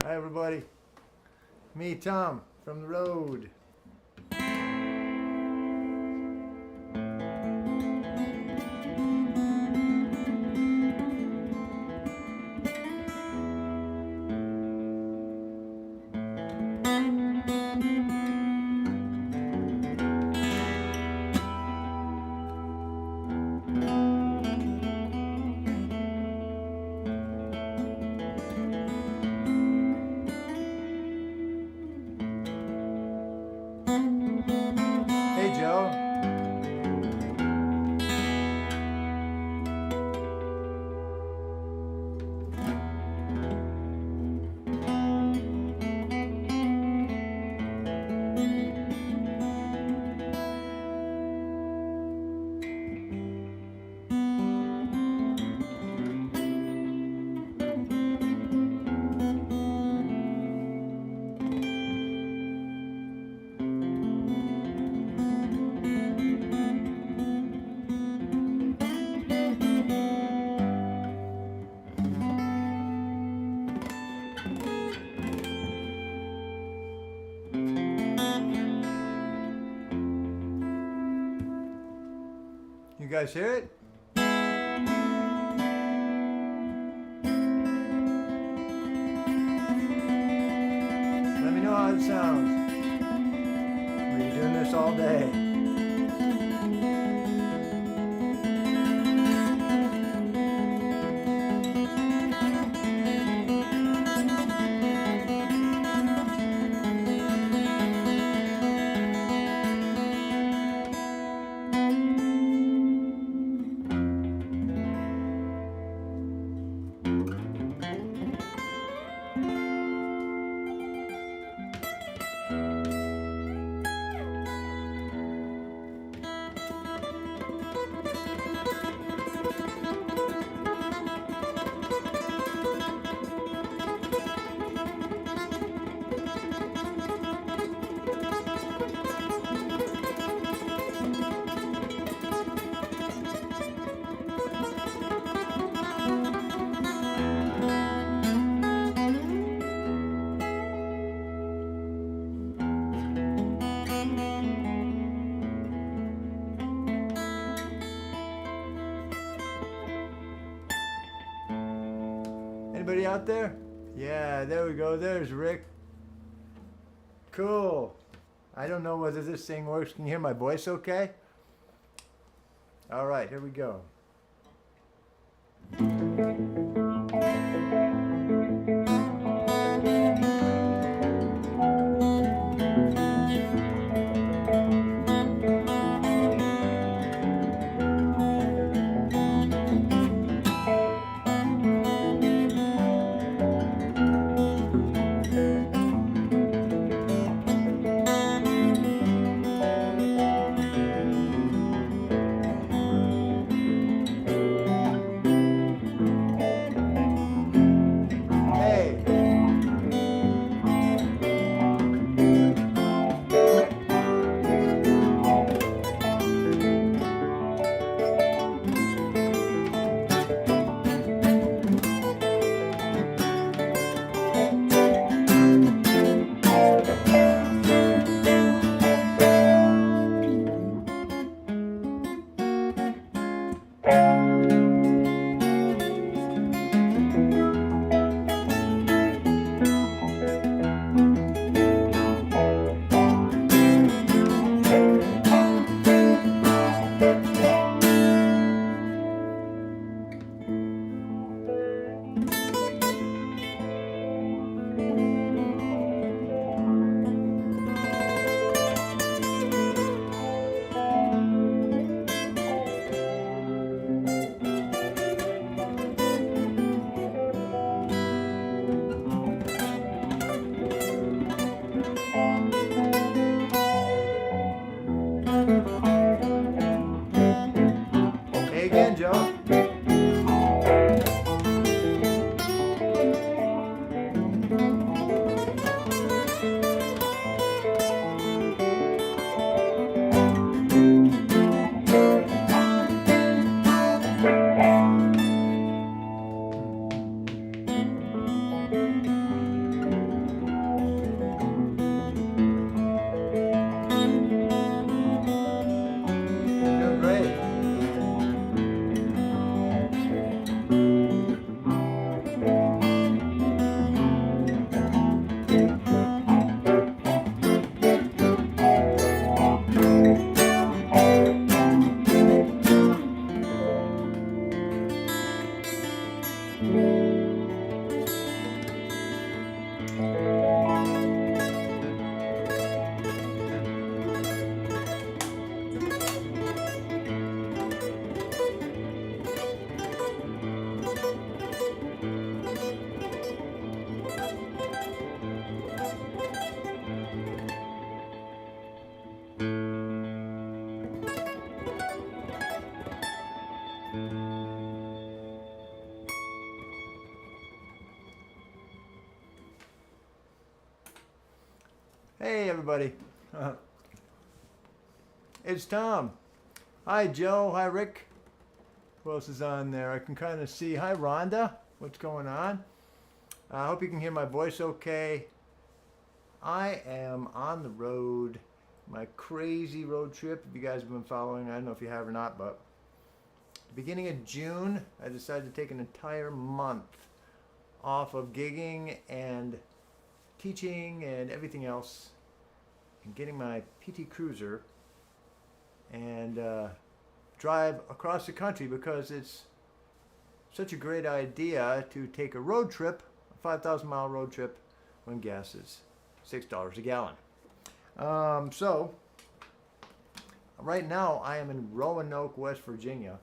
Hi everybody. Me, Tom, from the road. Hey Joe. You guys hear it? Let me know how it sounds. Are you doing this all day? Anybody out there? Yeah, there we go. There's Rick. Cool. I don't know whether this thing works. Can you hear my voice okay? All right, here we go. Hey, everybody. It's Tom. Hi, Joe. Hi, Rick. Who else is on there? I can kind of see. Hi, Rhonda. What's going on? I hope you can hear my voice okay. I am on the road. My crazy road trip. If you guys have been following, I don't know if you have or not, but beginning of June, I decided to take an entire month off of gigging and teaching and everything else, and getting my PT Cruiser and drive across the country, because it's such a great idea to take a road trip, a 5,000-mile road trip, when gas is $6 a gallon. So right now I am in Roanoke, West Virginia,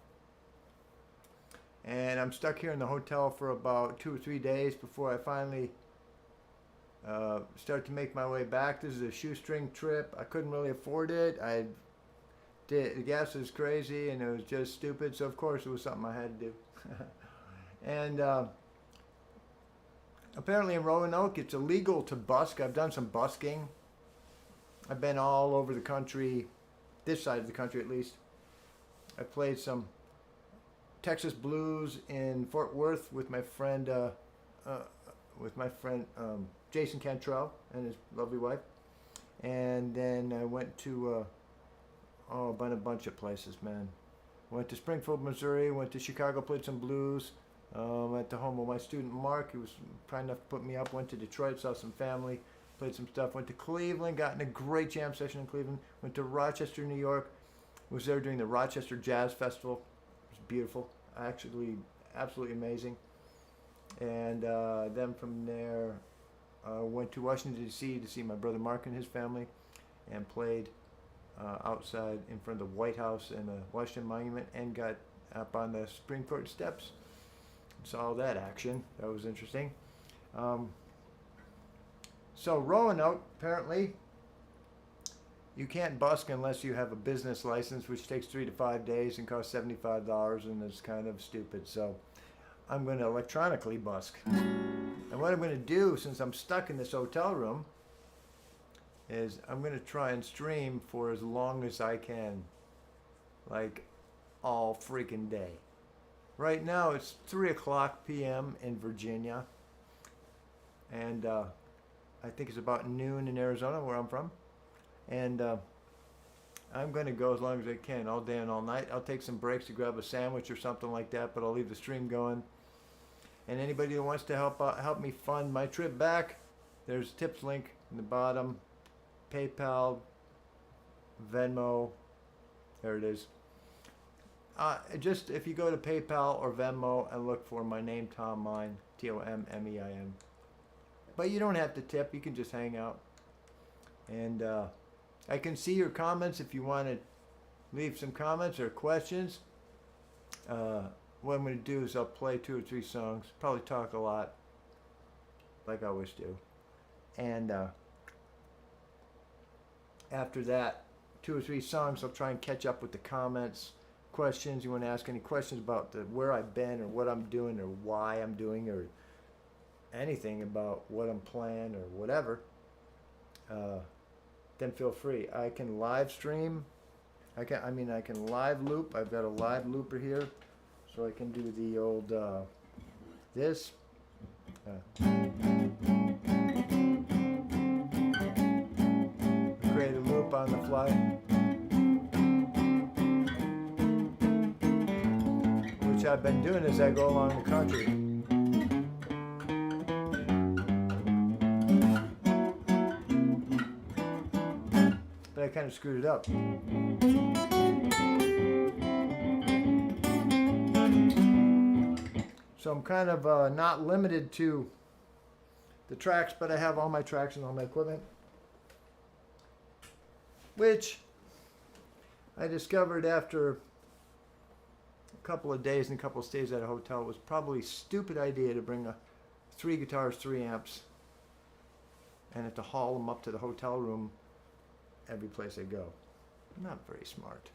and I'm stuck here in the hotel for about 2 or 3 days before I finally start to make my way back. This is a shoestring trip. I couldn't really afford it. The gas was crazy and it was just stupid, so of course it was something I had to do. And apparently in Roanoke it's illegal to busk. I've done some busking. I've been all over the country, this side of the country at least. I played some Texas blues in Fort Worth with my friend Jason Cantrell and his lovely wife. And then I went to a bunch of places, man. Went to Springfield, Missouri, went to Chicago, played some blues. Went to home with my student Mark, who was kind enough to put me up. Went to Detroit, saw some family, played some stuff. Went to Cleveland, got in a great jam session in Cleveland. Went to Rochester, New York. Was there during the Rochester Jazz Festival. It was beautiful, actually absolutely amazing. And then from there, went to Washington, D.C. to see my brother Mark and his family, and played outside in front of the White House and the Washington Monument, and got up on the Supreme Court steps. Saw all that action. That was interesting. So Roanoke, apparently, you can't busk unless you have a business license, which takes 3 to 5 days and costs $75, and it's kind of stupid. So I'm going to electronically busk. And what I'm going to do, since I'm stuck in this hotel room, is I'm going to try and stream for as long as I can. Like all freaking day. Right now it's 3 o'clock p.m. in Virginia. And I think it's about noon in Arizona, where I'm from. And I'm going to go as long as I can, all day and all night. I'll take some breaks to grab a sandwich or something like that, but I'll leave the stream going. And anybody who wants to help me fund my trip back, there's a tips link in the bottom. PayPal, Venmo, there it is. Just if you go to PayPal or Venmo and look for my name, Tommein, Tommein. But you don't have to tip, you can just hang out. And I can see your comments if you want to leave some comments or questions. What I'm going to do is I'll play 2 or 3 songs, probably talk a lot, like I always do. And after that, 2 or 3 songs, I'll try and catch up with the comments, questions. You want to ask any questions about where I've been or what I'm doing or why I'm doing or anything about what I'm playing or whatever, then feel free. I can live stream. I can live loop. I've got a live looper here, so I can do the old this. Create a loop on the fly, which I've been doing as I go along the country. But I kind of screwed it up. So I'm kind of not limited to the tracks, but I have all my tracks and all my equipment, which I discovered after a couple of days and a couple of stays at a hotel was probably a stupid idea to bring 3 guitars, 3 amps, and have to haul them up to the hotel room every place I go. Not very smart.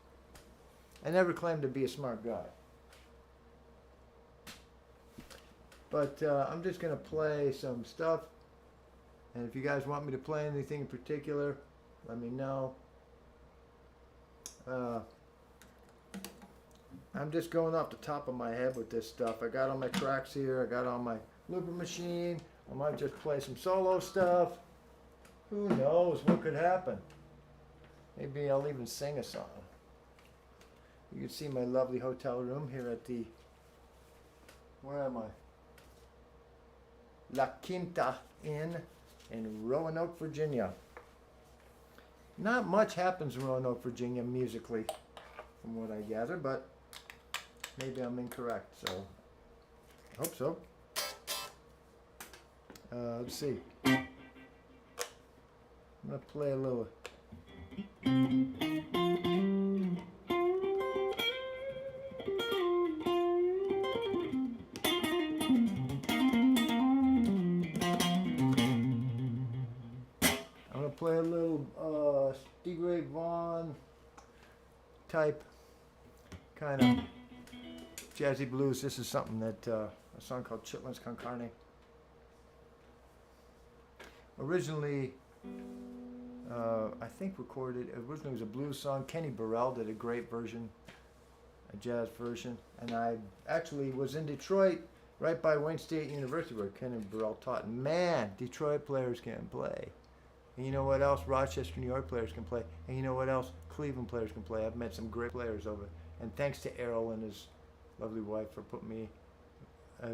I never claimed to be a smart guy. But I'm just going to play some stuff And if you guys want me to play anything in particular, let me know. I'm just going off the top of my head with this stuff. I got all my tracks here. I got on my looper machine. I might just play some solo stuff. Who knows what could happen? Maybe I'll even sing a song. You can see my lovely hotel room here at the, where am I? La Quinta Inn in Roanoke, Virginia. Not much happens in Roanoke, Virginia musically, from what I gather, but maybe I'm incorrect, so I hope so. Let's see. I'm going to play a little. Play a little Stevie Ray Vaughan type kind of jazzy blues. This is something that a song called Chitlins Con Carne. Originally, I think recorded. Originally, it was a blues song. Kenny Burrell did a great version, a jazz version, and I actually was in Detroit, right by Wayne State University, where Kenny Burrell taught. Man, Detroit players can play. And you know what else? Rochester, New York players can play. And you know what else? Cleveland players can play. I've met some great players over. And thanks to Errol and his lovely wife for putting me,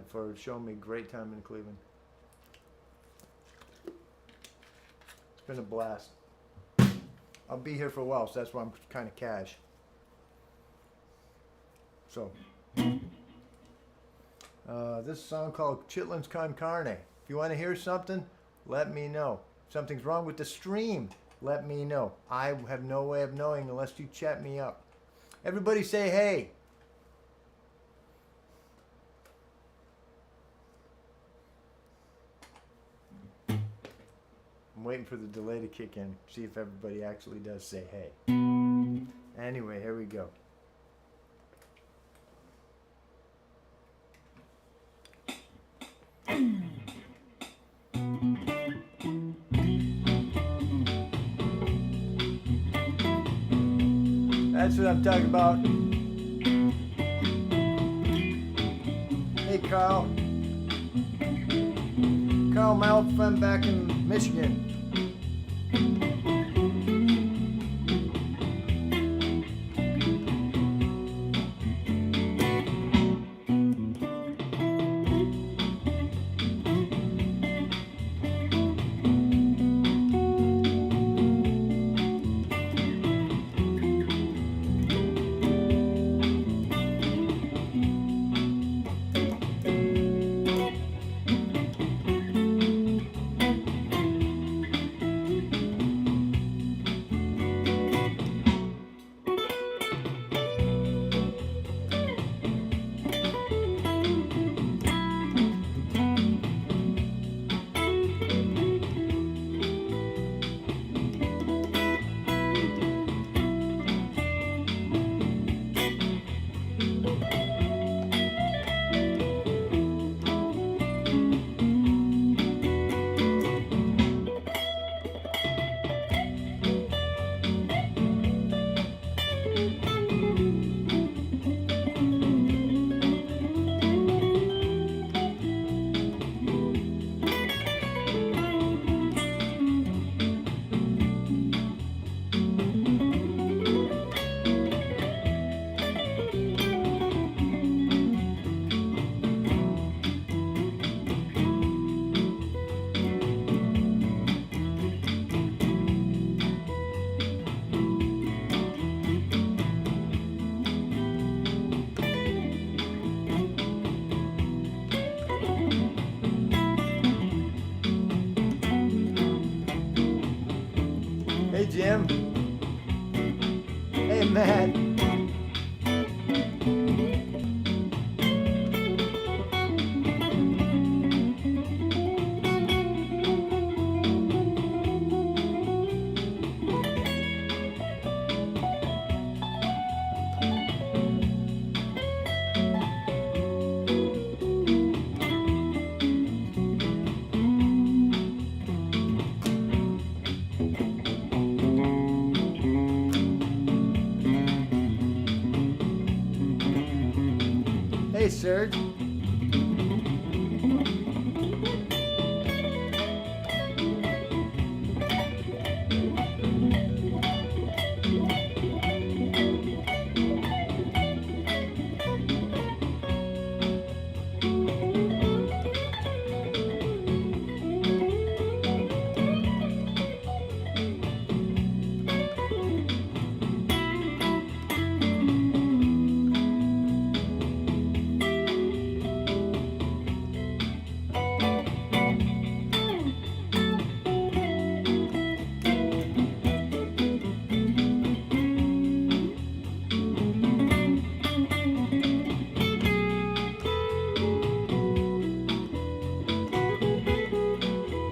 for showing me a great time in Cleveland. It's been a blast. I'll be here for a while, so that's why I'm kind of cash. So, this is a song called Chitlins Con Carne. If you want to hear something, let me know. Something's wrong with the stream, let me know. I have no way of knowing unless you chat me up. Everybody say hey. I'm waiting for the delay to kick in, see if everybody actually does say hey. Anyway, here we go. That's what I'm talking about. Hey, Carl. Carl, my old friend back in Michigan. Jim. Hey, Matt. Serge.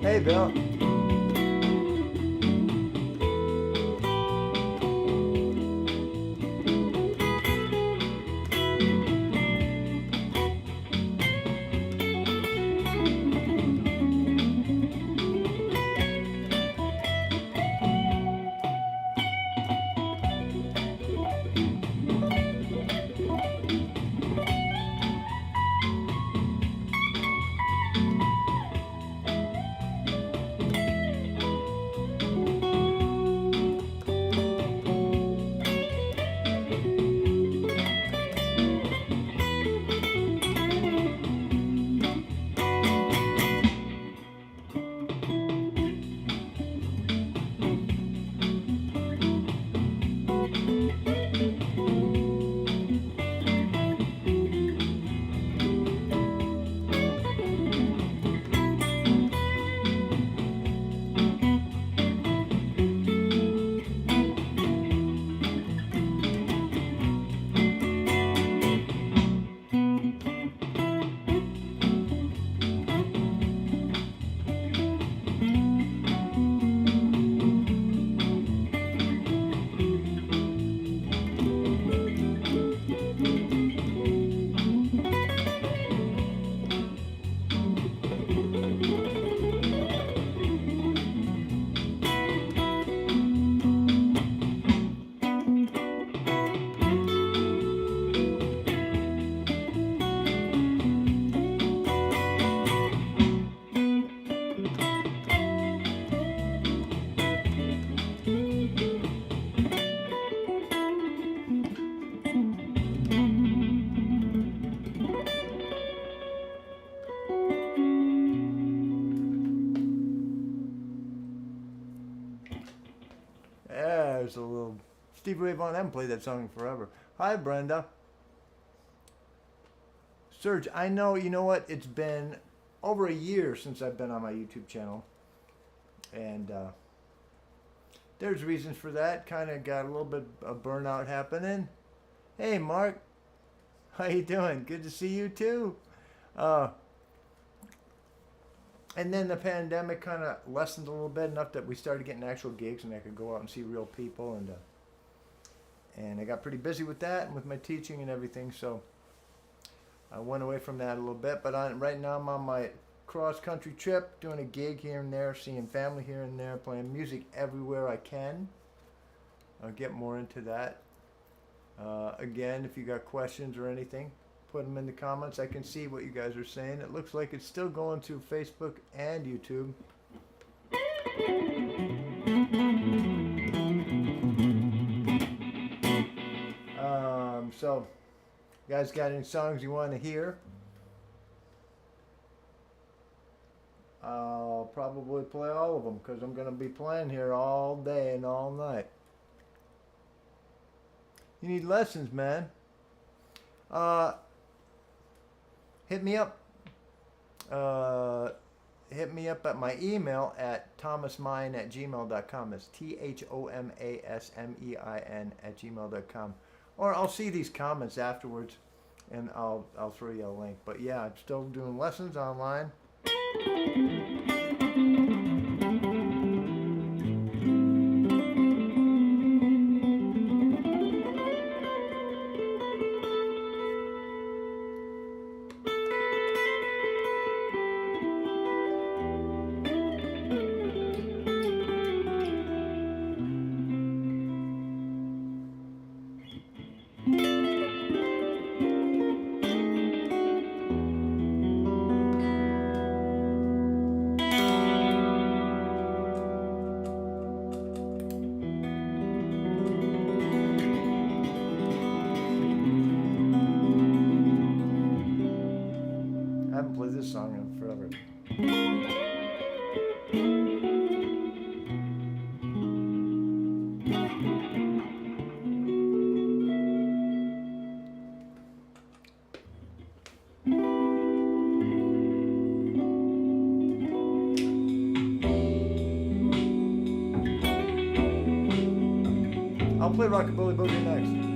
Hey, Bill. There's a little Stevie Ray Vaughan. I haven't played that song forever. Hi, Brenda. Serge, I know, you know what? It's been over a year since I've been on my YouTube channel. And there's reasons for that. Kind of got a little bit of burnout happening. Hey, Mark. How you doing? Good to see you, too. And then the pandemic kind of lessened a little bit, enough that we started getting actual gigs and I could go out and see real people. And I got pretty busy with that and with my teaching and everything. So I went away from that a little bit. But right now I'm on my cross-country trip, doing a gig here and there, seeing family here and there, playing music everywhere I can. I'll get more into that. Again, if you got questions or anything, put them in the comments. I can see what you guys are saying. It looks like it's still going to Facebook and YouTube. So, you guys got any songs you want to hear? I'll probably play all of them because I'm going to be playing here all day and all night. You need lessons, man. Hit me up. Hit me up at my email at thomasmein@gmail.com. That's THOMASMEIN@gmail.com. Or I'll see these comments afterwards, and I'll throw you a link. But yeah, I'm still doing lessons online. I'll play Rockabilly Boogie next.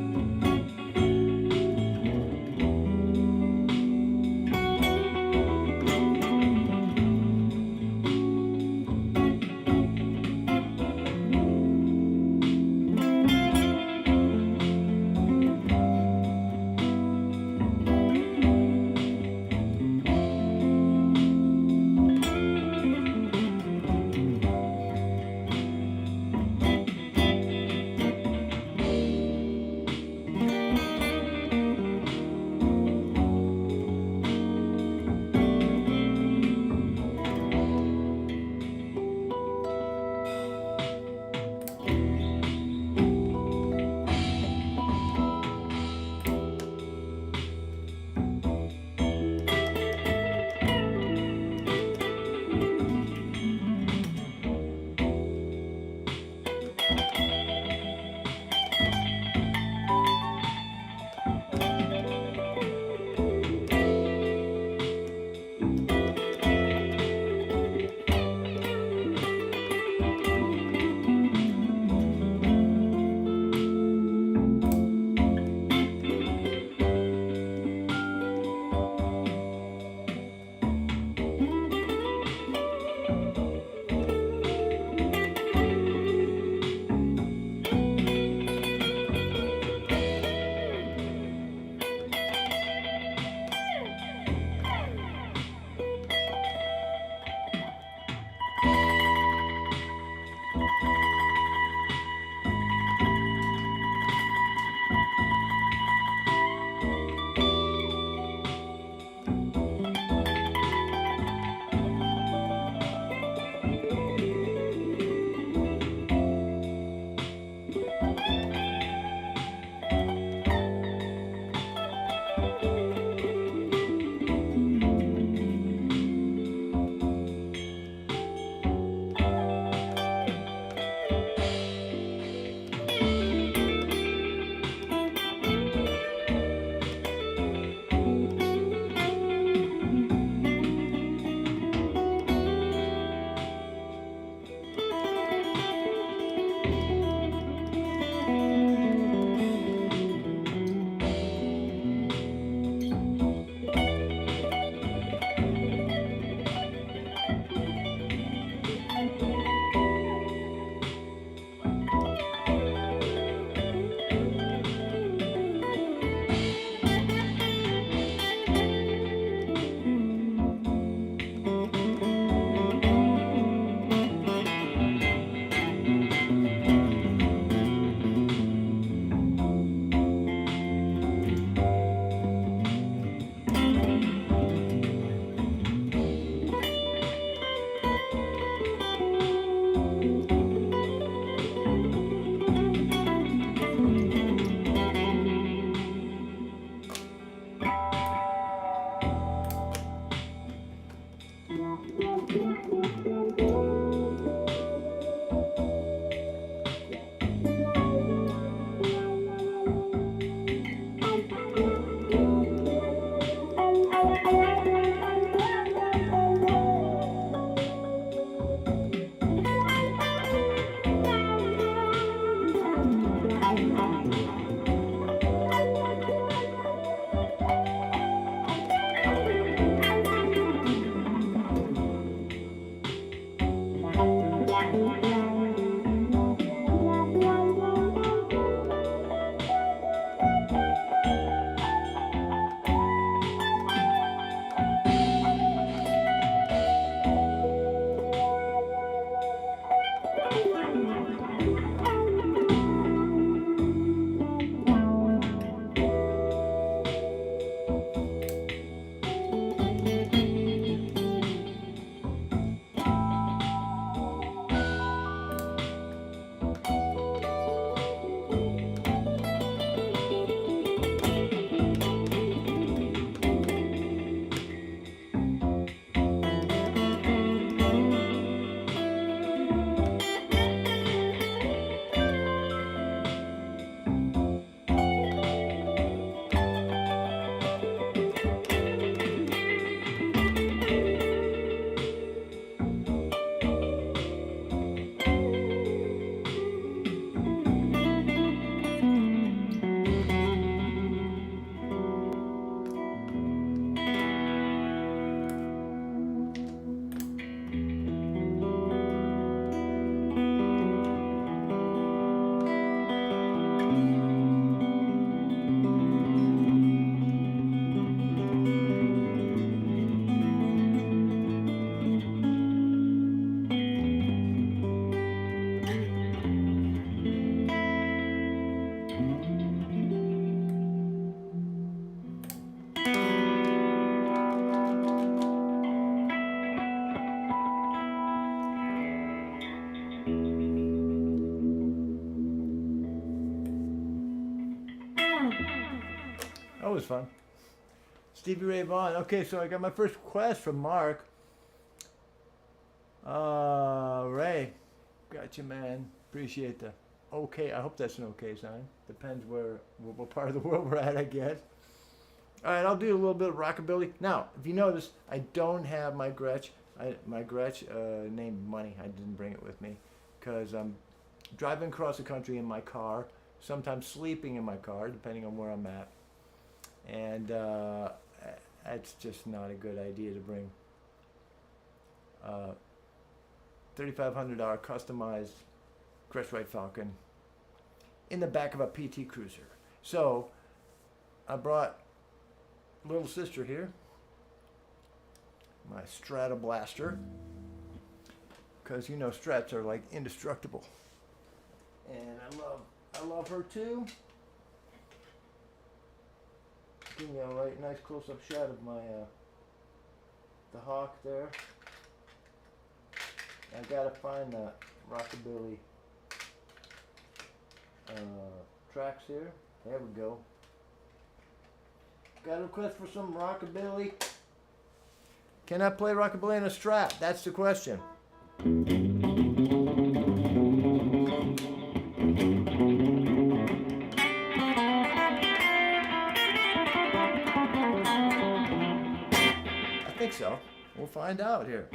was fun. Stevie Ray Vaughan. Okay, so I got my first request from Mark. Ray, got you, man. Appreciate the okay. I hope that's an okay sign. Depends what part of the world we're at, I guess. All right, I'll do a little bit of rockabilly. Now, if you notice, I don't have my Gretsch. My Gretsch named Money. I didn't bring it with me because I'm driving across the country in my car, sometimes sleeping in my car, depending on where I'm at. And that's just not a good idea to bring $3,500 customized Gretsch White Falcon in the back of a PT Cruiser. So I brought little sister here, my Strata Blaster, because you know Strats are like indestructible, and I love her too. Give me a nice close-up shot of my the Hawk there. I gotta find the rockabilly tracks here. There we go. Got a request for some rockabilly. Can I play rockabilly in a Strat? That's the question. I think so. We'll find out here.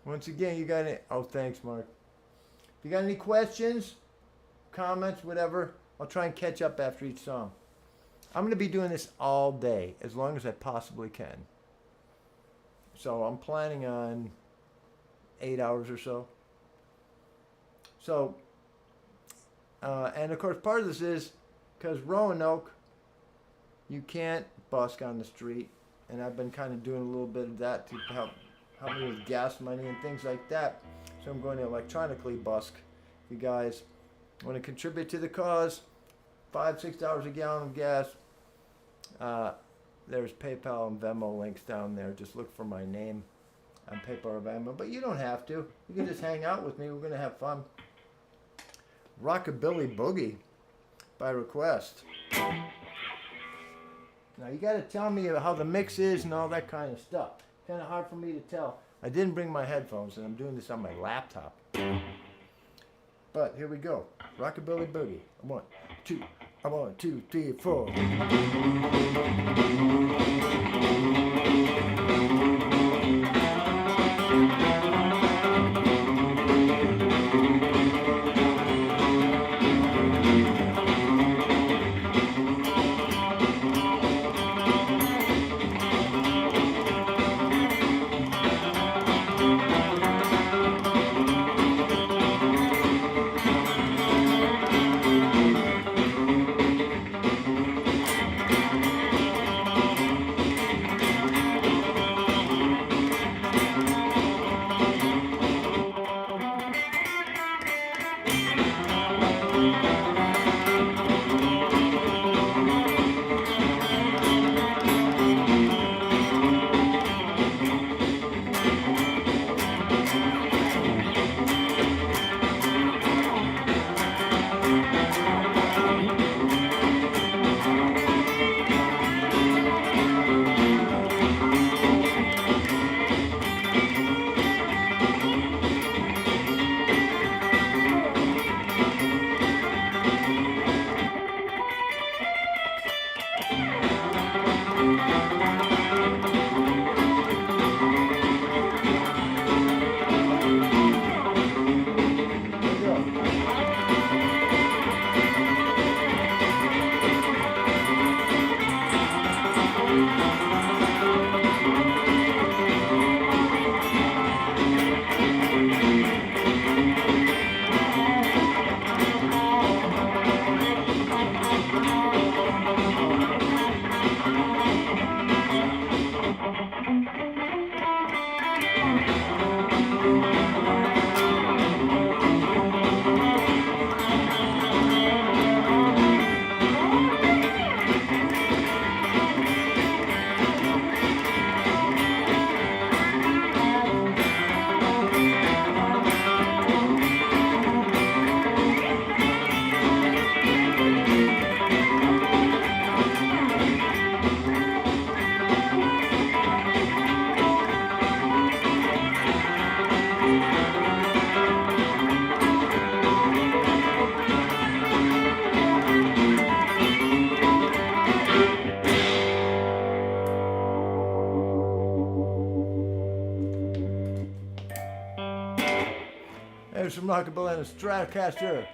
Once again, you got any... Oh, thanks, Mark. If you got any questions, comments, whatever, I'll try and catch up after each song. I'm going to be doing this all day, as long as I possibly can. So I'm planning on 8 hours or so. So, and of course, part of this is because Roanoke, you can't busk on the street. And I've been kind of doing a little bit of that to help me with gas money and things like that. So I'm going to electronically busk. If you guys want to contribute to the cause, $5-6 a gallon of gas. There's PayPal and Venmo links down there. Just look for my name on PayPal or Venmo. But you don't have to. You can just hang out with me. We're going to have fun. Rockabilly Boogie by request. Now you got to tell me how the mix is and all that kind of stuff. Kind of hard for me to tell. I didn't bring my headphones, and I'm doing this on my laptop. But here we go. Rockabilly Boogie. 1, 2, 1, 2, 3, 4. There's some Rockabilly and a Stratocaster.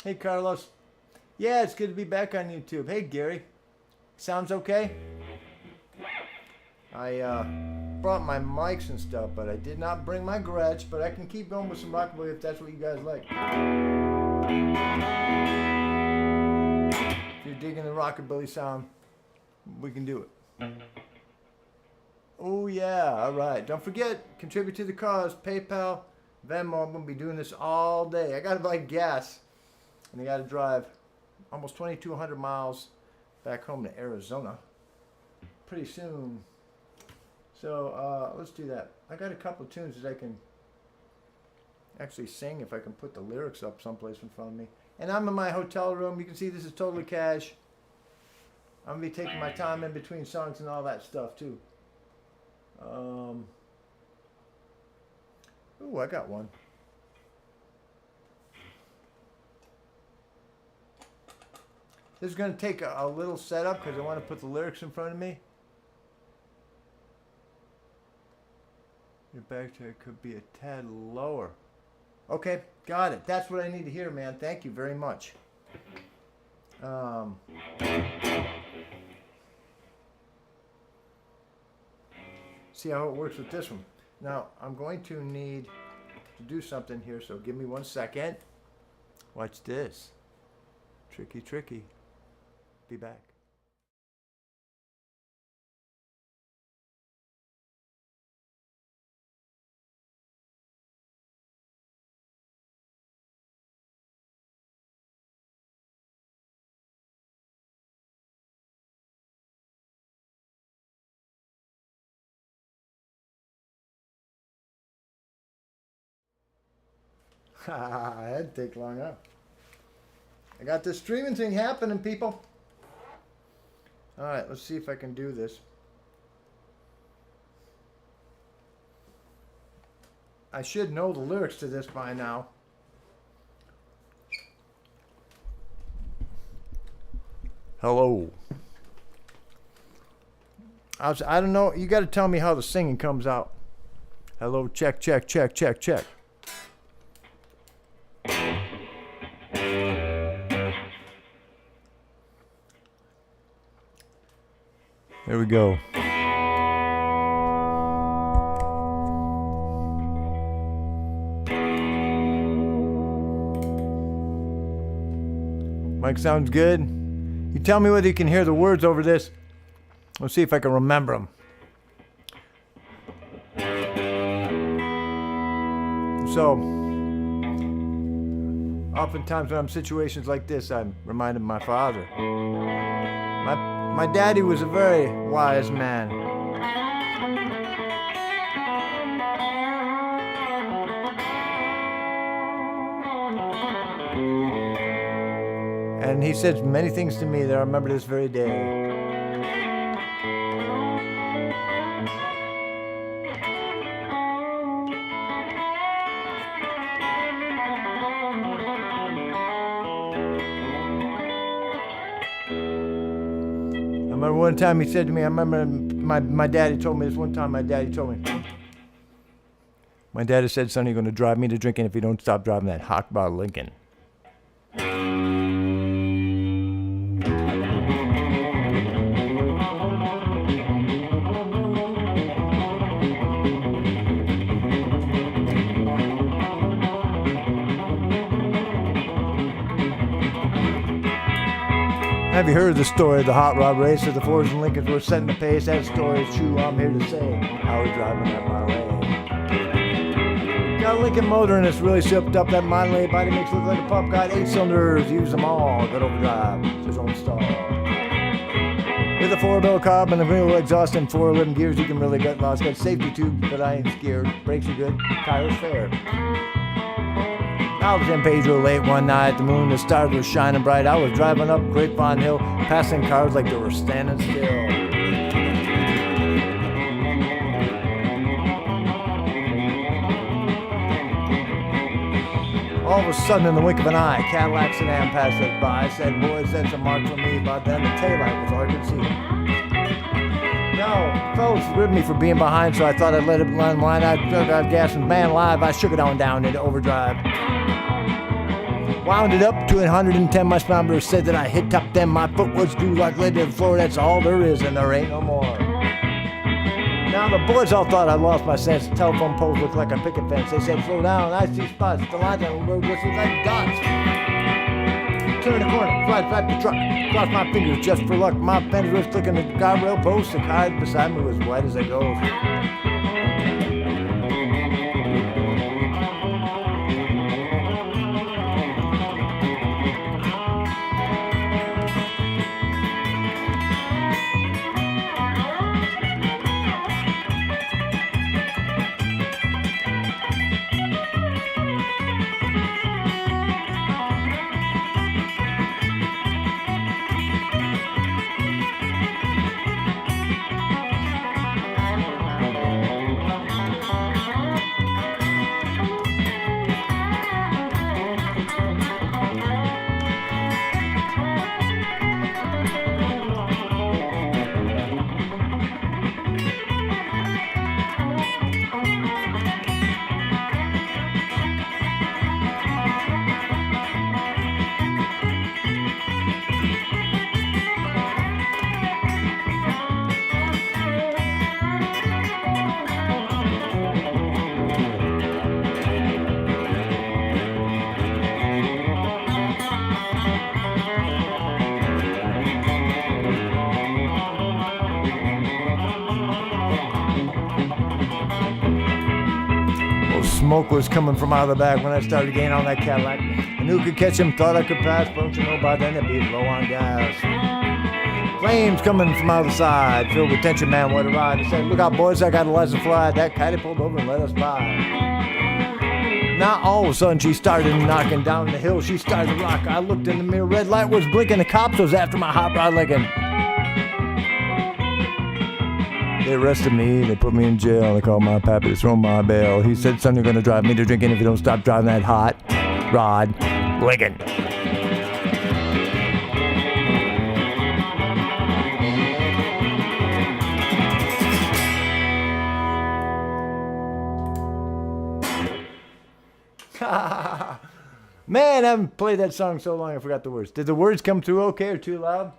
Hey, Carlos. Yeah, it's good to be back on YouTube. Hey, Gary. Sounds okay? I brought my mics and stuff, but I did not bring my Gretsch, but I can keep going with some Rockabilly if that's what you guys like. If you're digging the Rockabilly sound, we can do it. Oh, yeah. All right. Don't forget, contribute to the cause. PayPal, Venmo. I'm going to be doing this all day. I got to buy gas, and I got to drive almost 2,200 miles back home to Arizona pretty soon. So let's do that. I got a couple of tunes that I can actually sing if I can put the lyrics up someplace in front of me. And I'm in my hotel room. You can see this is totally cash. I'm going to be taking my time in between songs and all that stuff too. Ooh, I got one. This is going to take a little setup because I want to put the lyrics in front of me. Your back chair could be a tad lower. Okay, got it. That's what I need to hear, man. Thank you very much. See how it works with this one. Now, I'm going to need to do something here, so give me 1 second. Watch this. Tricky, tricky. Be back. That'd take long enough. I got this streaming thing happening, people. Alright, let's see if I can do this. I should know the lyrics to this by now. Hello. I don't know. You got to tell me how the singing comes out. Hello, check, check, check, check, check. There we go. Mic sounds good. You tell me whether you can hear the words over this. Let's see if I can remember them. So, oftentimes when I'm in situations like this, I'm reminded of my father. My daddy was a very wise man. And he said many things to me that I remember this very day. I remember one time he said to me, I remember my daddy told me this one time, my daddy said, son, you're going to drive me to drinking if you don't stop driving that hot bar Lincoln. Have you heard the story of the hot rod race of the Fords and Lincolns were setting the pace? That story is true, I'm here to say. I was driving that Miley. Got a Lincoln motor and it's really shipped up. That Miley body makes it look like a pup. Got 8 cylinders, use them all. Good overdrive, it's his own star. With a 4-barrel carb and a real exhaust and 4 living gears, you can really get lost. Got safety tube, but I ain't scared. Brakes are good, tires fair. I was in Pedro late one night, the moon, the stars were shining bright. I was driving up Grapevine Hill, passing cars like they were standing still. All of a sudden, in the wink of an eye, Cadillac sedan passed us by. I said, boys, that's a mark for me, but then the taillight was all I could see. Now Wow, fellas ribbed me for being behind, so I thought I'd let it run line. I drove out gas and man live, I shook it on down into overdrive. Wound it up to 110, my speedometer said that I hit top 10. My foot was due like lead to the floor, that's all there is and there ain't no more. Now the boys all thought I lost my sense. The telephone poles looked like a picket fence. They said, slow down, I see spots. The lines on the road just look like dots. Turn the corner, fly back the truck. Cross my fingers just for luck. My fender was clicking the guardrail post. The car beside me was white as a ghost. Smoke was coming from out of the back when I started getting on that Cadillac. I knew I could catch him, thought I could pass, but don't you know by then it'd be low on gas. Flames coming from out of the side, filled with tension, man, what a ride. I said, look out boys, I got a license to fly. That kite pulled over and let us by. Now all of a sudden she started knocking down the hill, she started to rock. I looked in the mirror, red light was blinking, the cops was after my hot rod licking. They arrested me, they put me in jail, they called my pappy to throw my bail. He said, son, you're gonna drive me to drinking if you don't stop driving that hot rod licking. Man, I haven't played that song so long I forgot the words. Did the words come through okay or too loud?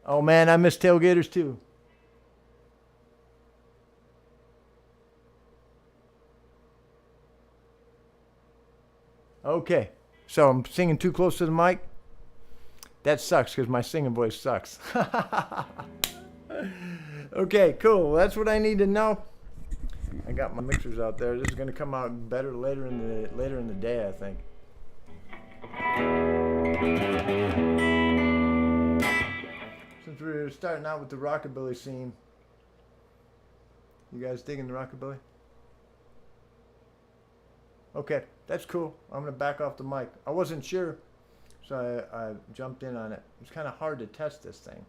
Oh man, I miss tailgaters too. Okay, so I'm singing too close to the mic. That sucks because my singing voice sucks. Okay, cool. That's what I need to know. I got my mixers out there. This is going to come out better later in the day, I think. Since we're starting out with the rockabilly scene, you guys digging the rockabilly? Okay, that's cool. I'm going to back off the mic. I wasn't sure, so I jumped in on it. It's kind of hard to test this thing,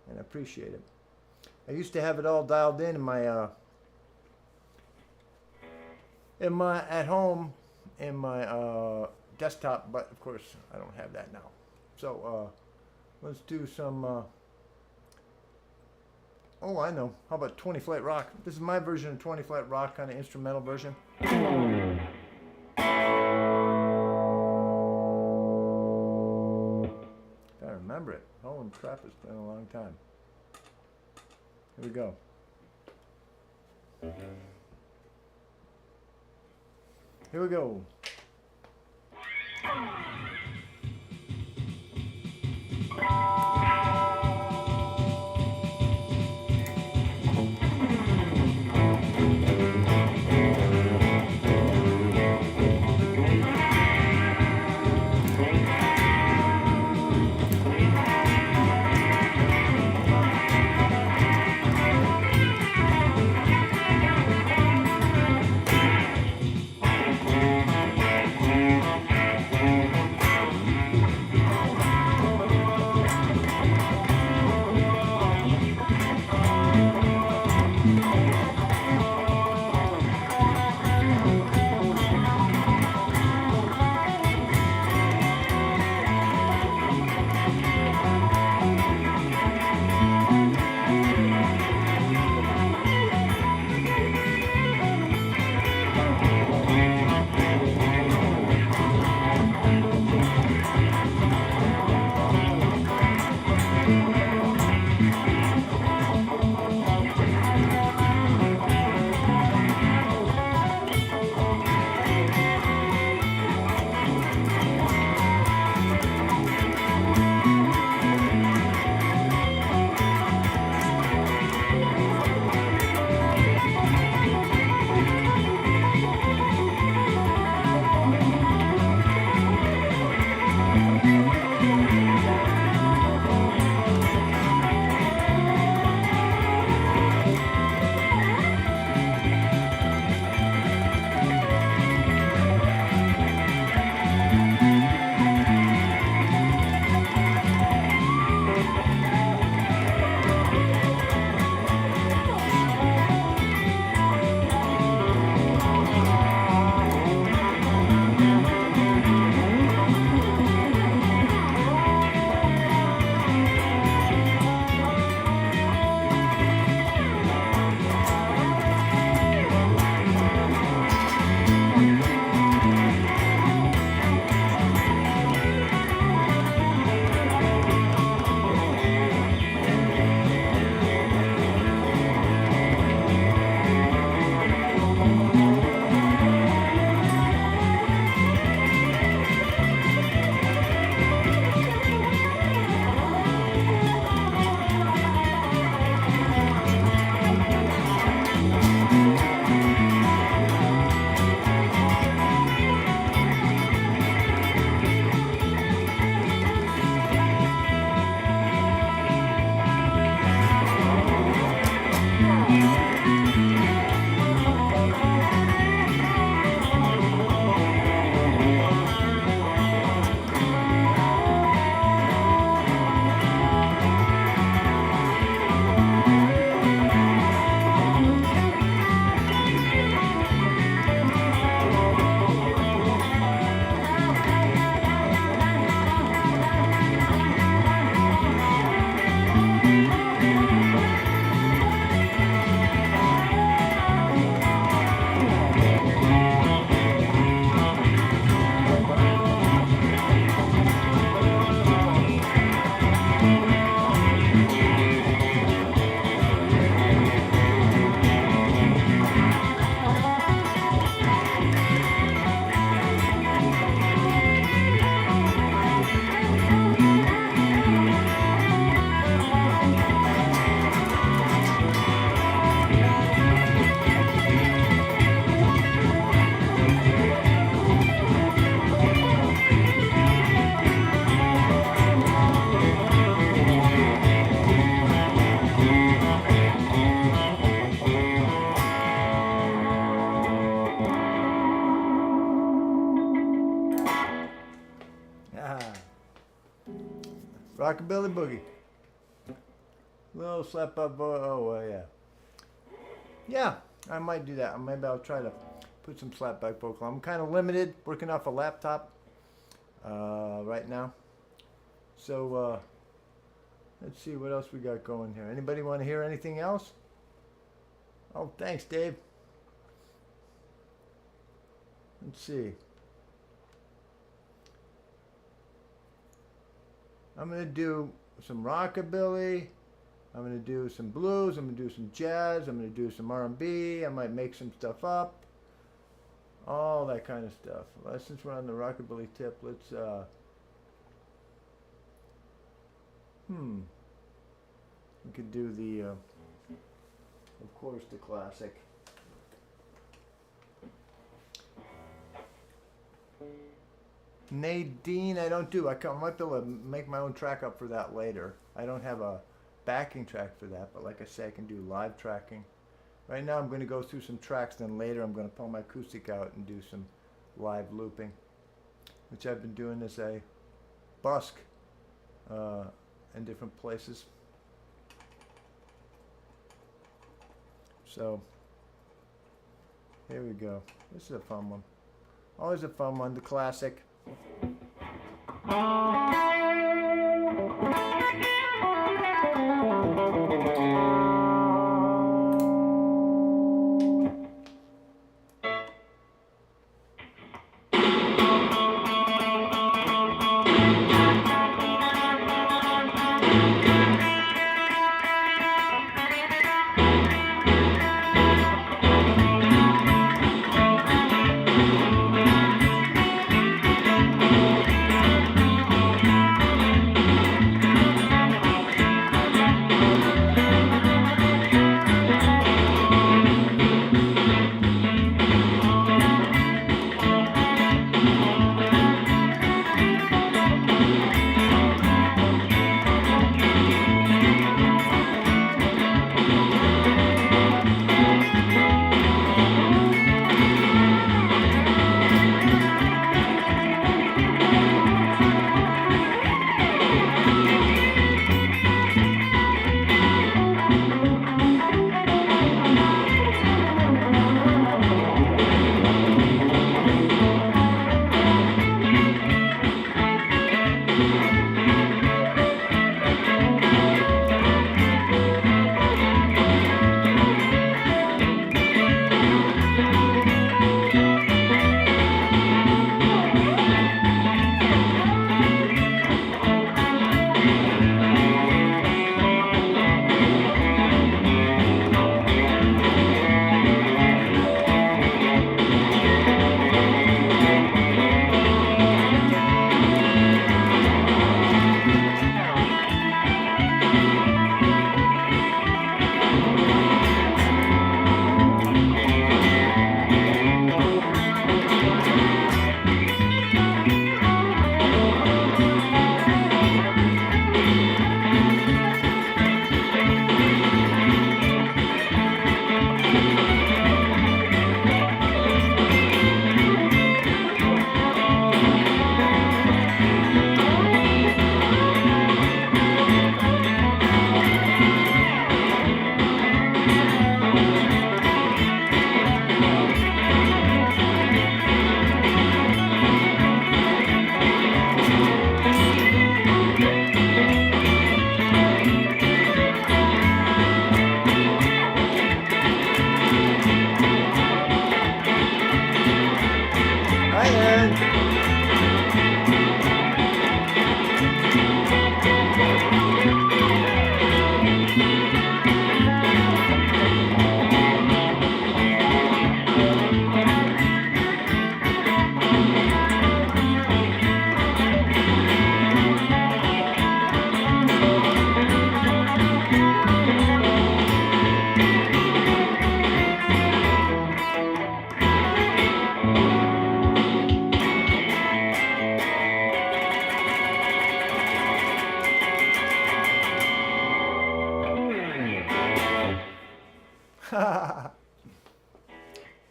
and I appreciate it. I used to have it all dialed in my at home in my desktop, but of course I don't have that now. So let's do some. Oh, I know. How about 20 Flight Rock? This is my version of 20 Flight Rock, kind of instrumental version. If I remember it. Holy crap, it's been a long time. Here we go. Here we go. Rockabilly Boogie. Little slap up. Oh, yeah. Yeah, I might do that. Maybe I'll try to put some slapback vocal. I'm kind of limited, working off a laptop right now. So let's see what else we got going here. Anybody want to hear anything else? Oh, thanks, Dave. Let's see. I'm going to do some rockabilly. I'm going to do some blues. I'm going to do some jazz. I'm going to do some R&B. I might make some stuff up. All that kind of stuff. Well, since we're on the rockabilly tip, let's we could do the of course the classic. Nadine, I don't do. I might be able to make my own track up for that later. I don't have a backing track for that, but like I say, I can do live tracking. Right now I'm going to go through some tracks, then later I'm going to pull my acoustic out and do some live looping, which I've been doing as a busk in different places. So here we go. This is a fun one. Always a fun one, the classic.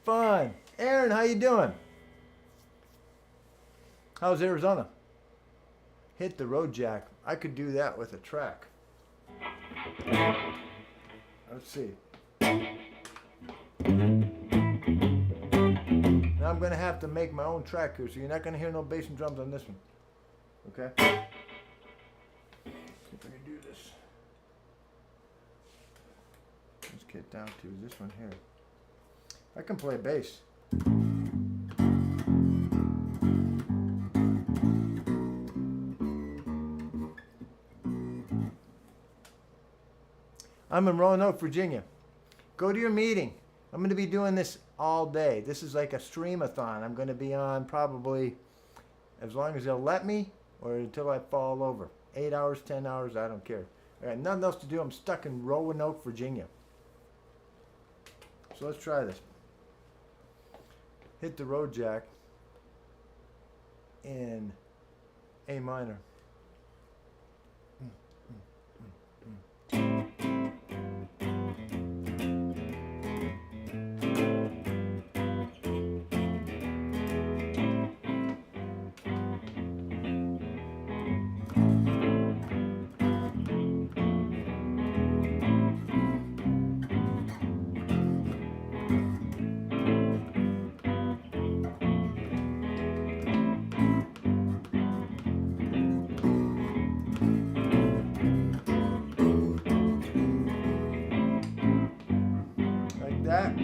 Fun. Aaron, how you doing? How's Arizona? Hit the road, Jack. I could do that with a track. Let's see. Now I'm going to have to make my own track here, so you're not going to hear no bass and drums on this one. Okay? Let's see if I can do this. Let's get down to this one here. I can play bass. I'm in Roanoke, Virginia. Go to your meeting. I'm going to be doing this all day. This is like a stream-a-thon. I'm going to be on probably as long as they'll let me or until I fall over. 8 hours, 10 hours, I don't care. I got nothing else to do. I'm stuck in Roanoke, Virginia. So let's try this. Hit the road jack in A minor. That.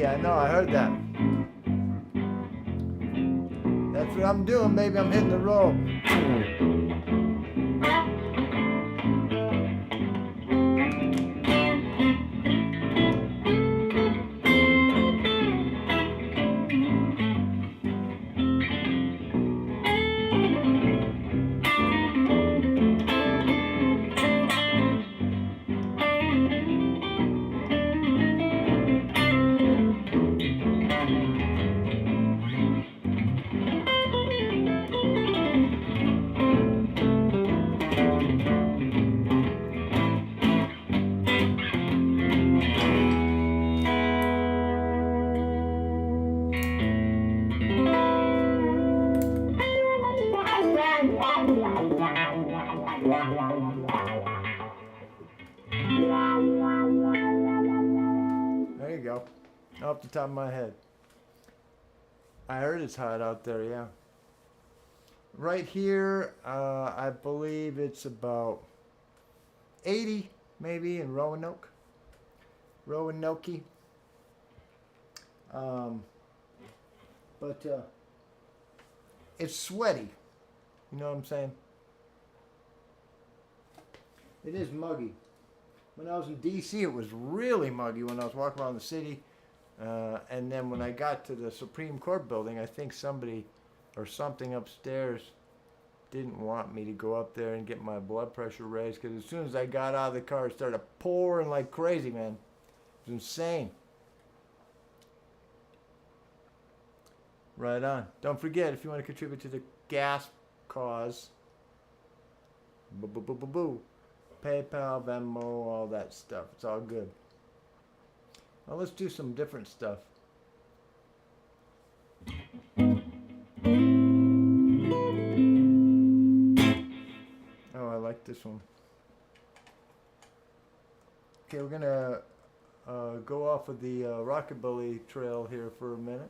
I know, I heard that. That's what I'm doing, baby. I'm hitting the road. There you go. Off the top of my head. I heard it's hot out there, yeah. Right here, I believe it's about 80, maybe, in Roanoke. Roanoke. But it's sweaty. You know what I'm saying? It is muggy. When I was in D.C., it was really muggy when I was walking around the city. And then when I got to the Supreme Court building, I think somebody or something upstairs didn't want me to go up there and get my blood pressure raised, because as soon as I got out of the car, it started pouring like crazy, man. It was insane. Right on. Don't forget, if you want to contribute to the gas cause, boo. PayPal, Venmo, all that stuff. It's all good. Well, let's do some different stuff. Oh, I like this one. Okay, we're gonna go off of the Rockabilly trail here for a minute.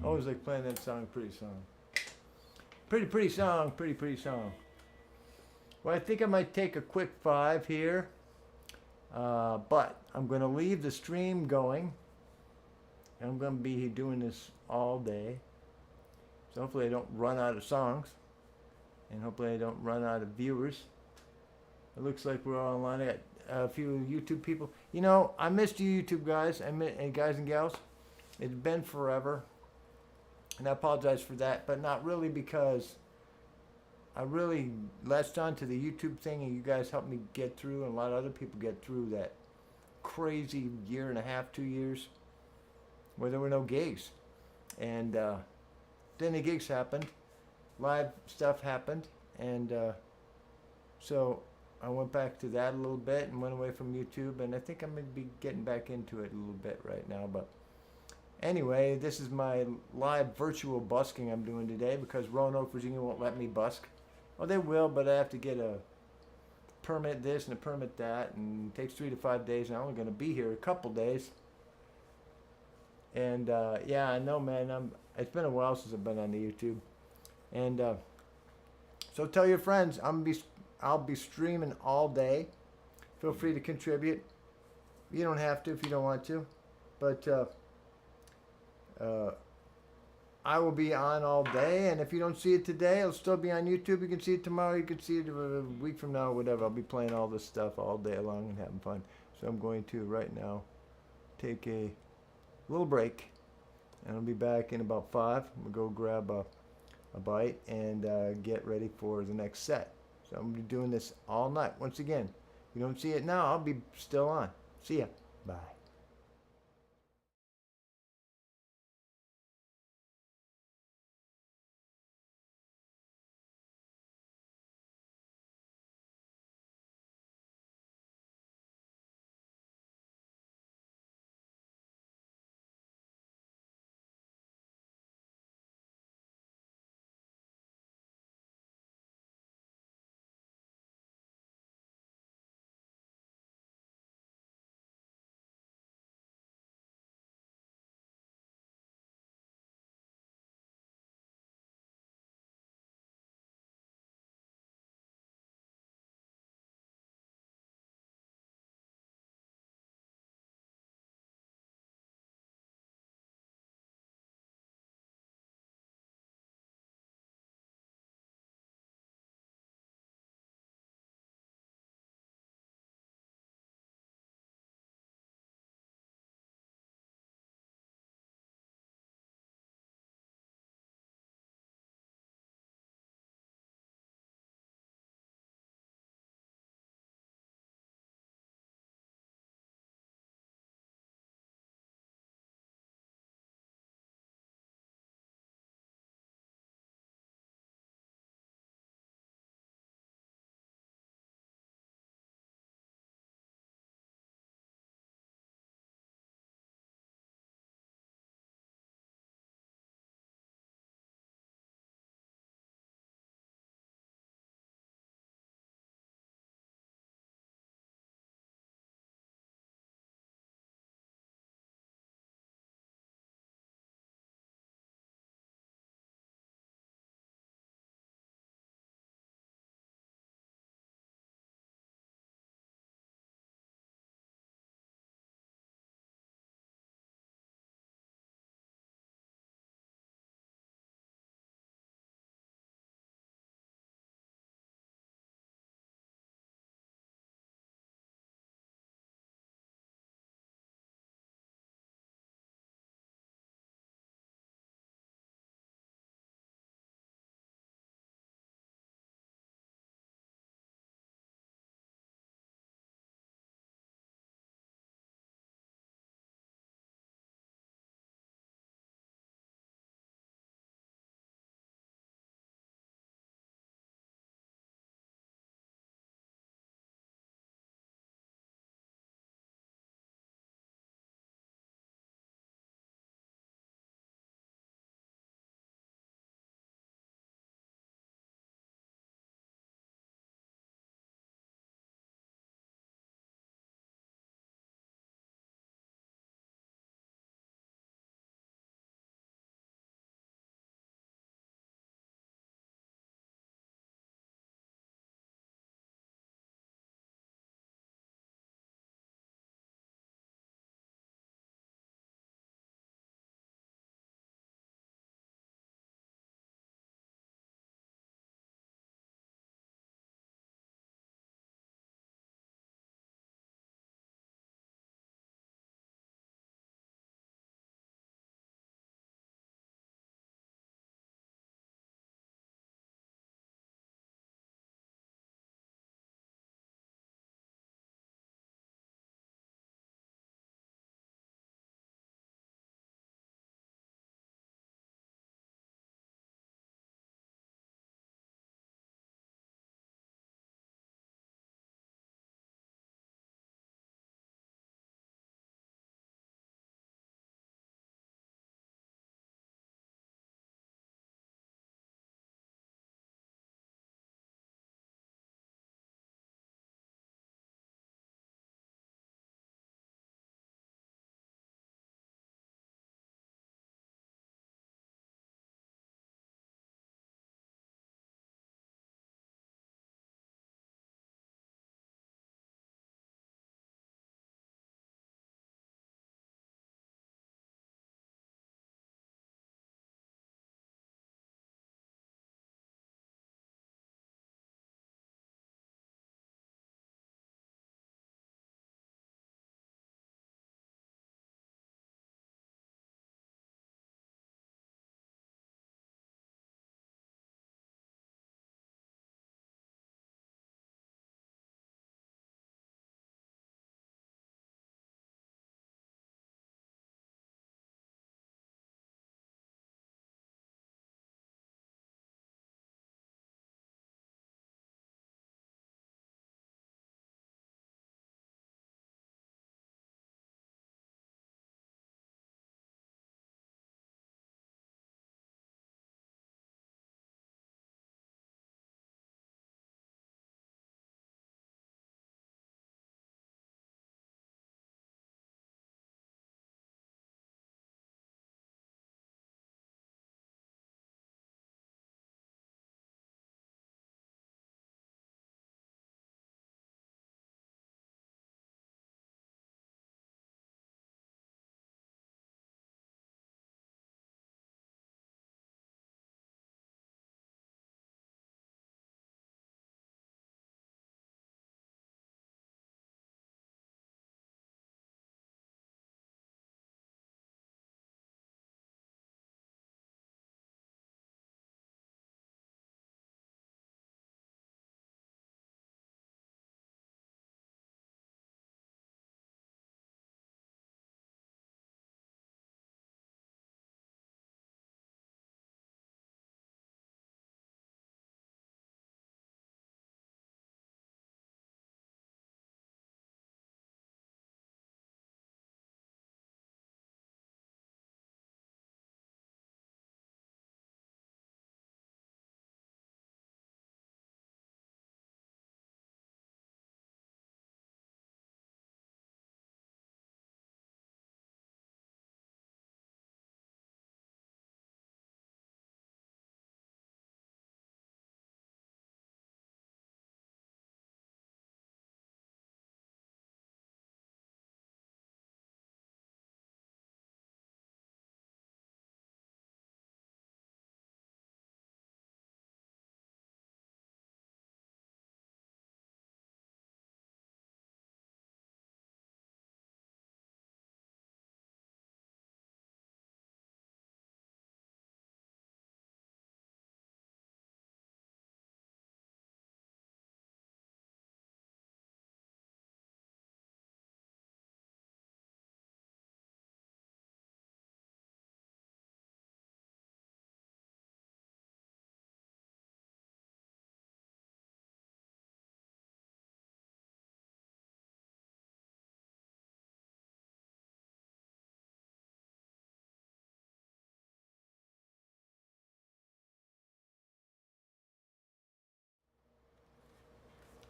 Always like playing that song, pretty song. Pretty song, pretty song. Well, I think I might take a quick 5 here. But I'm going to leave the stream going. And I'm going to be doing this all day. So hopefully I don't run out of songs. And hopefully I don't run out of viewers. It looks like we're all online. I got a few YouTube people. You know, I missed you YouTube guys. And guys and gals. It's been forever. And I apologize for that. But not really, because I really latched on to the YouTube thing, and you guys helped me get through, and a lot of other people get through that crazy 1.5, 2 years where there were no gigs. And then the gigs happened, live stuff happened, and so I went back to that a little bit and went away from YouTube, and I think I'm going to be getting back into it a little bit right now. But anyway, this is my live virtual busking I'm doing today, because Roanoke, Virginia won't let me busk. Well, they will, but I have to get a permit this and a permit that, and it takes 3 to 5 days, and I'm only going to be here a couple days. And yeah, I know, man. It's been a while since I've been on the YouTube, and so tell your friends I'll be streaming all day. Feel free to contribute. You don't have to if you don't want to, but I will be on all day, and if you don't see it today, it'll still be on YouTube. You can see it tomorrow. You can see it a week from now, whatever. I'll be playing all this stuff all day long and having fun. So I'm going to right now take a little break, and I'll be back in about 5. We'll go grab a bite and get ready for the next set. So I'm going to be doing this all night. Once again, if you don't see it now, I'll be still on. See ya. Bye.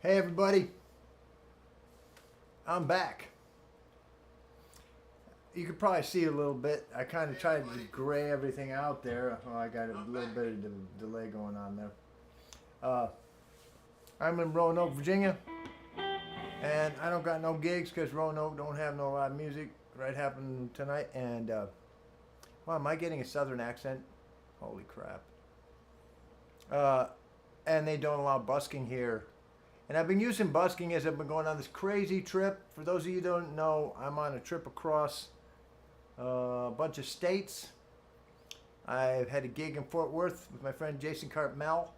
Hey everybody, I'm back. You could probably see a little bit. I kind of tried to gray everything out there. Oh, I got a little bit of delay going on there. I'm in Roanoke, Virginia, and I don't got no gigs because Roanoke don't have no live music. Right happened tonight, and wow, am I getting a southern accent? Holy crap. And they don't allow busking here. And I've been using busking as I've been going on this crazy trip. For those of you who don't know, I'm on a trip across a bunch of states. I've had a gig in Fort Worth with my friend Jason Cartmel.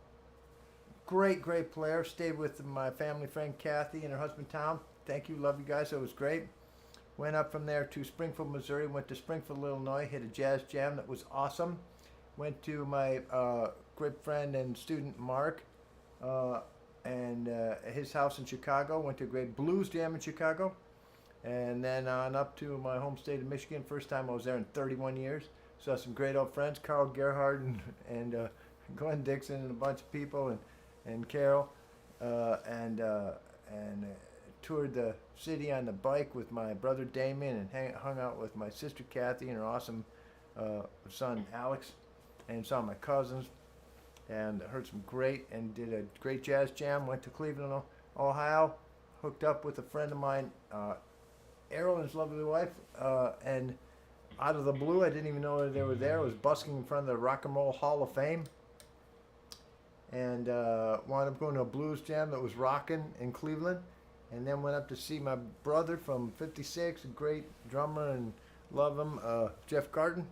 Great player. Stayed with my family friend Kathy and her husband Tom. Thank you, love you guys. It was great. Went up from there to Springfield, Missouri. Went to Springfield, Illinois. Hit a jazz jam that was awesome. Went to my great friend and student Mark and his house in Chicago. Went to a great blues jam in Chicago. And then on up to my home state of Michigan. First time I was there in 31 years. Saw some great old friends, Carl Gerhard and Glenn Dixon and a bunch of people and Carol. And toured the city on the bike with my brother Damien and hung out with my sister Kathy and her awesome son Alex. And saw my cousins. And heard some great and did a great jazz jam. Went to Cleveland, Ohio. Hooked up with a friend of mine, Errol and his lovely wife. And out of the blue, I didn't even know they were there. I was busking in front of the Rock and Roll Hall of Fame. And wound up going to a blues jam that was rocking in Cleveland. And then went up to see my brother from 56, a great drummer and love him, Jeff Garten,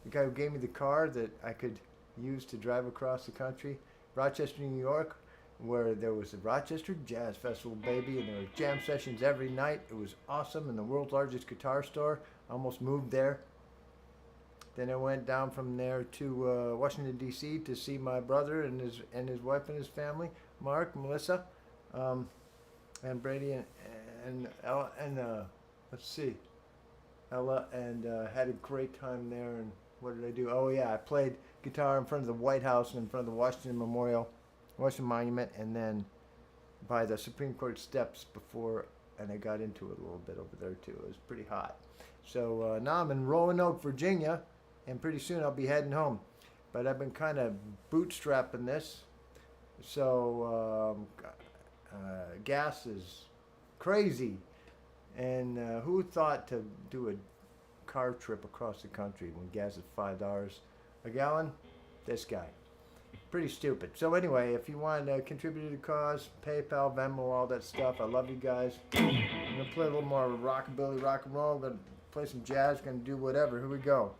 the guy who gave me the car that I could use to drive across the country. Rochester, New York, where there was the Rochester Jazz Festival, baby, and there were jam sessions every night. It was awesome, in the world's largest guitar store. I almost moved there. Then I went down from there to Washington, D.C. to see my brother and his wife and his family, Mark, Melissa, and Brady and Ella, and let's see, Ella, and had a great time there. And what did I do? Oh yeah, I played guitar in front of the White House and in front of the Washington Monument, and then by the Supreme Court steps before, and I got into it a little bit over there too. It was pretty hot. So now I'm in Roanoke, Virginia, and pretty soon I'll be heading home. But I've been kind of bootstrapping this, so gas is crazy. And who thought to do a car trip across the country when gas is $5 a gallon? This guy. Pretty stupid. So anyway, if you want to contribute to the cause, PayPal, Venmo, all that stuff. I love you guys. I'm going to play a little more rockabilly, rock and roll. I'm going to play some jazz. Going to do whatever. Here we go.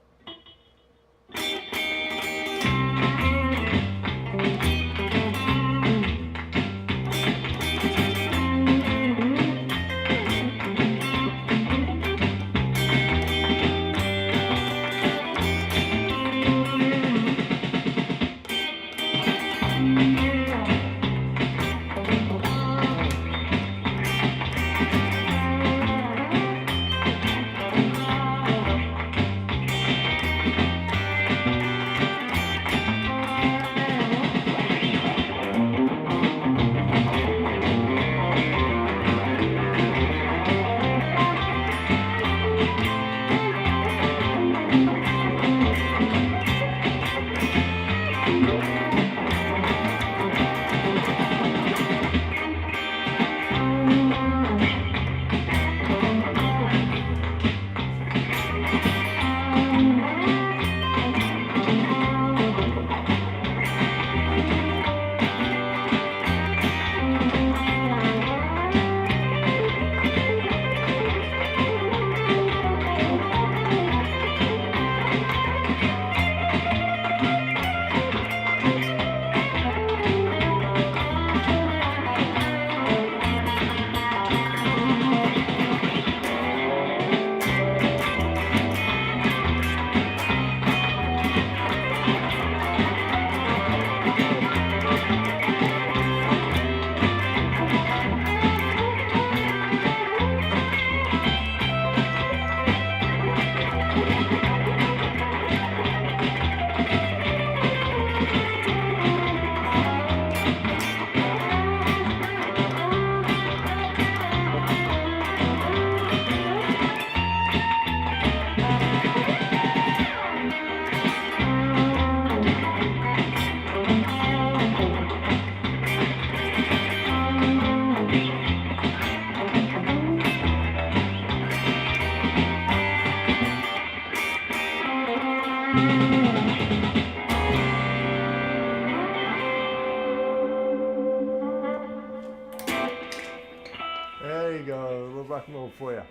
for you.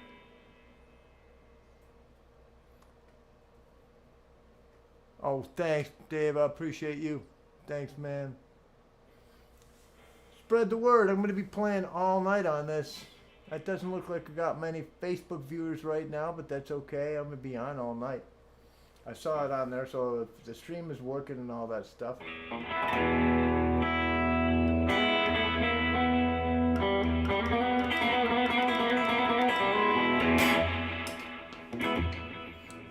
Oh, thanks, Dave. I appreciate you. Thanks, man. Spread the word. I'm going to be playing all night on this. That doesn't look like I got many Facebook viewers right now, but that's okay. I'm going to be on all night. I saw it on there, so if the stream is working and all that stuff.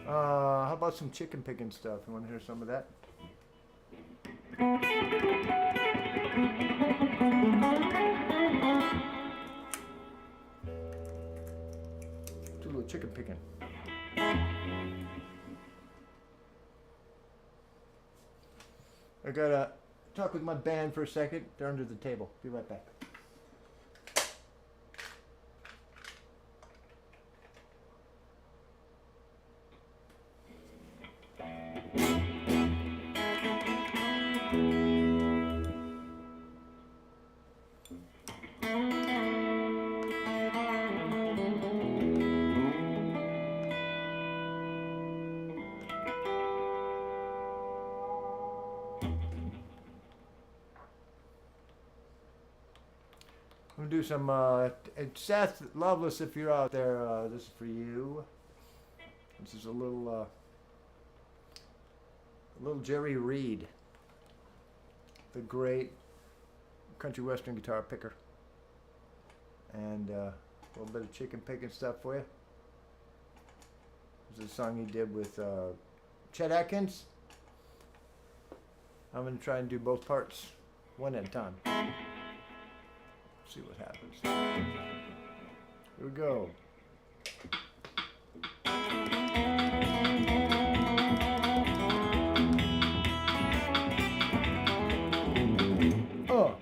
How about some chicken picking stuff? You want to hear some of that? Do a little chicken picking. I gotta talk with my band for a second. They're under the table. Be right back. I'm gonna do some, Seth Loveless, if you're out there, this is for you. This is a little Jerry Reed, the great country western guitar picker. And a little bit of chicken picking stuff for you. This is a song he did with Chet Atkins. I'm gonna try and do both parts, one at a time. See what happens. Here we go. Oh.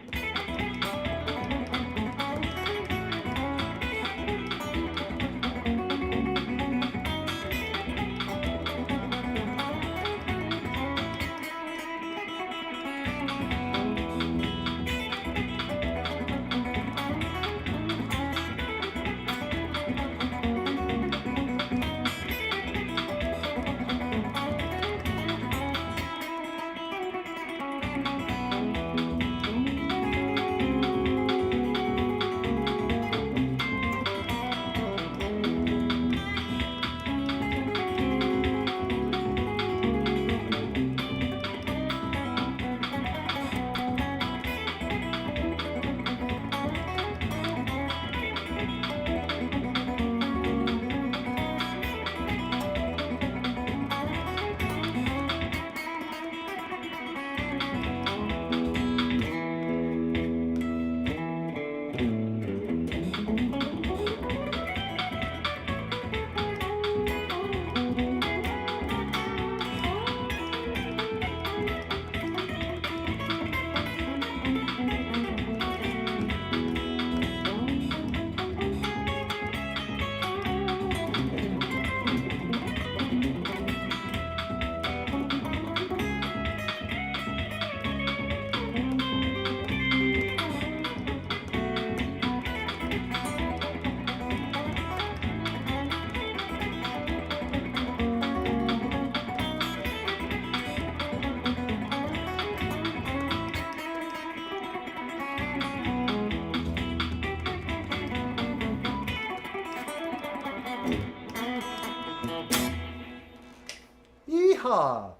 Yeehaw!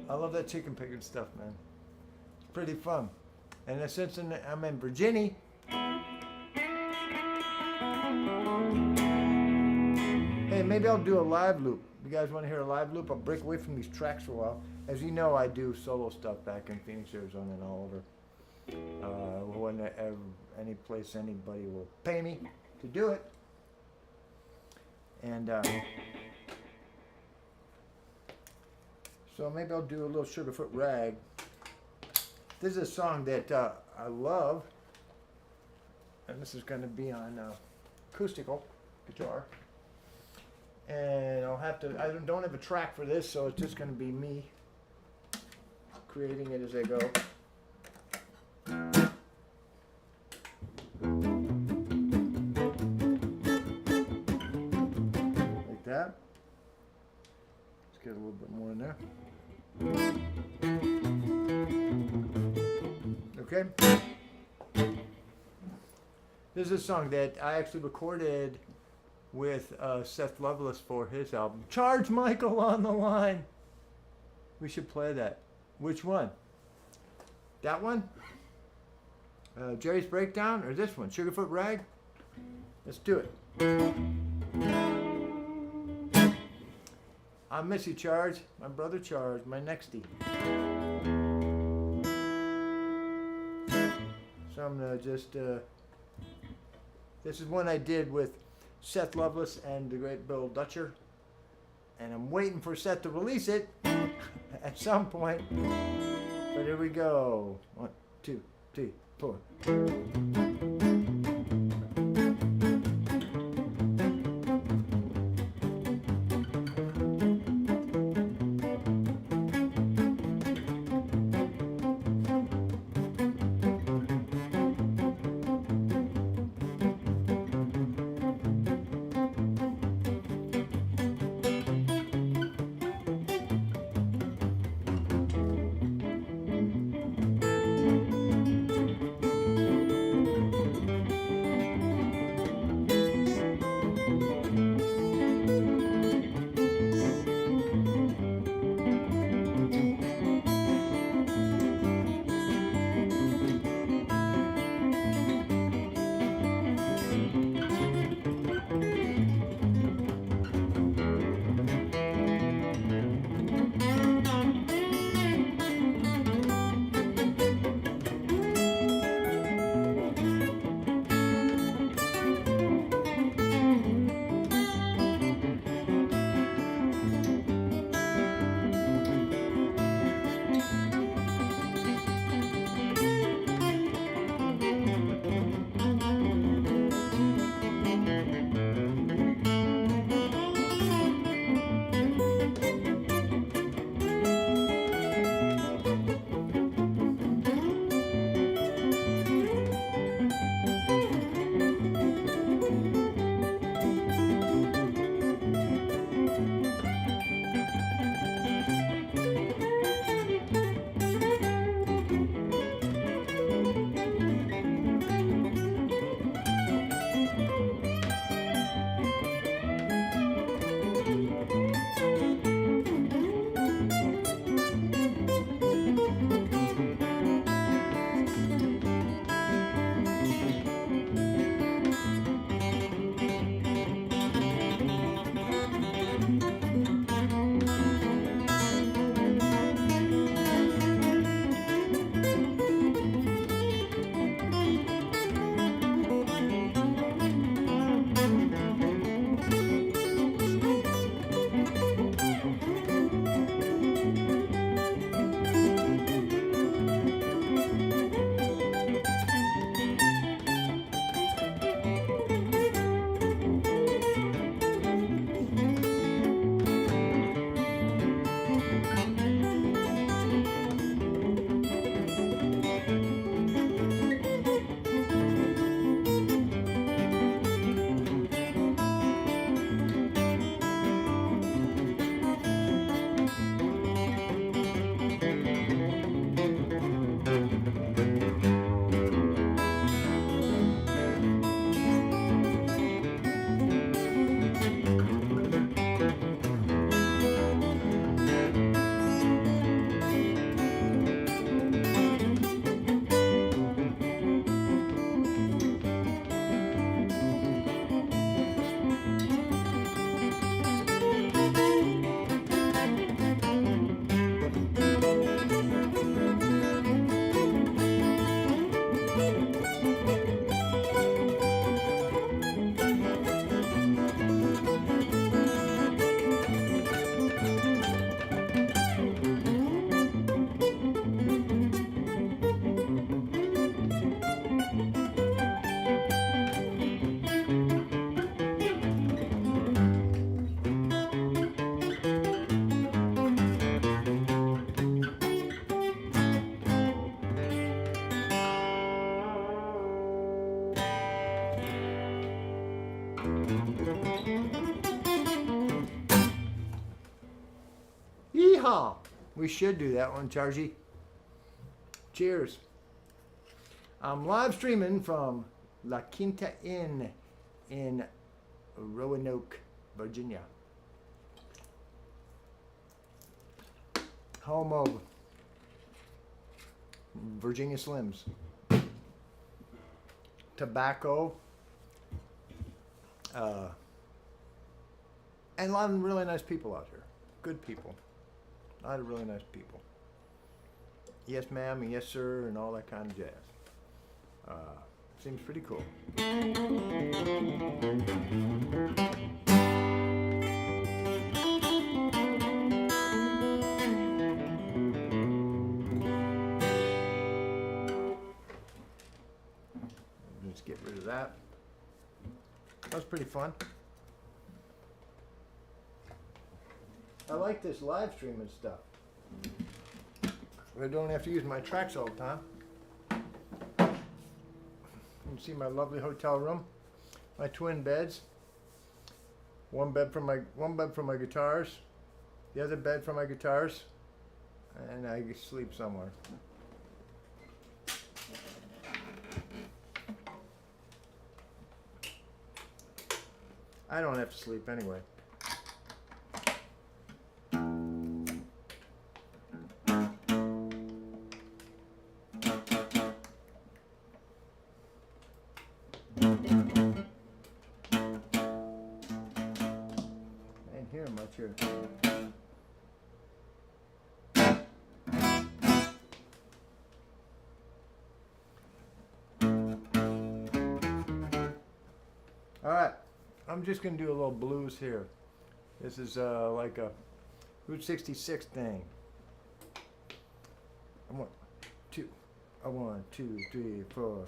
I love that chicken picking stuff, man. It's pretty fun. And since I'm in Virginia, hey, maybe I'll do a live loop. You guys want to hear a live loop? I'll break away from these tracks for a while. As you know, I do solo stuff back in Phoenix, Arizona, and all over. Whenever, any place anybody will pay me to do it. And so maybe I'll do a little Sugarfoot Rag This is a song that I love, and this is going to be on acoustical guitar. And I'll have to, I don't have a track for this, so it's just going to be me creating it as I go. Like that. Let's get a little bit more in there. Okay. This is a song that I actually recorded with Seth Lovelace for his album. Charge Michael on the line. We should play that. Which one? That one? Jerry's Breakdown, or this one? Sugarfoot Rag? Let's do it. I miss you, Charge. My brother Charge, my nextie. So I'm gonna just, this is one I did with Seth Lovelace and the great Bill Dutcher. And I'm waiting for Seth to release it at some point. But here we go. 1, 2, 3, 4. We should do that one, Chargy. Cheers. I'm live streaming from La Quinta Inn in Roanoke, Virginia. Home of Virginia Slims. Tobacco. And a lot of really nice people out here. Good people. A lot of really nice people. Yes, ma'am, and yes, sir, and all that kind of jazz. Seems pretty cool. Let's get rid of that. That was pretty fun. I like this live streaming stuff. I don't have to use my tracks all the time. You can see my lovely hotel room, my twin beds. One bed for my guitars, the other bed for my guitars, and I sleep somewhere. I don't have to sleep anyway. Here. All right, I'm just gonna do a little blues here. This is like a Route 66 thing. One, two, 1, 2, 3, 4.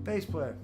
Bass player.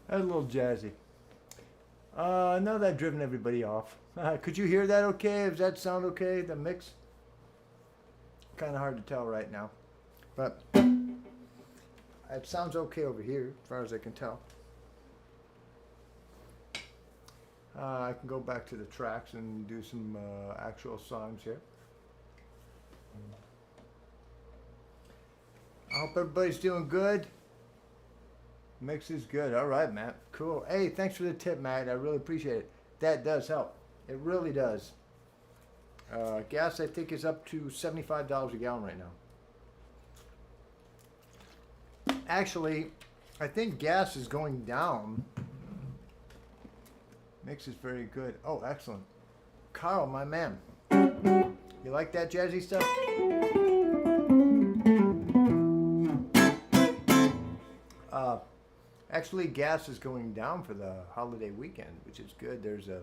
That's a little jazzy. Now that I've driven everybody off. Could you hear that okay? Does that sound okay, the mix? Kind of hard to tell right now. But it sounds okay over here, as far as I can tell. I can go back to the tracks and do some actual songs here. I hope everybody's doing good. Mix is good. All right, Matt. Cool. Hey, thanks for the tip, Matt. I really appreciate it. That does help. It really does. Gas, I think, is up to $75 a gallon right now. Actually, I think gas is going down. Mix is very good. Oh, excellent. Carl, my man. You like that jazzy stuff? Actually, gas is going down for the holiday weekend, which is good. There's a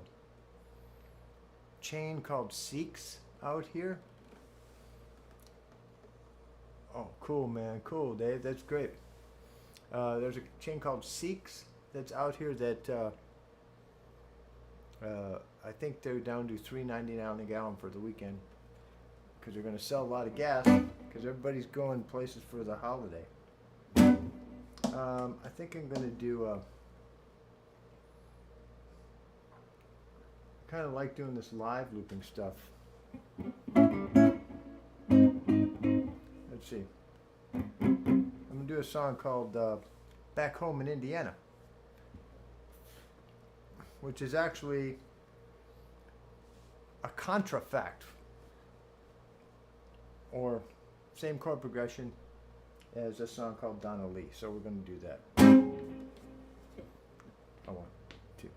chain called Seeks out here. Oh, cool, man. Cool, Dave. That's great. There's a chain called Seeks that's out here that I think they're down to $3.99 a gallon for the weekend because they're going to sell a lot of gas because everybody's going places for the holiday. I think I'm going to do kind of like doing this live looping stuff. Let's see. I'm going to do a song called Back Home in Indiana, which is actually a contrafact, or same chord progression as a song called Donna Lee. So we're going to do that. I want 2.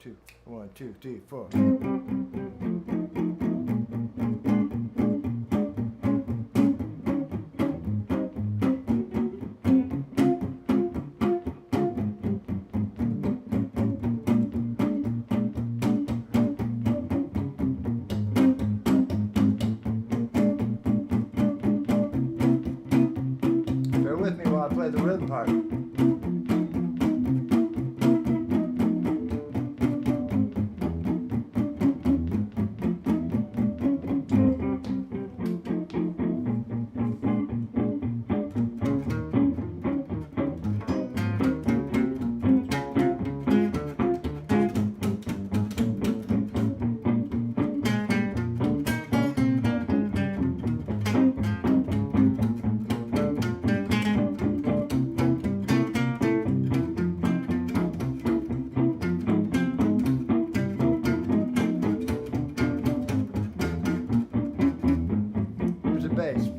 2. 1, 2, 3, 4. Bear with me while I play the rhythm part. Bass.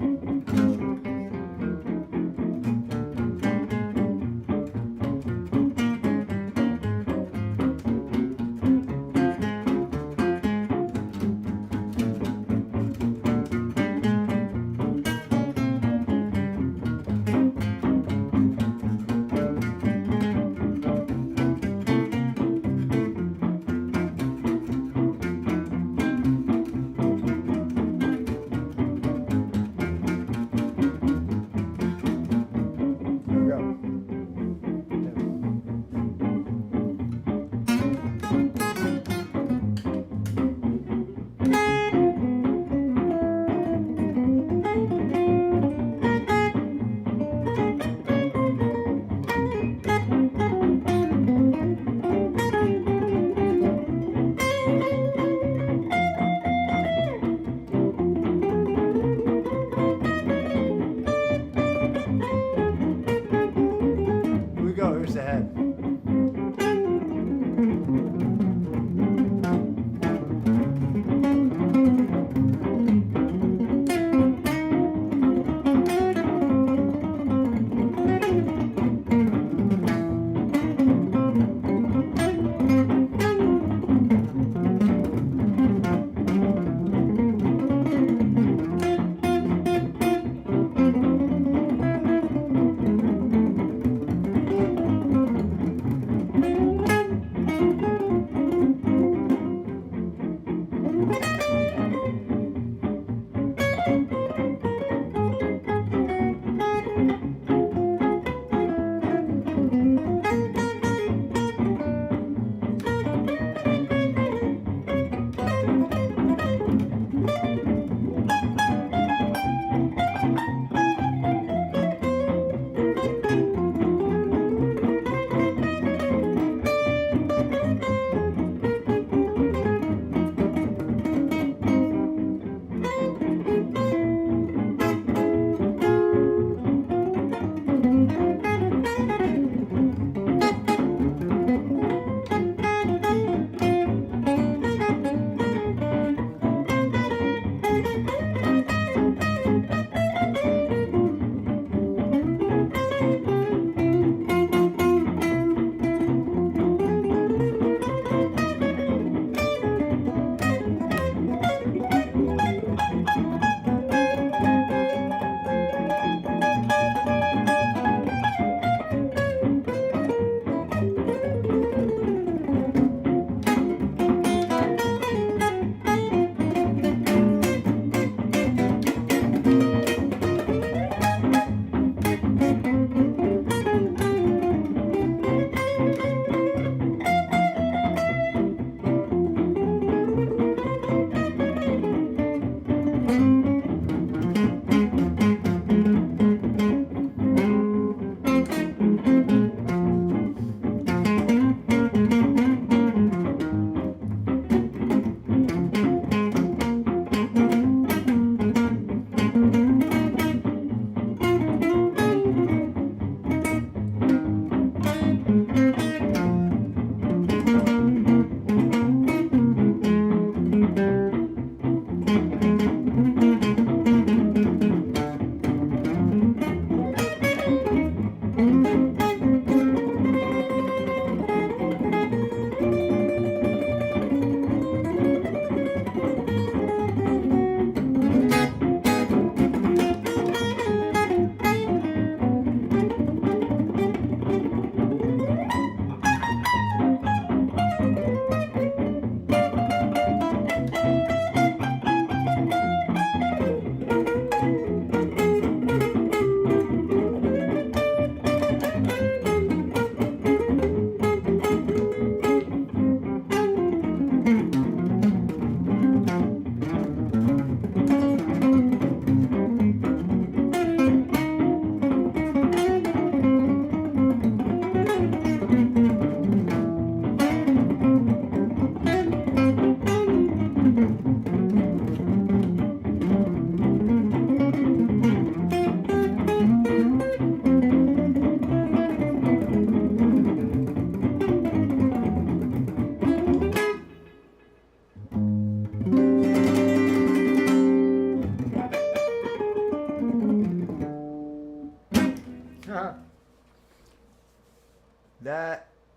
Here's the head.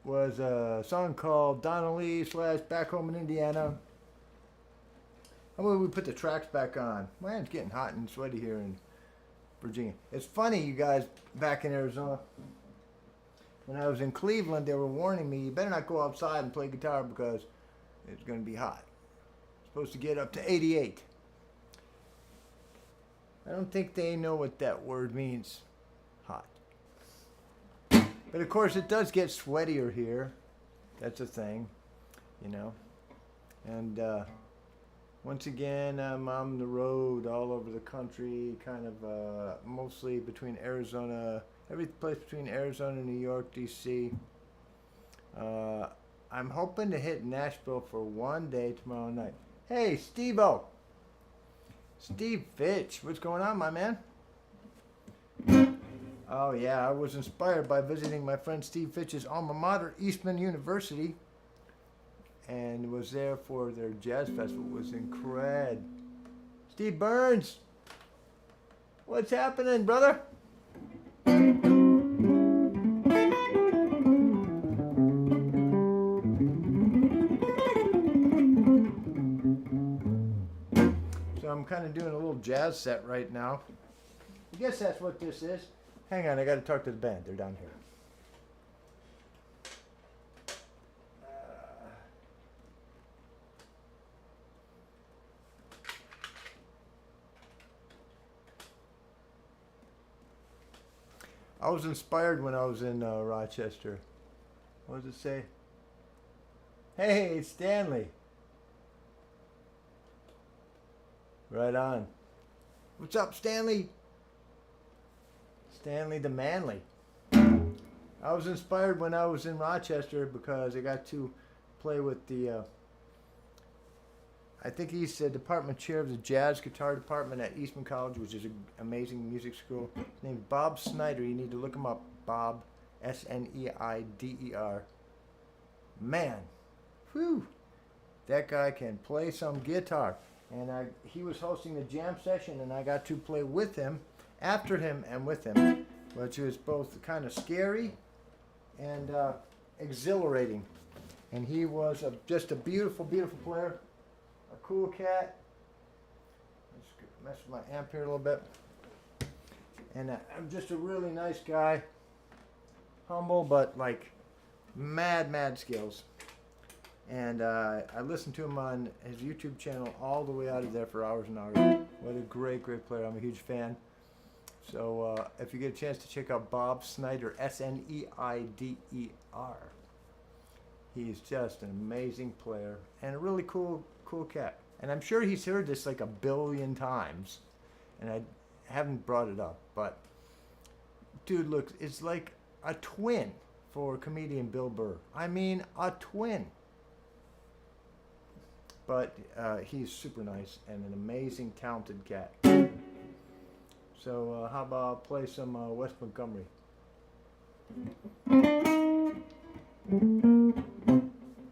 was a song called Donnelly / Back Home in Indiana. How about we put the tracks back on? Man, it's getting hot and sweaty here in Virginia. It's funny, you guys, back in Arizona. When I was in Cleveland, they were warning me, you better not go outside and play guitar because it's going to be hot. It's supposed to get up to 88. I don't think they know what that word means, hot. But of course, it does get sweatier here. That's a thing, you know. And once again, I'm on the road all over the country, kind of mostly between Arizona, every place between Arizona, New York, D.C. I'm hoping to hit Nashville for one day tomorrow night. Hey, Steve-O! Steve Fitch, what's going on, my man? Oh yeah, I was inspired by visiting my friend Steve Fitch's alma mater, Eastman University, and was there for their jazz festival. It was incredible. Steve Burns, what's happening, brother? So I'm kind of doing a little jazz set right now. I guess that's what this is. Hang on, I got to talk to the band. They're down here. I was inspired when I was in Rochester. What does it say? Hey, Stanley. Right on. What's up, Stanley? Stanley the Manly. I was inspired when I was in Rochester because I got to play with the, I think he's the department chair of the jazz guitar department at Eastman College, which is an amazing music school. His name's Bob Snyder. You need to look him up. Bob, S-N-E-I-D-E-R. Man, whew, that guy can play some guitar. And he was hosting the jam session, and I got to play with him, after him, and with him, which was both kind of scary and exhilarating. And he was just a beautiful, beautiful player, a cool cat. Let's mess with my amp here a little bit. And I'm just a really nice guy, humble, but like mad, mad skills. And I listened to him on his YouTube channel all the way out of there for hours and hours. What a great, great player. I'm a huge fan. So if you get a chance to check out Bob Snyder, S-N-E-I-D-E-R. He's just an amazing player and a really cool cat. And I'm sure he's heard this like a billion times. And I haven't brought it up. But dude, look, it's like a twin for comedian Bill Burr. I mean, a twin. But he's super nice and an amazing, talented cat. So how about play some West Montgomery?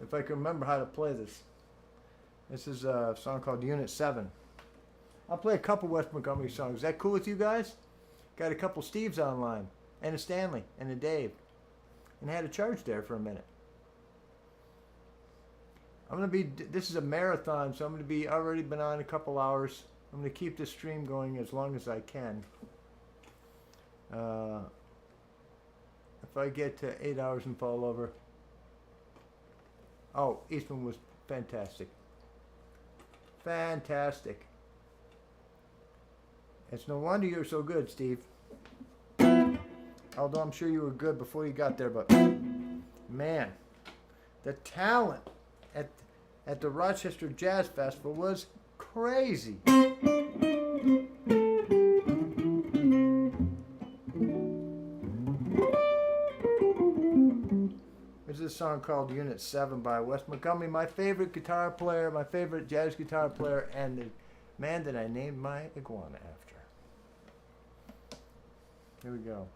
If I can remember how to play this. This is a song called Unit 7. I'll play a couple West Montgomery songs. Is that cool with you guys? Got a couple Steves online. And a Stanley. And a Dave. And had a charge there for a minute. I'm going to be, this is a marathon, so I'm going to be already been on a couple hours. I'm going to keep this stream going as long as I can. If I get to 8 hours and fall over. Oh, Eastman was fantastic. Fantastic. It's no wonder you're so good, Steve. Although I'm sure you were good before you got there, but man, the talent at the Rochester Jazz Festival was crazy. There's this song called Unit 7 by Wes Montgomery, my favorite guitar player, my favorite jazz guitar player, and the man that I named my iguana after. Here we go.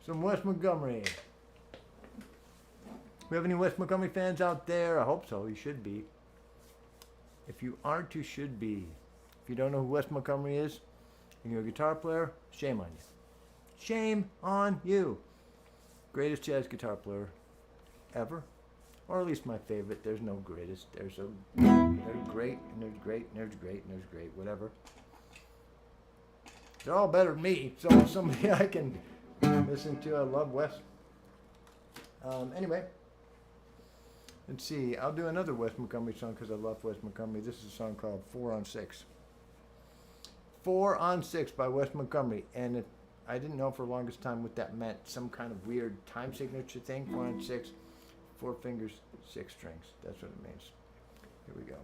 from West Montgomery. We have any West Montgomery fans out there? I hope so. You should be. If you aren't, you should be. If you don't know who West Montgomery is, and you're a guitar player, shame on you. Shame on you. Greatest jazz guitar player ever. Or at least my favorite. There's no greatest. There's great, and there's great, and there's great, and there's great, whatever. They're all better than me. So somebody I can listen to. I love Wes. Anyway, let's see. I'll do another Wes Montgomery song because I love Wes Montgomery. This is a song called 4 on 6. 4 on 6 by Wes Montgomery. And I didn't know for the longest time what that meant. Some kind of weird time signature thing. 4 on 6. 4 fingers, 6 strings. That's what it means. Here we go.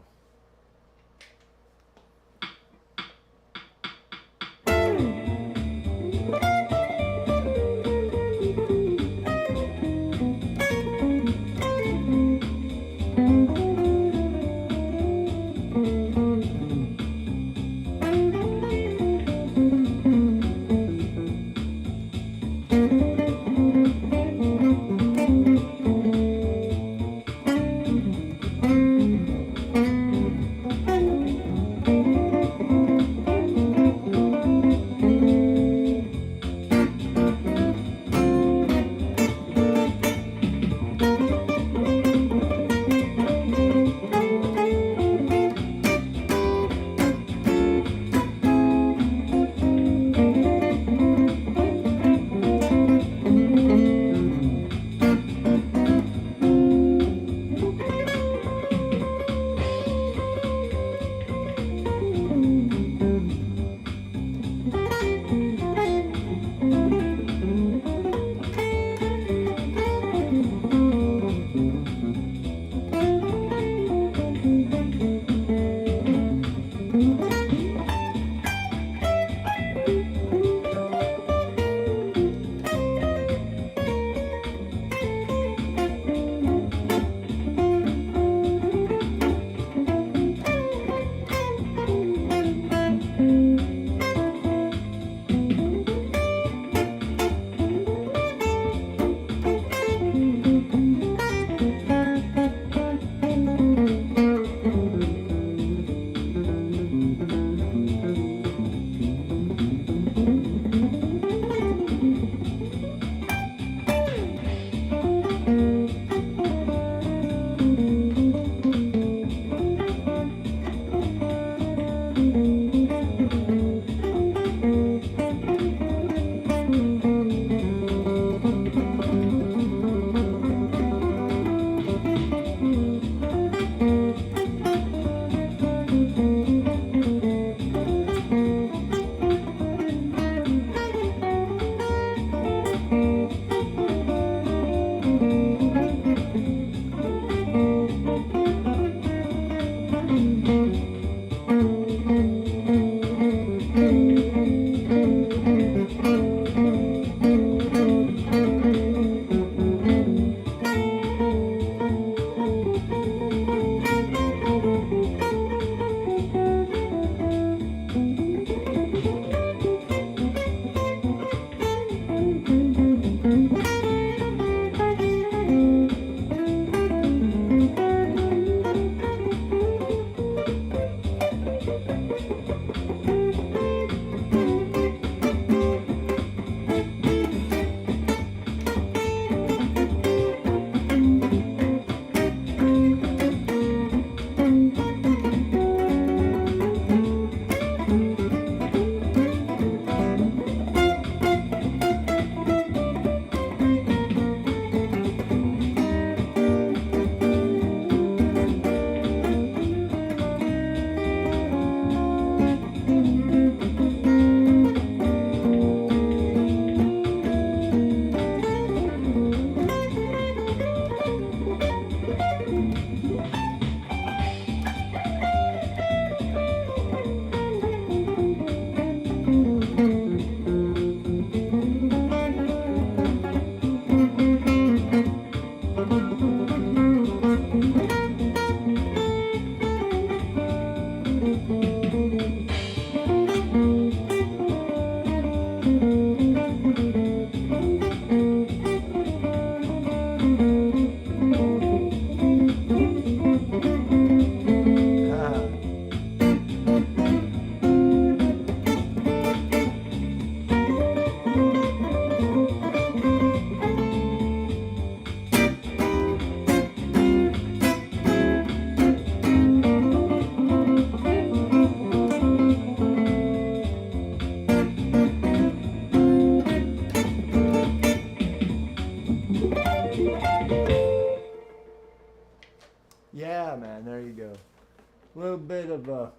little bit of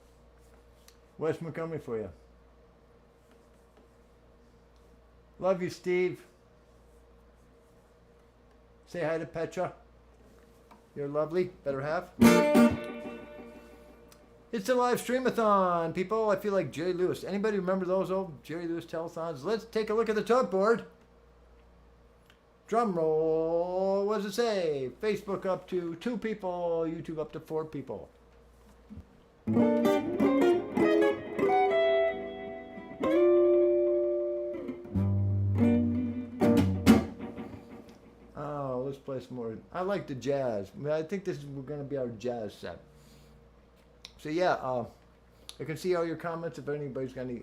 West Montgomery for you. Love you, Steve. Say hi to Petra. You're lovely. Better half. It's a live stream-a-thon, people. I feel like Jerry Lewis. Anybody remember those old Jerry Lewis telethons? Let's take a look at the talk board. Drum roll. What does it say? Facebook up to 2 people. YouTube up to 4 people. Oh, let's play some more. I like the jazz. I think this is going to be our jazz set. So yeah, I can see all your comments. If anybody's got any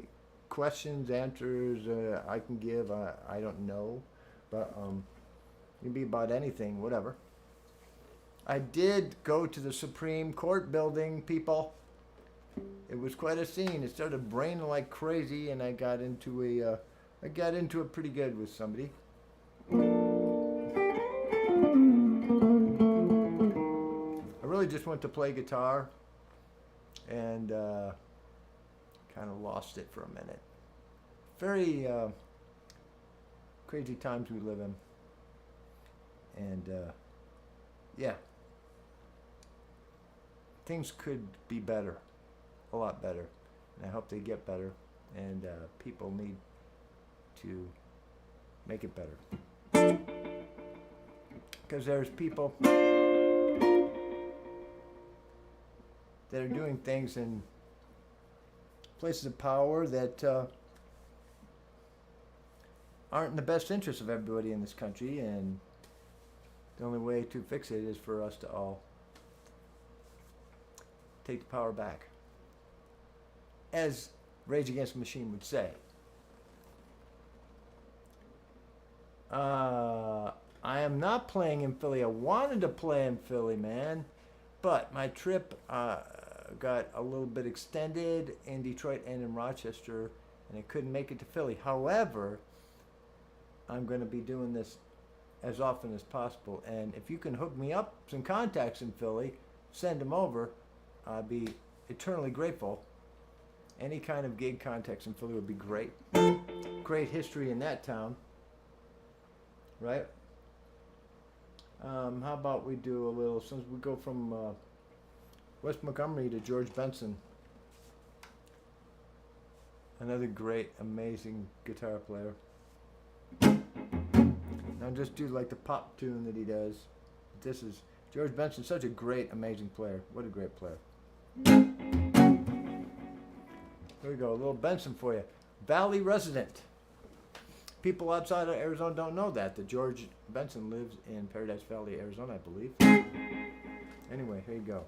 questions, answers I can give, I don't know, but it can be about anything, whatever. I did go to the Supreme Court building, people. It was quite a scene. It started raining like crazy, and I got into it pretty good with somebody. I really just went to play guitar. And kind of lost it for a minute. Very crazy times we live in. And yeah, things could be better, a lot better. And I hope they get better. And people need to make it better. Because there's people that are doing things in places of power that aren't in the best interest of everybody in this country, and the only way to fix it is for us to all take the power back, as Rage Against the Machine would say. I am not playing in Philly. I wanted to play in Philly, man, but my trip got a little bit extended in Detroit and in Rochester, and I couldn't make it to Philly. However, I'm going to be doing this as often as possible, and if you can hook me up some contacts in Philly, send them over, I'd be eternally grateful. Any kind of gig contacts in Philly would be great. Great history in that town, right? How about we do a little, since we go from West Montgomery to George Benson. Another great, amazing guitar player. Now just do like the pop tune that he does. This is George Benson, such a great, amazing player. What a great player. Here we go, a little Benson for you. Valley resident. People outside of Arizona don't know that George Benson lives in Paradise Valley, Arizona, I believe. Anyway, here you go.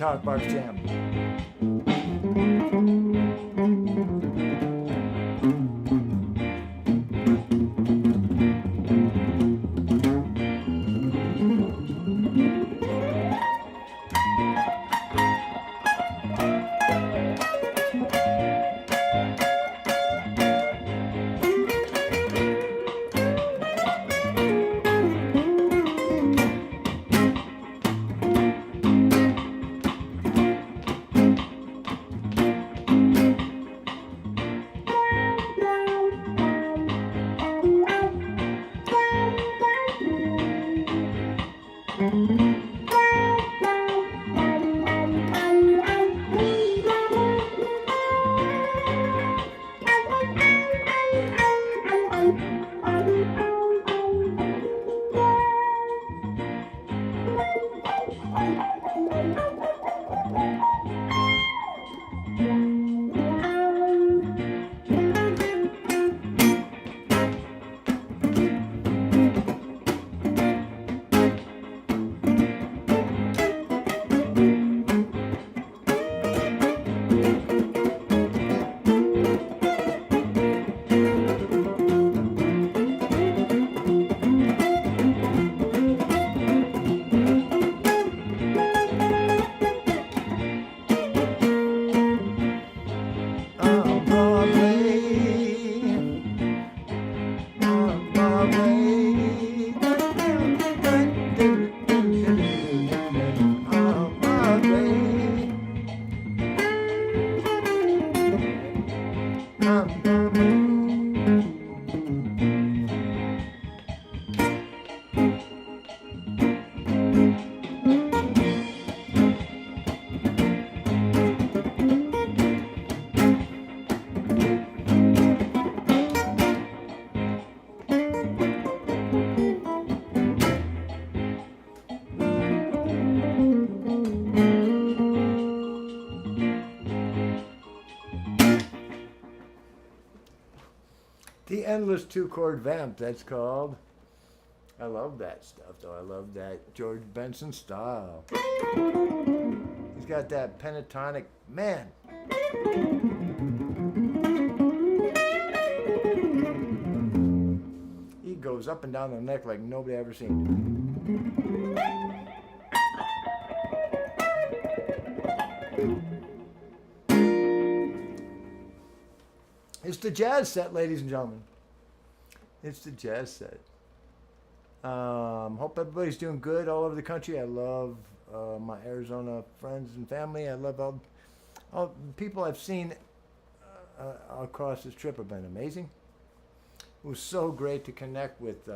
Talk Box Jam. The Endless 2-chord vamp, that's called. I love that stuff, though. I love that George Benson style. He's got that pentatonic, man. He goes up and down the neck like nobody ever seen. It's the jazz set, ladies and gentlemen. It's the jazz set. Hope everybody's doing good all over the country. I love my Arizona friends and family. I love all the people I've seen across this trip have been amazing. It was so great to connect with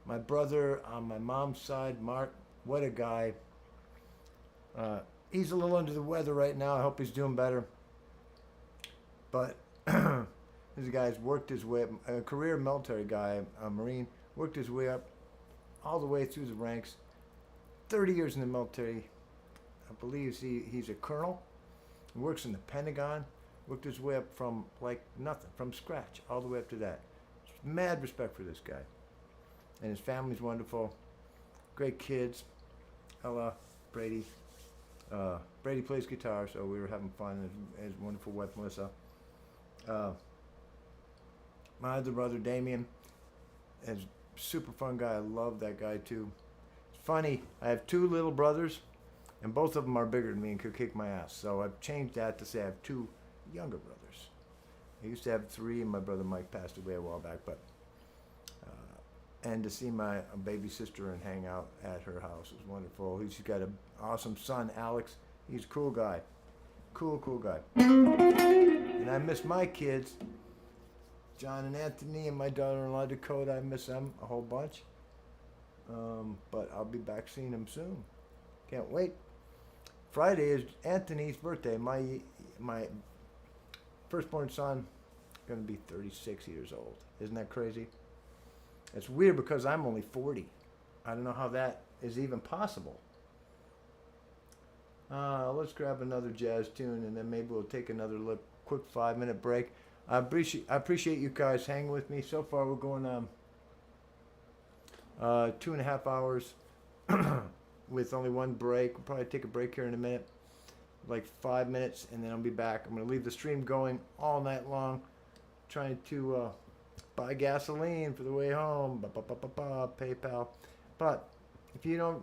my brother on my mom's side, Mark. What a guy. He's a little under the weather right now. I hope he's doing better. But this guy's worked his way up, a career military guy, a Marine, worked his way up all the way through the ranks. 30 years in the military. I believe he's a colonel. He works in the Pentagon. Worked his way up from like nothing, from scratch, all the way up to that. Mad respect for this guy. And his family's wonderful. Great kids. Ella, Brady. Brady plays guitar, so we were having fun. His wonderful wife, Melissa. My other brother, Damien, is a super fun guy. I love that guy, too. It's funny. I have 2 little brothers, and both of them are bigger than me and could kick my ass. So I've changed that to say I have 2 younger brothers. I used to have 3, and my brother Mike passed away a while back. But and to see my baby sister and hang out at her house was wonderful. She's got an awesome son, Alex. He's a cool guy. Cool guy. And I miss my kids, John and Anthony, and my daughter-in-law, Dakota. I miss them a whole bunch. But I'll be back seeing them soon. Can't wait. Friday is Anthony's birthday. My firstborn son is going to be 36 years old. Isn't that crazy? It's weird because I'm only 40. I don't know how that is even possible. Let's grab another jazz tune, and then maybe we'll take another quick 5-minute break. I appreciate you guys hanging with me. So far, we're going 2.5 hours. with only one break. We'll probably take a break here in a minute, like 5 minutes, and then I'll be back. I'm going to leave the stream going all night long, trying to buy gasoline for the way home. PayPal. But if you don't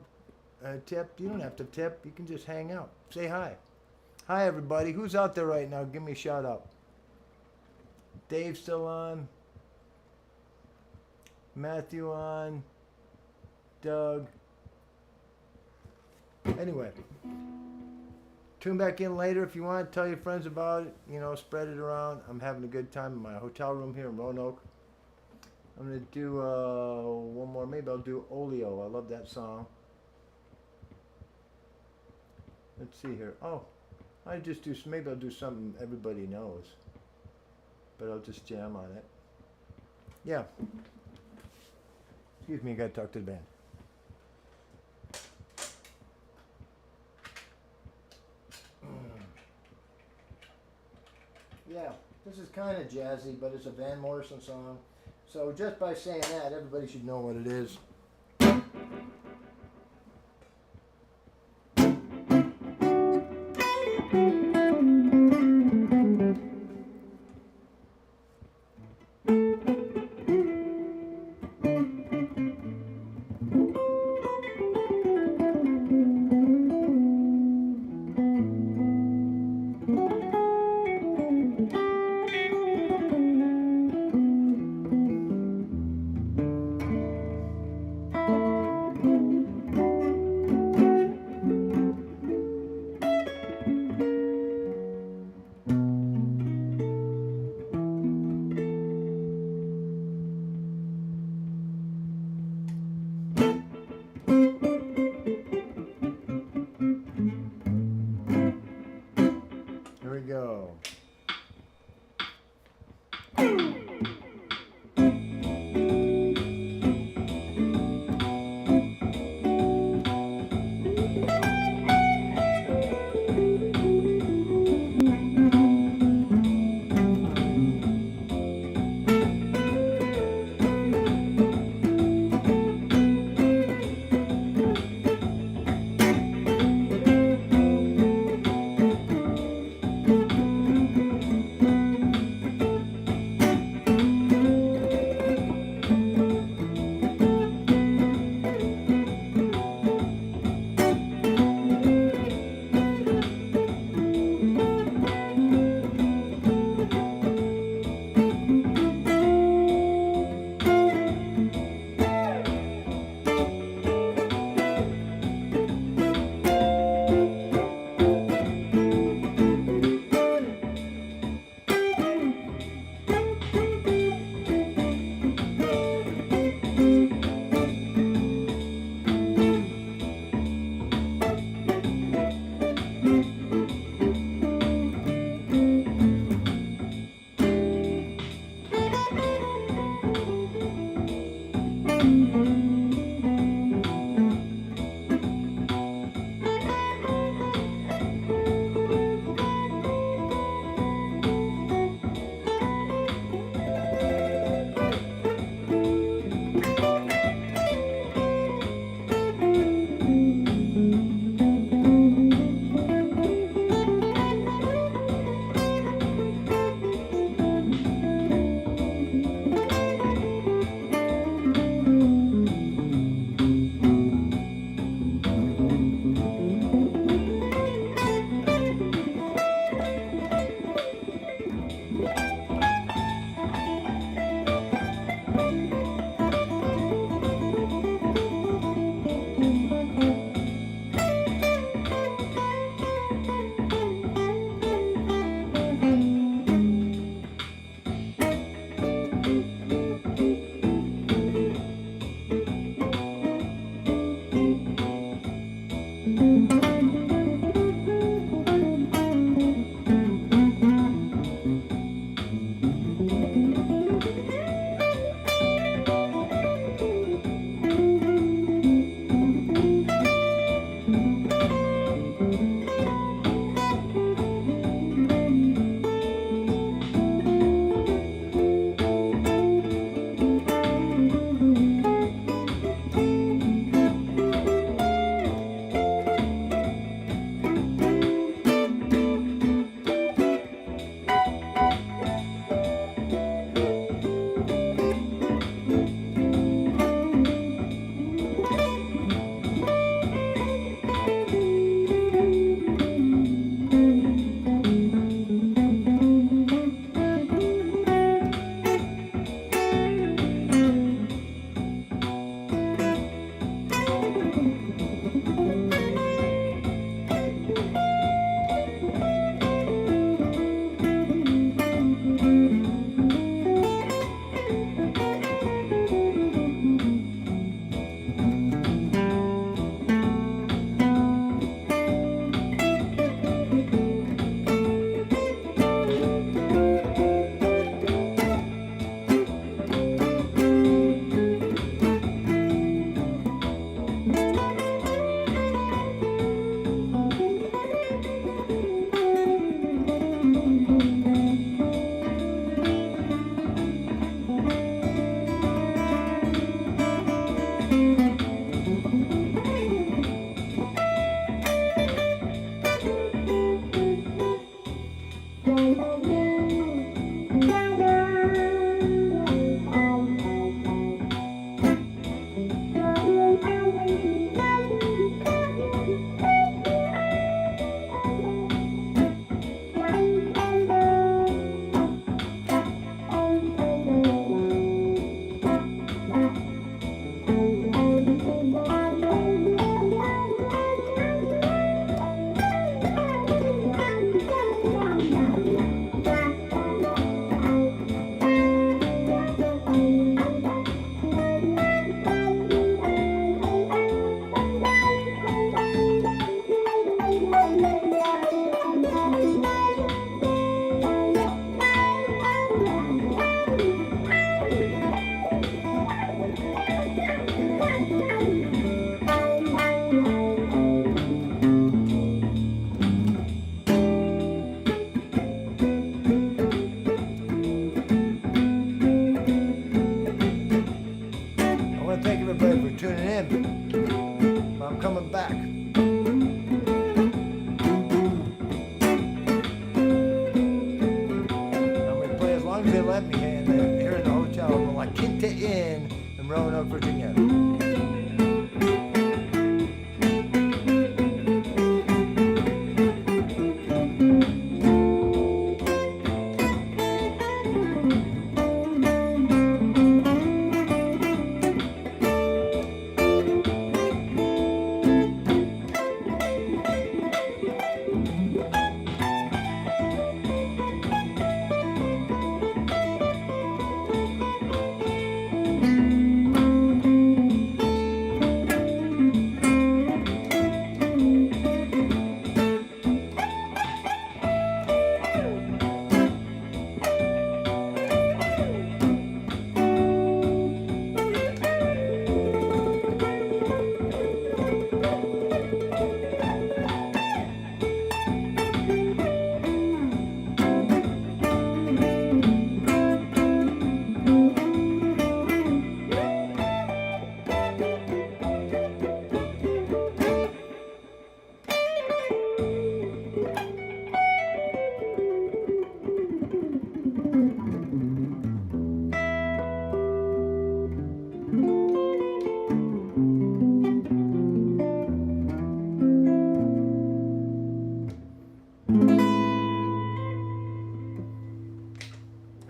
tip, you don't have to tip. You can just hang out. Say hi. Hi, everybody. Who's out there right now? Give me a shout out. Dave's still on. Matthew on. Doug. Anyway, tune back in later if you want. Tell your friends about it. You know, spread it around. I'm having a good time in my hotel room here in Roanoke. I'm going to do one more. Maybe I'll do Olio. I love that song. Let's see here. Oh, I just do, maybe I'll do something everybody knows. But I'll just jam on it. Yeah. Excuse me, I gotta talk to the band. Yeah, this is kind of jazzy, but it's a Van Morrison song. So just by saying that, everybody should know what it is. let me here in the hotel room, like Quinta Inn in Roanoke, Virginia.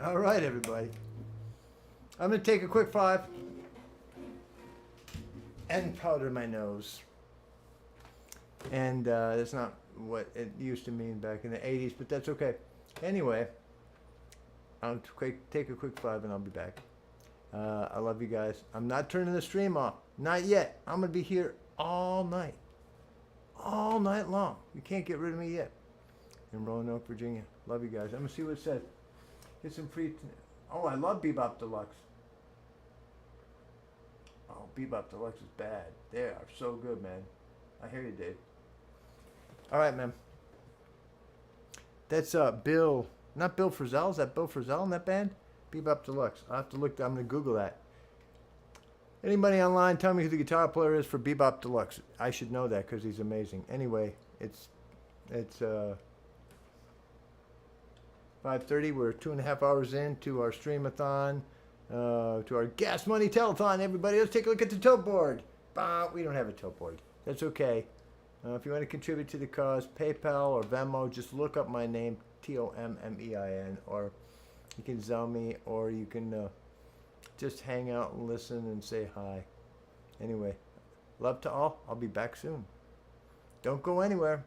All right, everybody. I'm going to take a quick 5 and powder my nose. And that's not what it used to mean back in the 80s, but that's okay. Anyway, I'll take a quick 5 and I'll be back. I love you guys. I'm not turning the stream off. Not yet. I'm going to be here all night. All night long. You can't get rid of me yet. In Roanoke, Virginia. Love you guys. I'm going to see what it says. Get some free... Oh, I love Bebop Deluxe. Oh, Bebop Deluxe is bad. They are so good, man. I hear you, Dave. All right, man. That's Bill... Not Bill Frisell. Is that Bill Frisell in that band? Bebop Deluxe. I'll have to look... I'm going to Google that. Anybody online, tell me who the guitar player is for Bebop Deluxe. I should know that because he's amazing. Anyway, it's 5:30. We're 2.5 hours into our Stream-athon, to our gas money telethon. Everybody, let's take a look at the tote board. Bah, we don't have a tote board. That's okay. If you want to contribute to the cause, PayPal or Venmo, just look up my name, TOMMEIN, or you can Zell me, or you can just hang out and listen and say hi. Anyway, love to all. I'll be back soon. Don't go anywhere.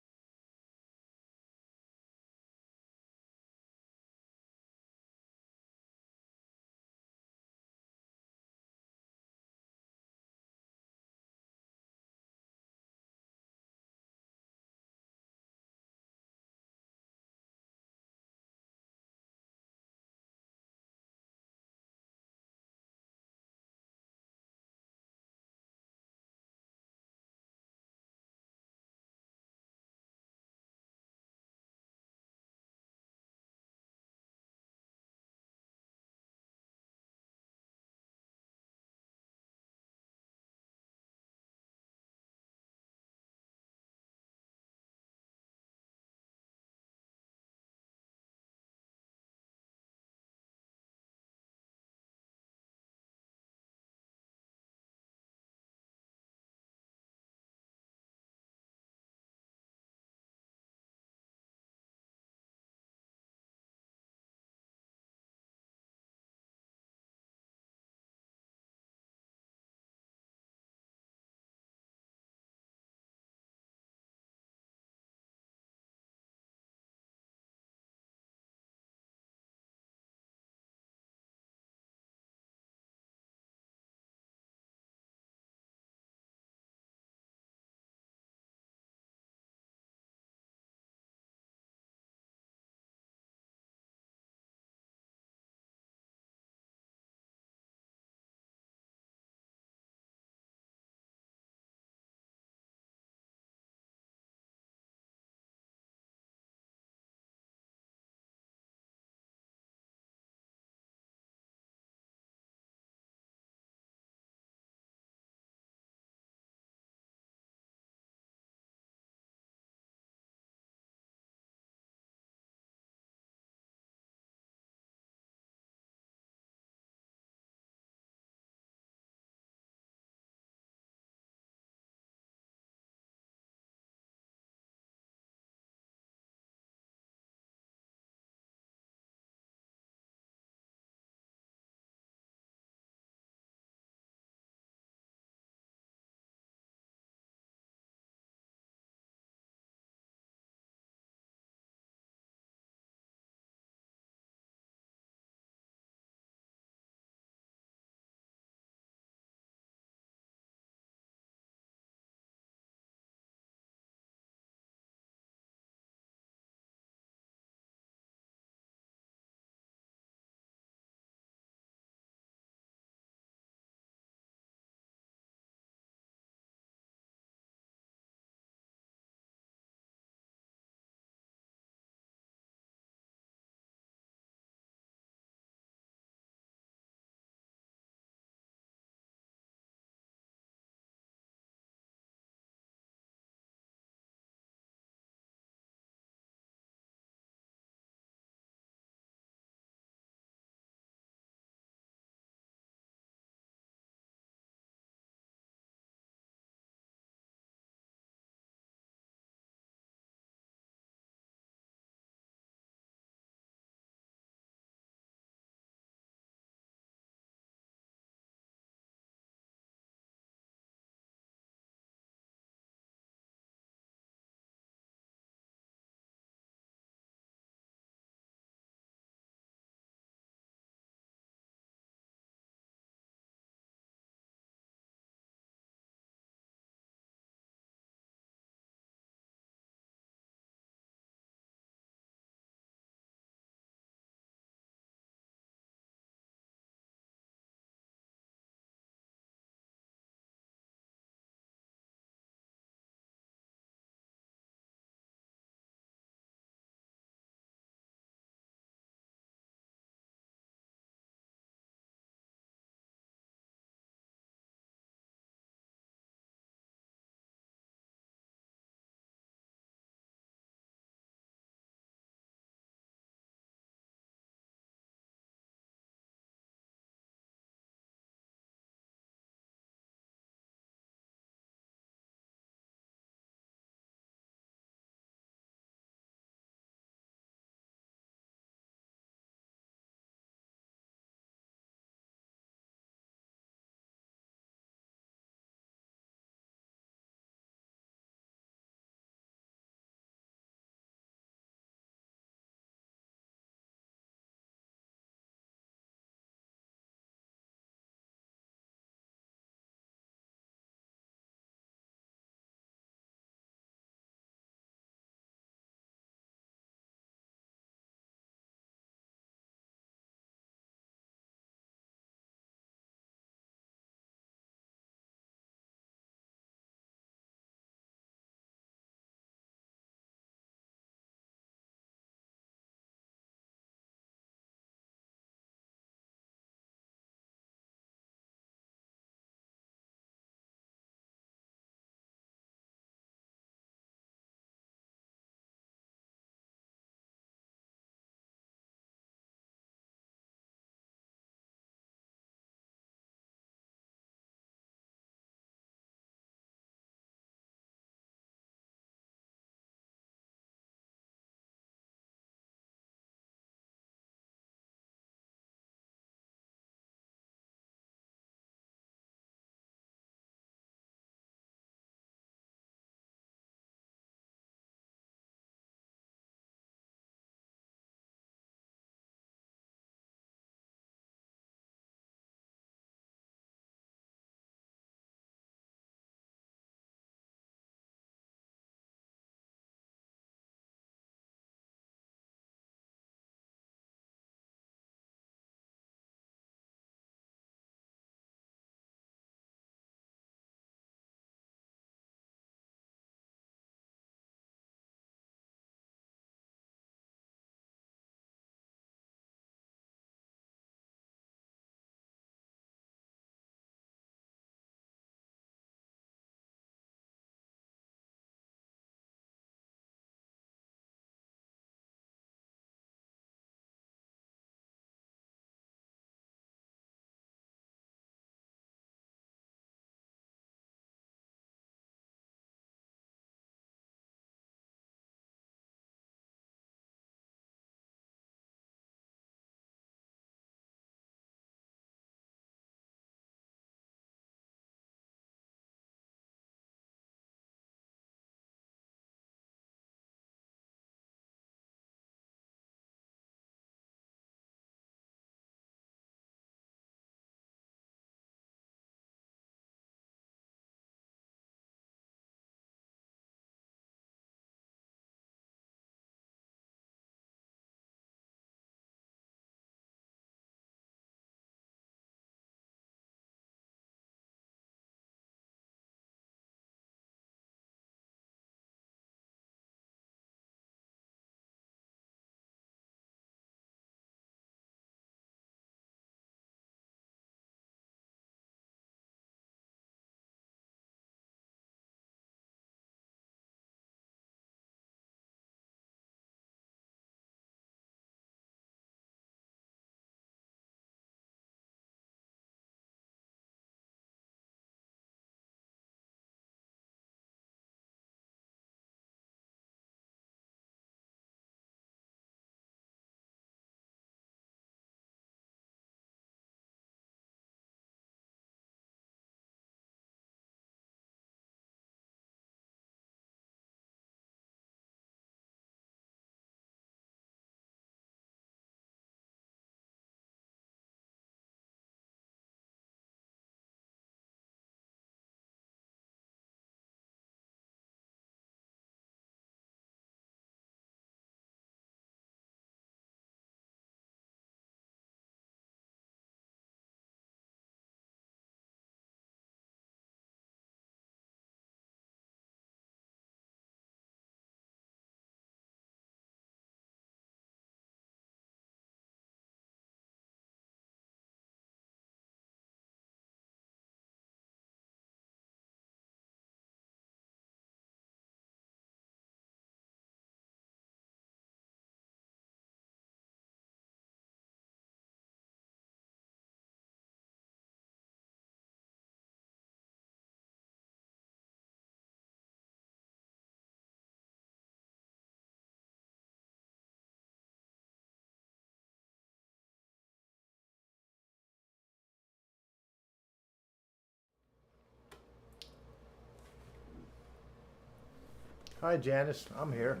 Hi, Janice. I'm here.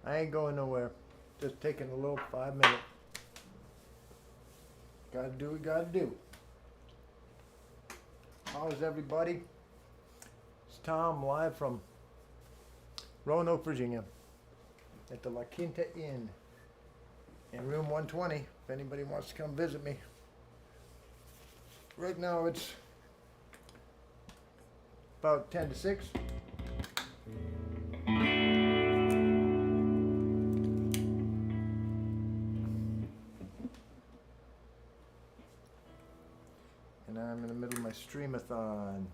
I ain't going nowhere. Just taking a little 5 minute. Gotta do what we gotta do. How's everybody? It's Tom live from Roanoke, Virginia at the La Quinta Inn in room 120 if anybody wants to come visit me. Right now it's about 10 to 6. And I'm in the middle of my Stream-athon.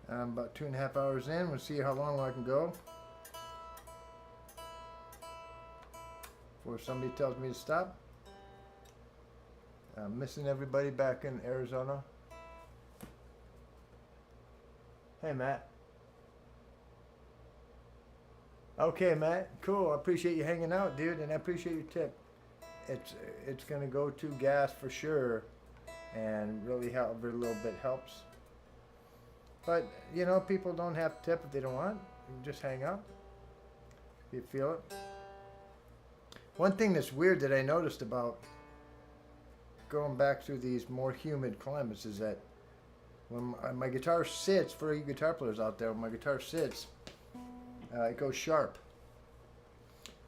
I'm about 2.5 hours in. We'll see how long I can go before somebody tells me to stop. I'm missing everybody back in Arizona. Hey, Matt. Okay, Matt. Cool. I appreciate you hanging out, dude, and I appreciate your tip. It's gonna go to gas for sure, and really every little bit helps. But you know, people don't have to tip if they don't want. You can just hang out if you feel it. One thing that's weird that I noticed about going back through these more humid climates is that when my guitar sits, for you guitar players out there, when my guitar sits, it goes sharp.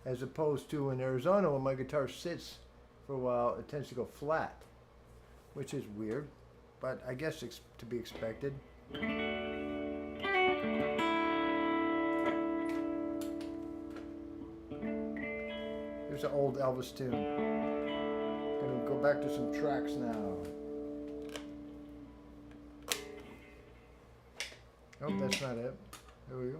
As opposed to in Arizona, when my guitar sits for a while, it tends to go flat, which is weird, but I guess it's to be expected. Here's an old Elvis tune. Gonna go back to some tracks now. Nope, that's not it. There we go.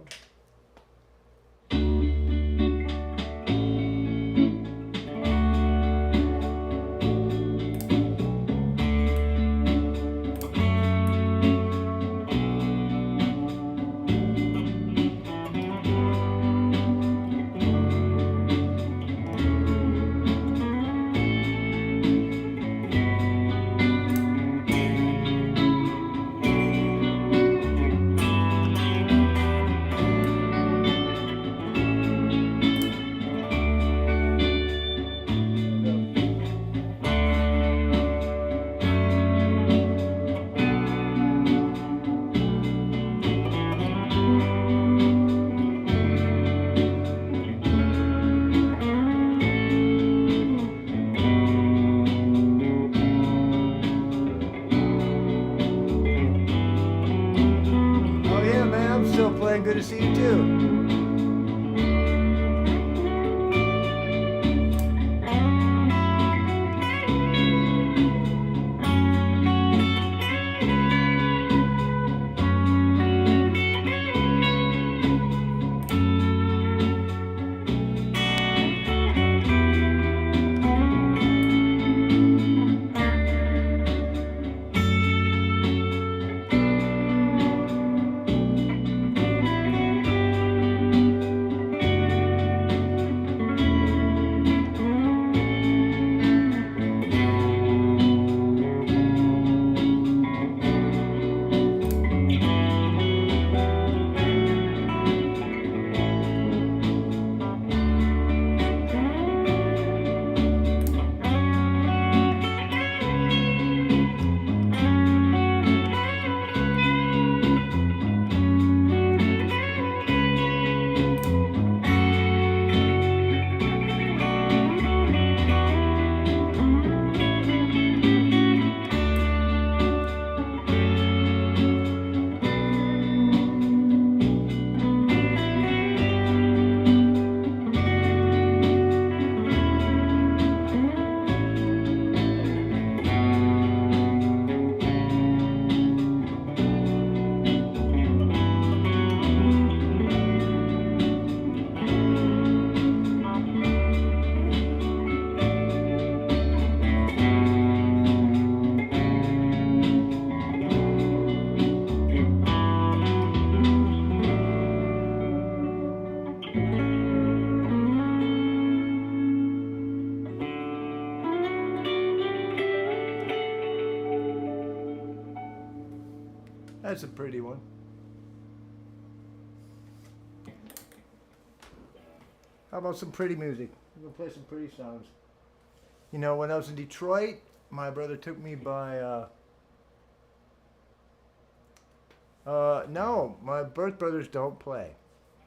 That's a pretty one. How about some pretty music? We're going to play some pretty songs. You know, when I was in Detroit, my brother took me by... no, my birth brothers don't play.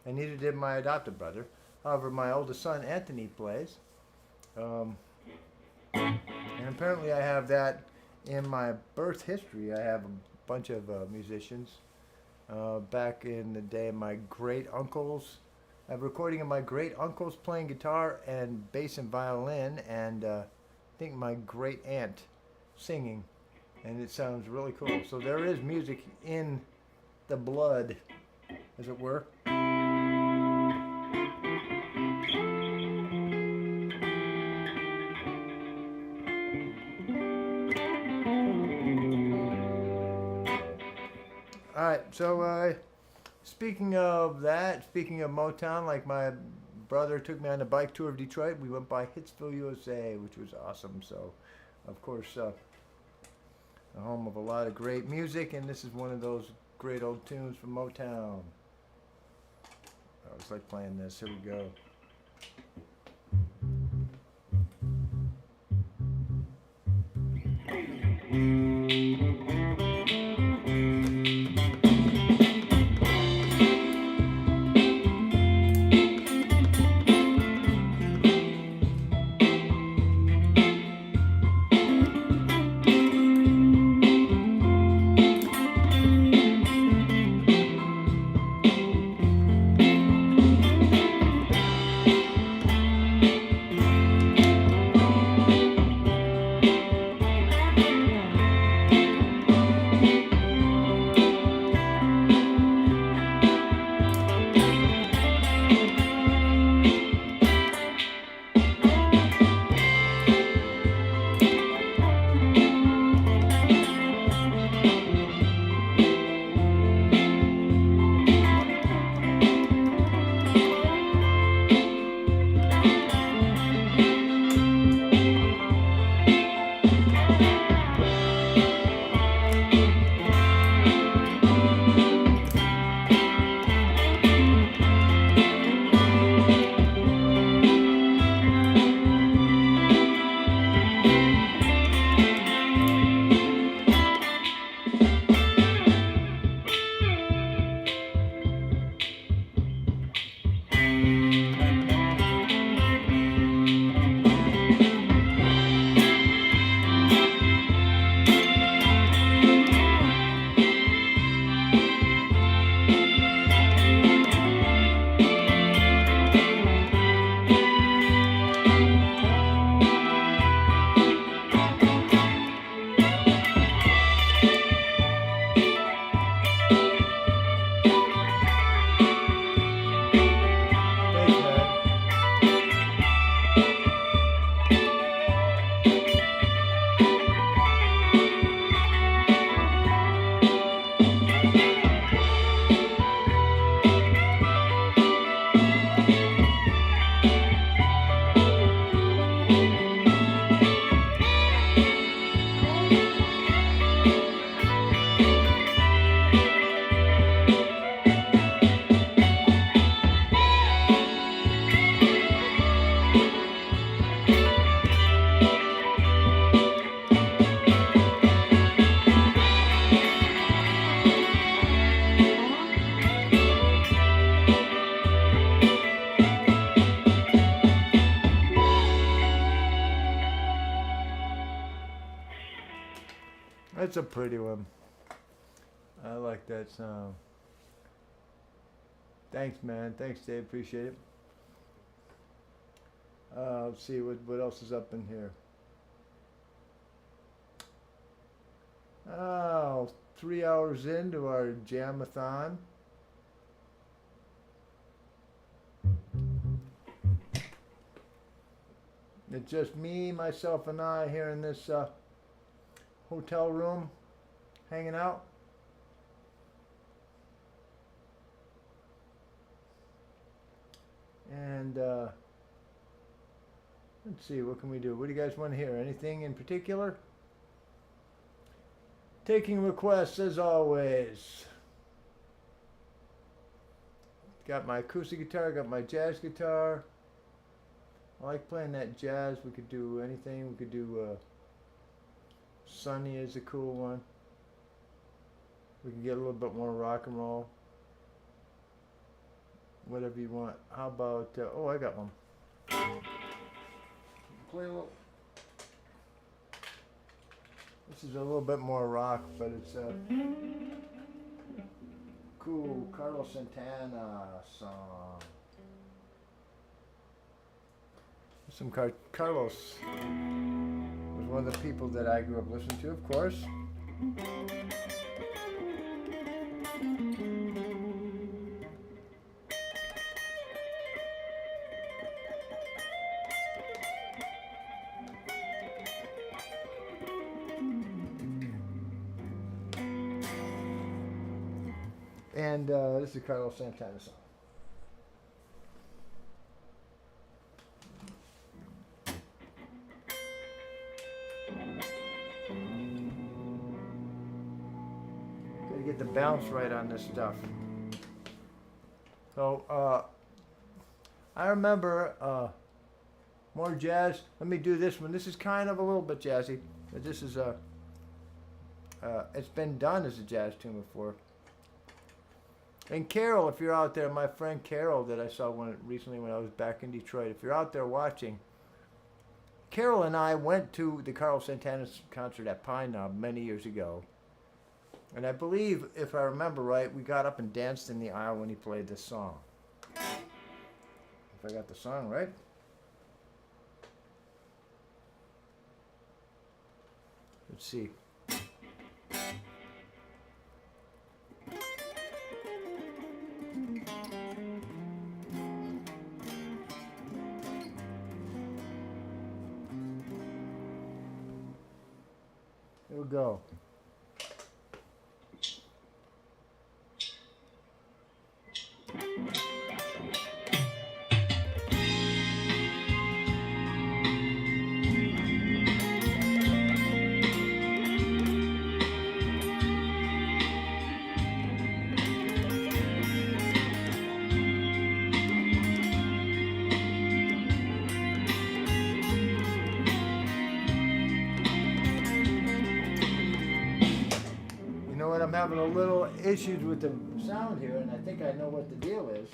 And neither did my adopted brother. However, my oldest son, Anthony, plays. And apparently I have that in my birth history. I have a bunch of musicians. Back in the day, my great uncles. I have a recording of my great uncles playing guitar and bass and violin, and I think my great aunt singing, and it sounds really cool. So there is music in the blood, as it were. All right, so speaking of that, speaking of Motown, like my brother took me on a bike tour of Detroit. We went by Hitsville, USA, which was awesome. So, of course, the home of a lot of great music, and this is one of those great old tunes from Motown. I always like playing this. Here we go. That's a pretty one. I like that song. Thanks, man. Thanks, Dave. Appreciate it. Let's see what else is up in here. Oh, 3 hours into our jam-a-thon. It's just me, myself, and I here in this hotel room, hanging out. And let's see, what can we do? What do you guys want to hear? Anything in particular? Taking requests as always. Got my acoustic guitar, got my jazz guitar. I like playing that jazz. We could do anything. We could do Sunny is a cool one. We can get a little bit more rock and roll. Whatever you want. How about, oh, I got one. Play a little. This is a little bit more rock, but it's a cool Carlos Santana song. Some Carlos was one of the people that I grew up listening to, of course. And this is a Carlos Santana song. Gotta get the bounce right on this stuff. So, I remember more jazz. Let me do this one. This is kind of a little bit jazzy. But this is it's been done as a jazz tune before. And Carol, if you're out there, my friend Carol that I saw recently when I was back in Detroit, if you're out there watching, Carol and I went to the Carlos Santana concert at Pine Knob many years ago. And I believe, if I remember right, we got up and danced in the aisle when he played this song. If I got the song right. Let's see. Here we go. I'm having a little issues with the sound here, and I think I know what the deal is.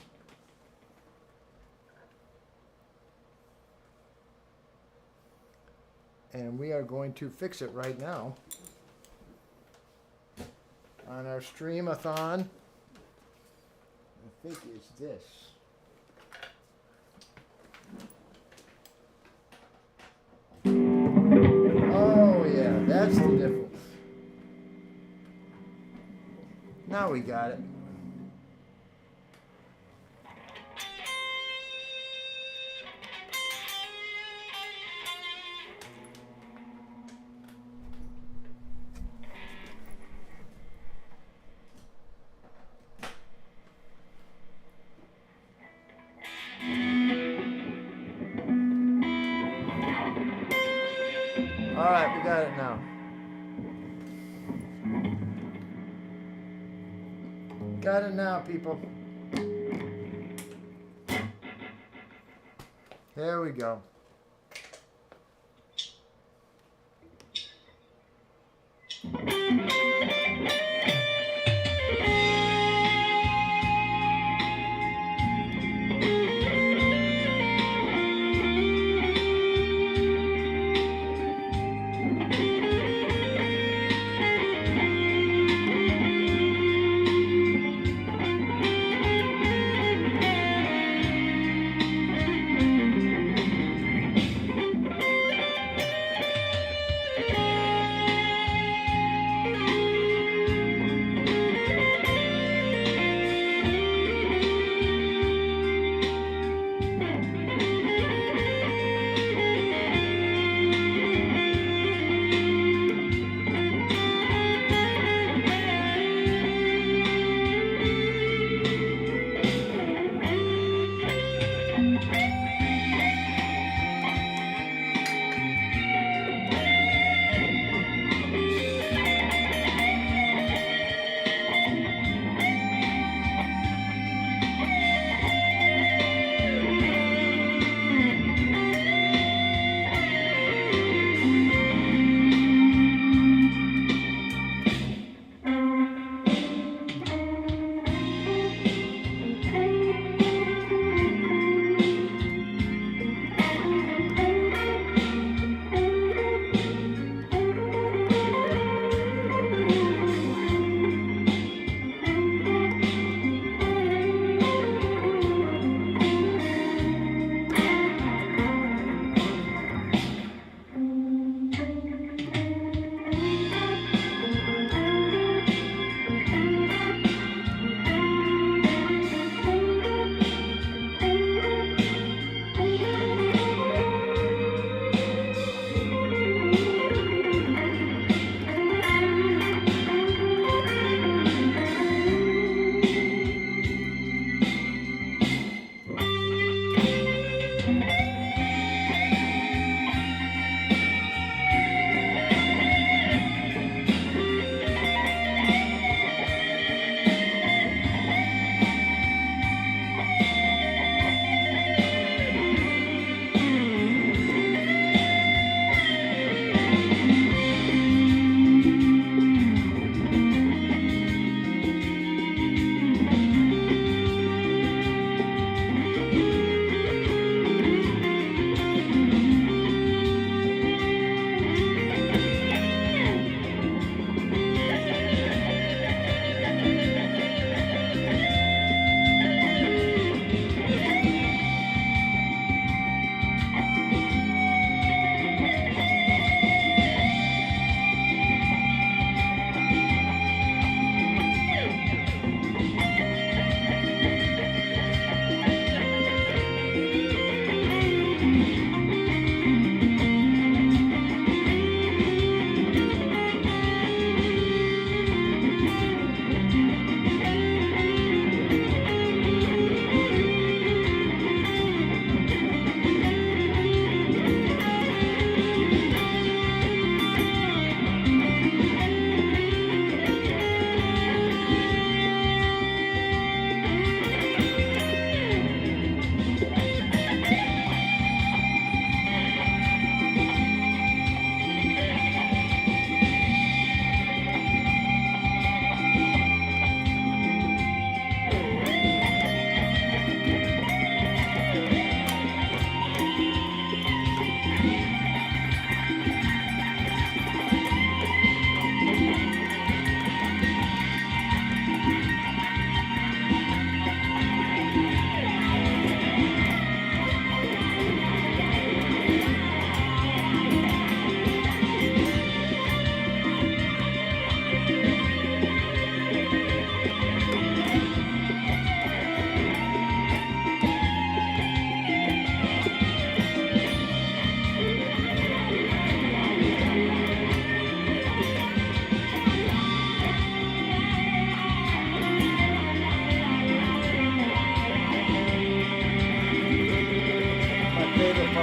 And we are going to fix it right now on our Stream-athon. I think it's this. Oh yeah, that's the difference. Now we got it. All right, we got it now. Got it now, people. There we go.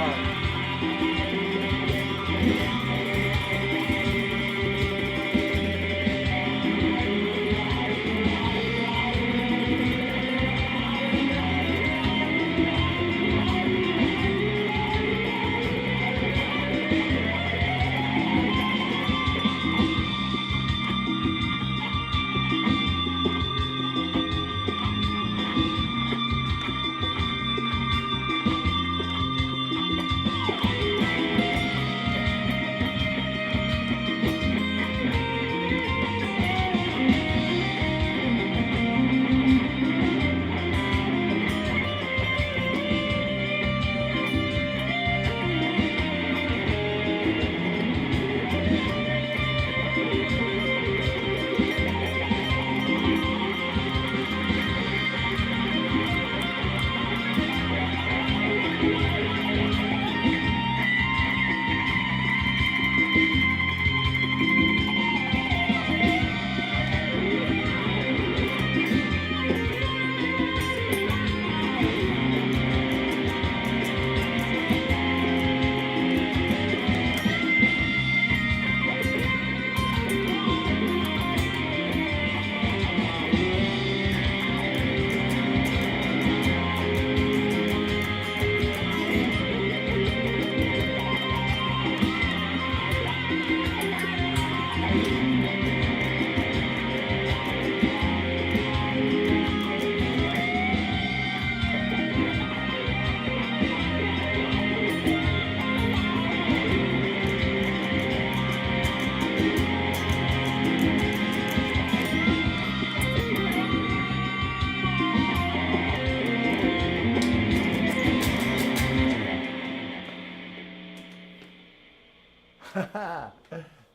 song.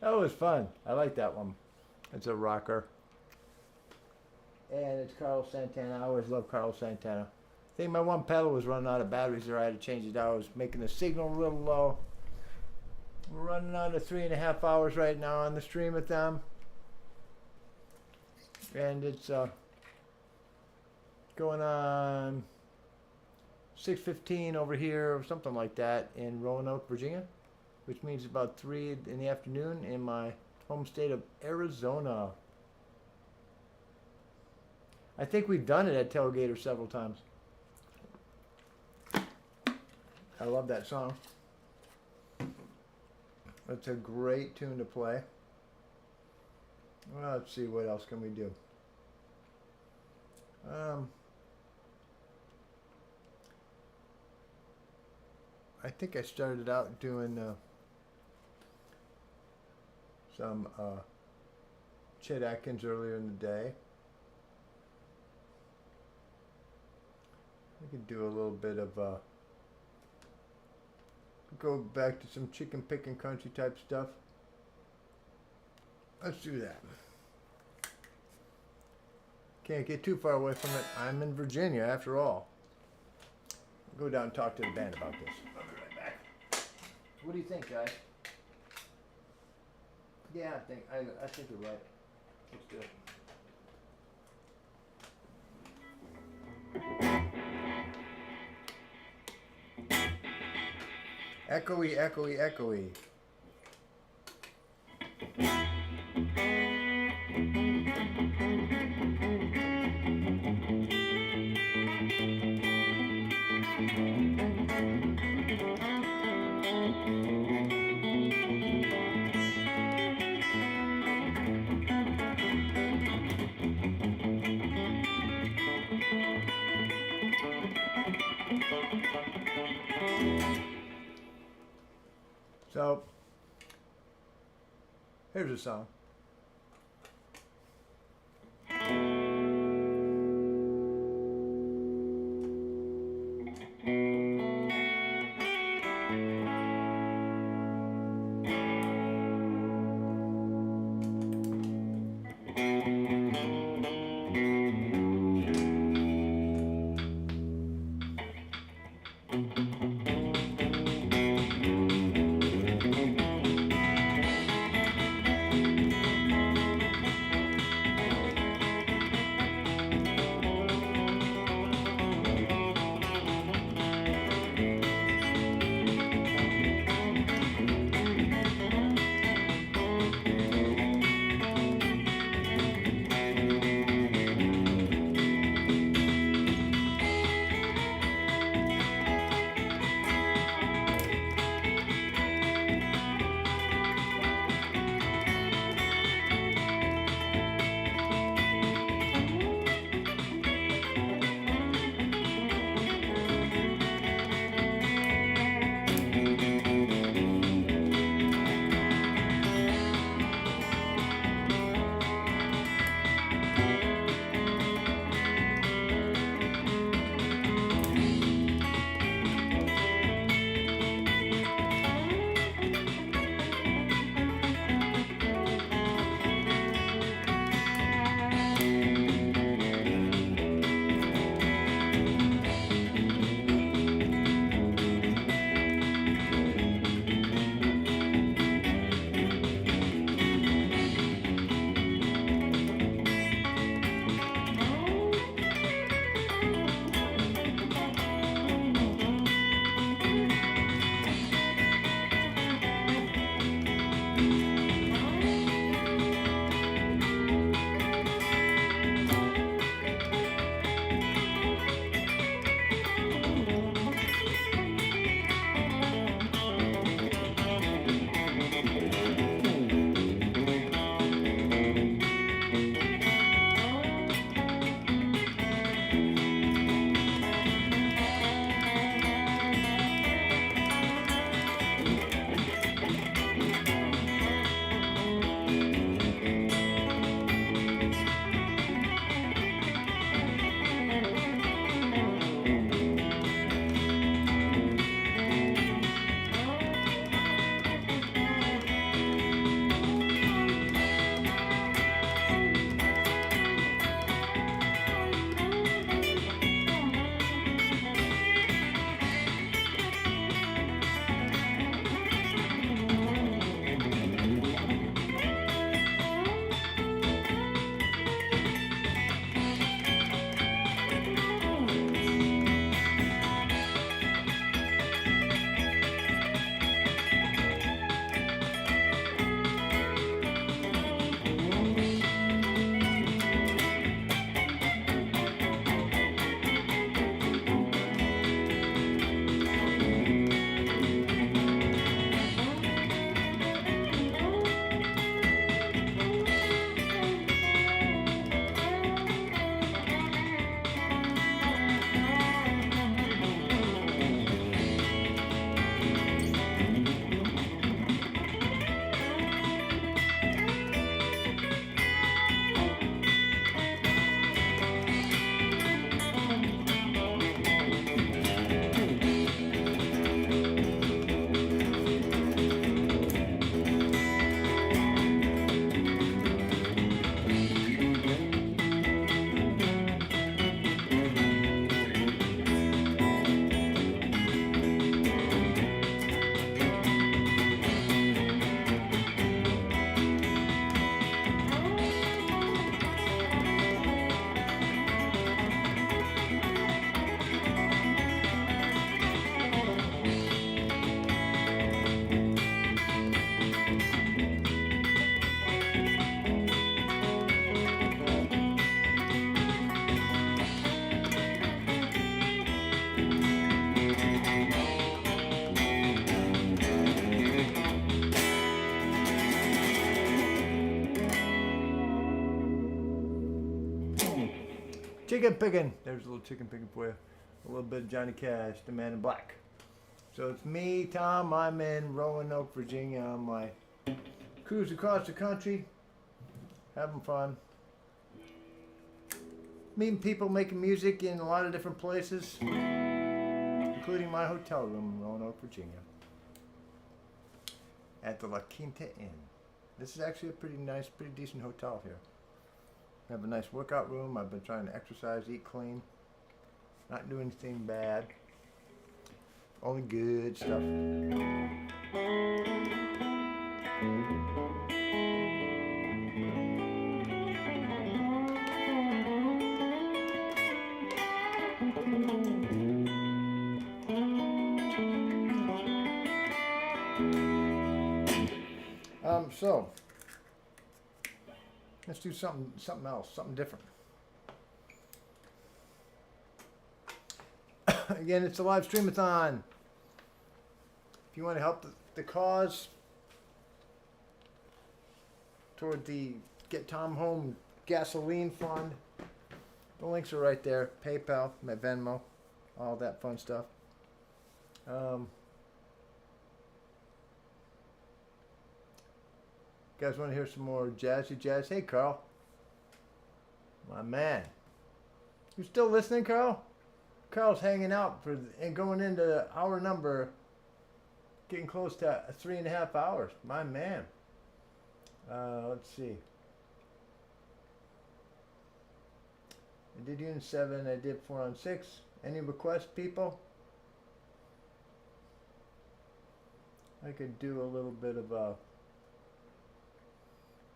That was fun. I like that one. It's a rocker. And it's Carlos Santana. I always love Carlos Santana. I think my one pedal was running out of batteries there. I had to change it out. I was making the signal a little low. We're running on to 3.5 hours right now on the Stream-athon. And it's going on 6:15 over here or something like that in Roanoke, Virginia, which means about 3 in the afternoon in my home state of Arizona. I think we've done it at Tailgater several times. I love that song. It's a great tune to play. Well, let's see, what else can we do? I think I started out doing some Chet Atkins earlier in the day. We could do a little bit of go back to some chicken picking country type stuff. Let's do that. Can't get too far away from it. I'm in Virginia after all. I'll go down and talk to the band about this. I'll be right back. What do you think, guys? Yeah, I think you're right. Let's do it. Echoey, echoey, echoey. So, here's a song. Chicken picking. There's a little chicken picking for you. A little bit of Johnny Cash, the Man in Black. So it's me, Tom. I'm in Roanoke, Virginia on my cruise across the country. Having fun. Meeting people, making music in a lot of different places, including my hotel room in Roanoke, Virginia. At the La Quinta Inn. This is actually a pretty nice, pretty decent hotel here. I have a nice workout room. I've been trying to exercise, eat clean. Not do anything bad. Only good stuff. So let's do something else, something different. Again, it's a live stream-a-thon. If you want to help the cause toward the Get Tom Home Gasoline Fund, the links are right there. PayPal, my Venmo, all that fun stuff. You guys want to hear some more jazzy jazz? Hey, Carl. My man. You still listening, Carl? Carl's hanging out and going into hour number, getting close to 3.5 hours. My man. Let's see. I did Unit 7. I did 4 on 6. Any requests, people? I could do a little bit of a...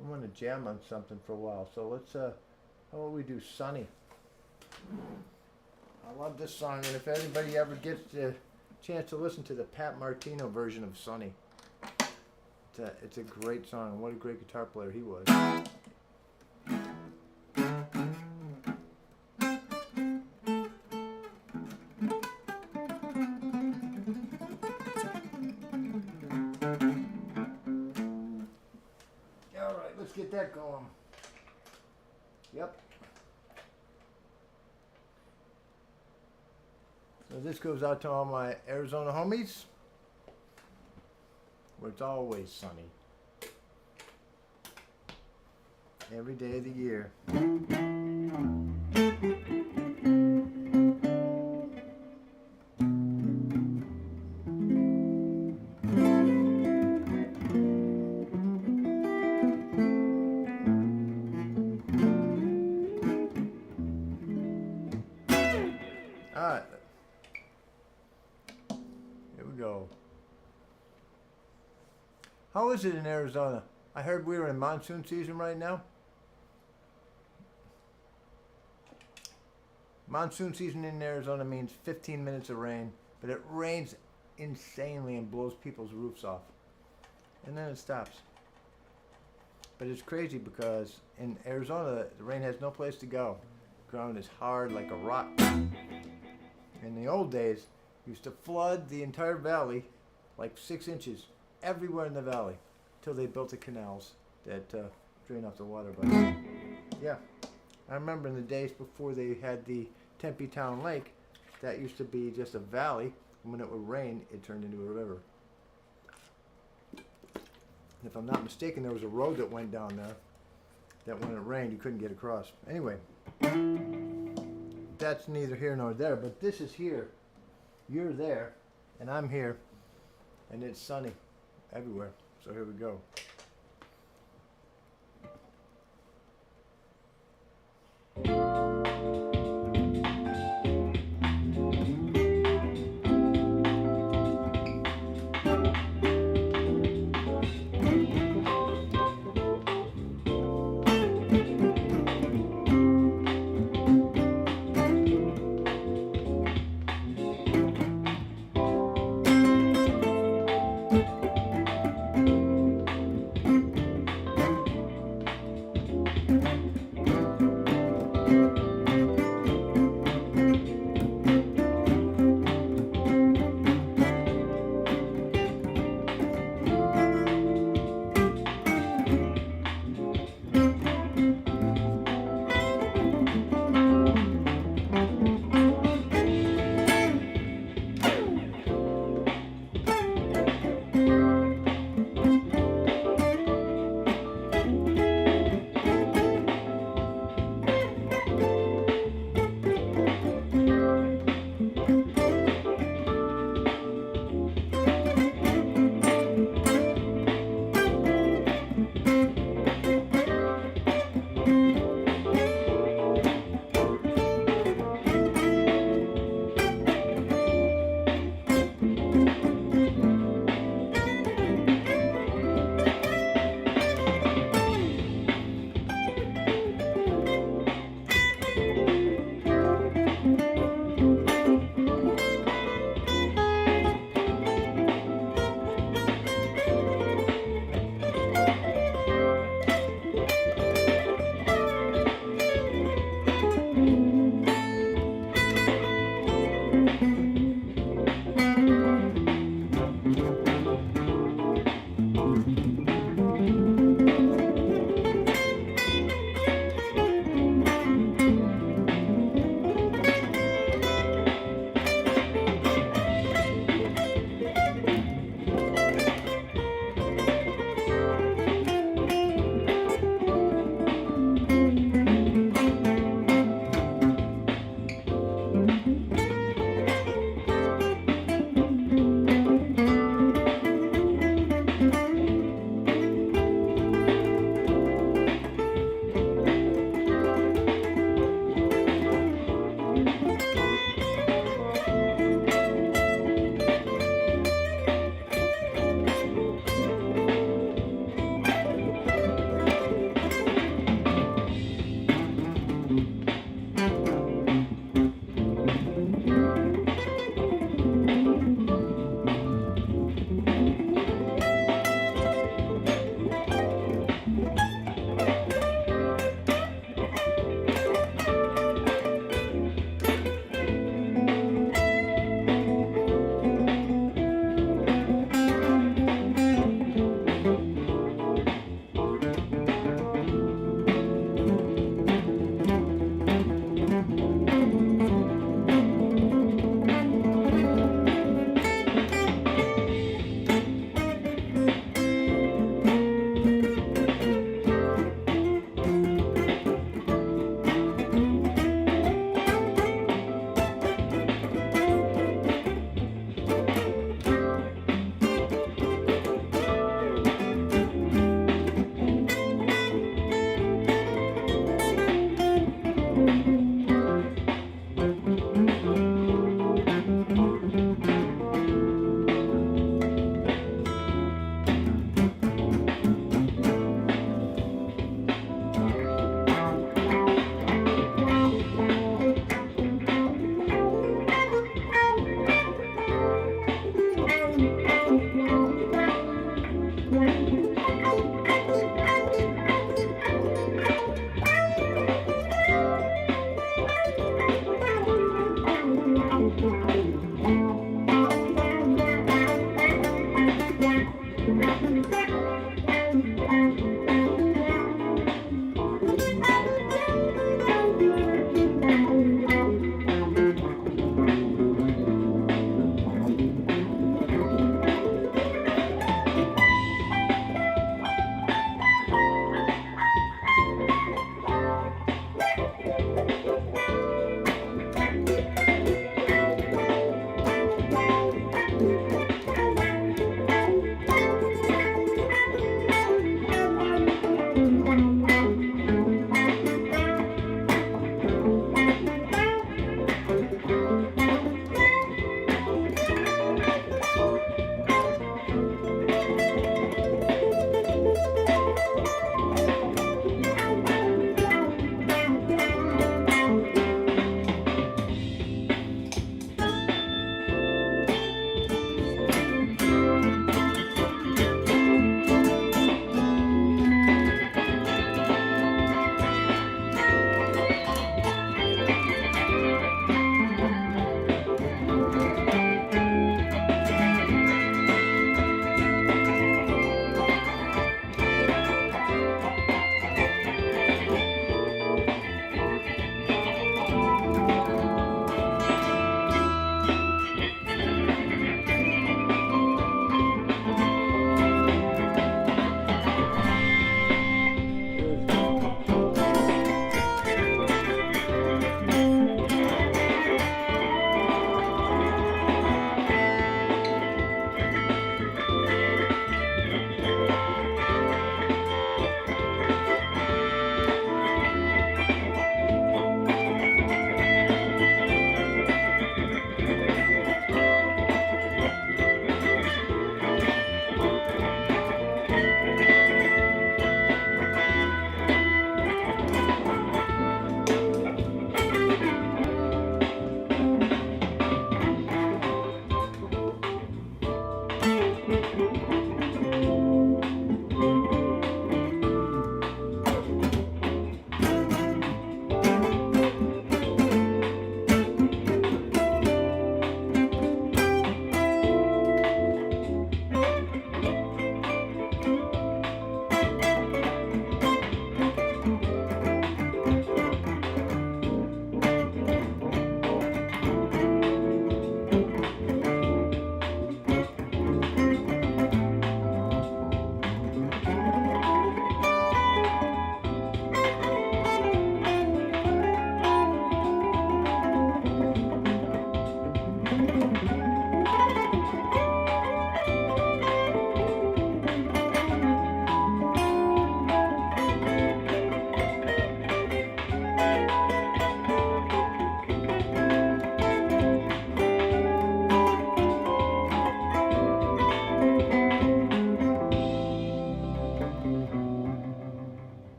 I want to jam on something for a while, so let's, how about we do Sunny? I love this song, and if anybody ever gets the chance to listen to the Pat Martino version of Sunny, it's a great song. What a great guitar player he was. Get that going. Yep. So this goes out to all my Arizona homies, where it's always sunny. Every day of the year. How is it in Arizona? I heard we were in monsoon season right now. Monsoon season in Arizona means 15 minutes of rain, but it rains insanely and blows people's roofs off. And then it stops. But it's crazy because in Arizona, the rain has no place to go. The ground is hard like a rock. In the old days, it used to flood the entire valley like 6 inches everywhere in the valley till they built the canals that drain off the water. But yeah, I remember in the days before they had the Tempe Town Lake, that used to be just a valley, and when it would rain, it turned into a river. And if I'm not mistaken, there was a road that went down there that when it rained, you couldn't get across. Anyway, that's neither here nor there, but this is here. You're there, and I'm here, and it's sunny everywhere. So here we go.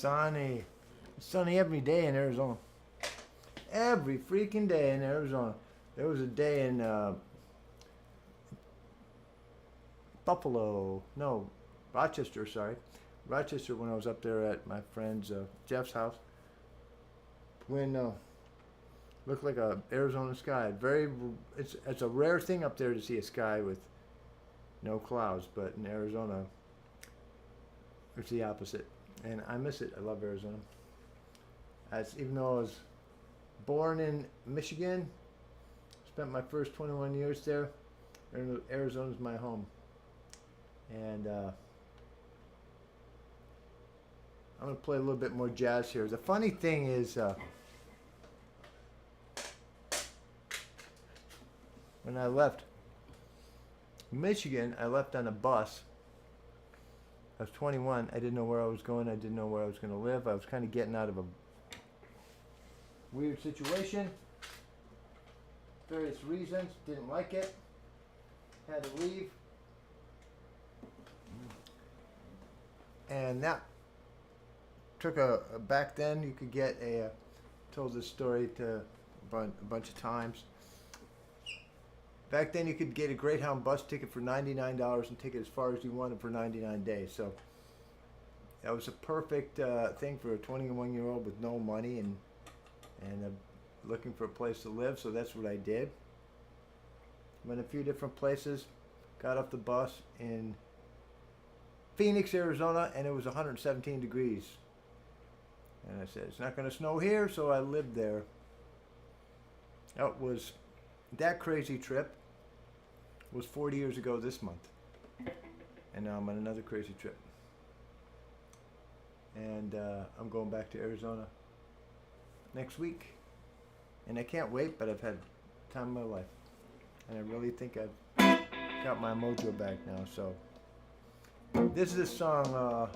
Sunny. It's sunny every day in Arizona. Every freaking day in Arizona. There was a day in Rochester, sorry. Rochester, when I was up there at my friend's Jeff's house, when looked like a Arizona sky. It's a rare thing up there to see a sky with no clouds, but in Arizona it's the opposite, and I miss it. I love Arizona. Even though I was born in Michigan, spent my first 21 years there, Arizona's my home. And I'm going to play a little bit more jazz here. The funny thing is, when I left Michigan, I left on a bus. I was 21. I didn't know where I was going. I didn't know where I was going to live. I was kind of getting out of a weird situation. Various reasons. Didn't like it. Had to leave. And that took back then you could get told this story to a bunch of times. Back then you could get a Greyhound bus ticket for $99 and take it as far as you wanted for 99 days. So that was a perfect thing for a 21-year-old with no money and looking for a place to live. So that's what I did. Went a few different places. Got off the bus in Phoenix, Arizona, and it was 117 degrees. And I said, it's not going to snow here, so I lived there. That crazy trip was 40 years ago this month. And now I'm on another crazy trip. And I'm going back to Arizona next week. And I can't wait, but I've had the time of my life. And I really think I've got my mojo back now. So this is a song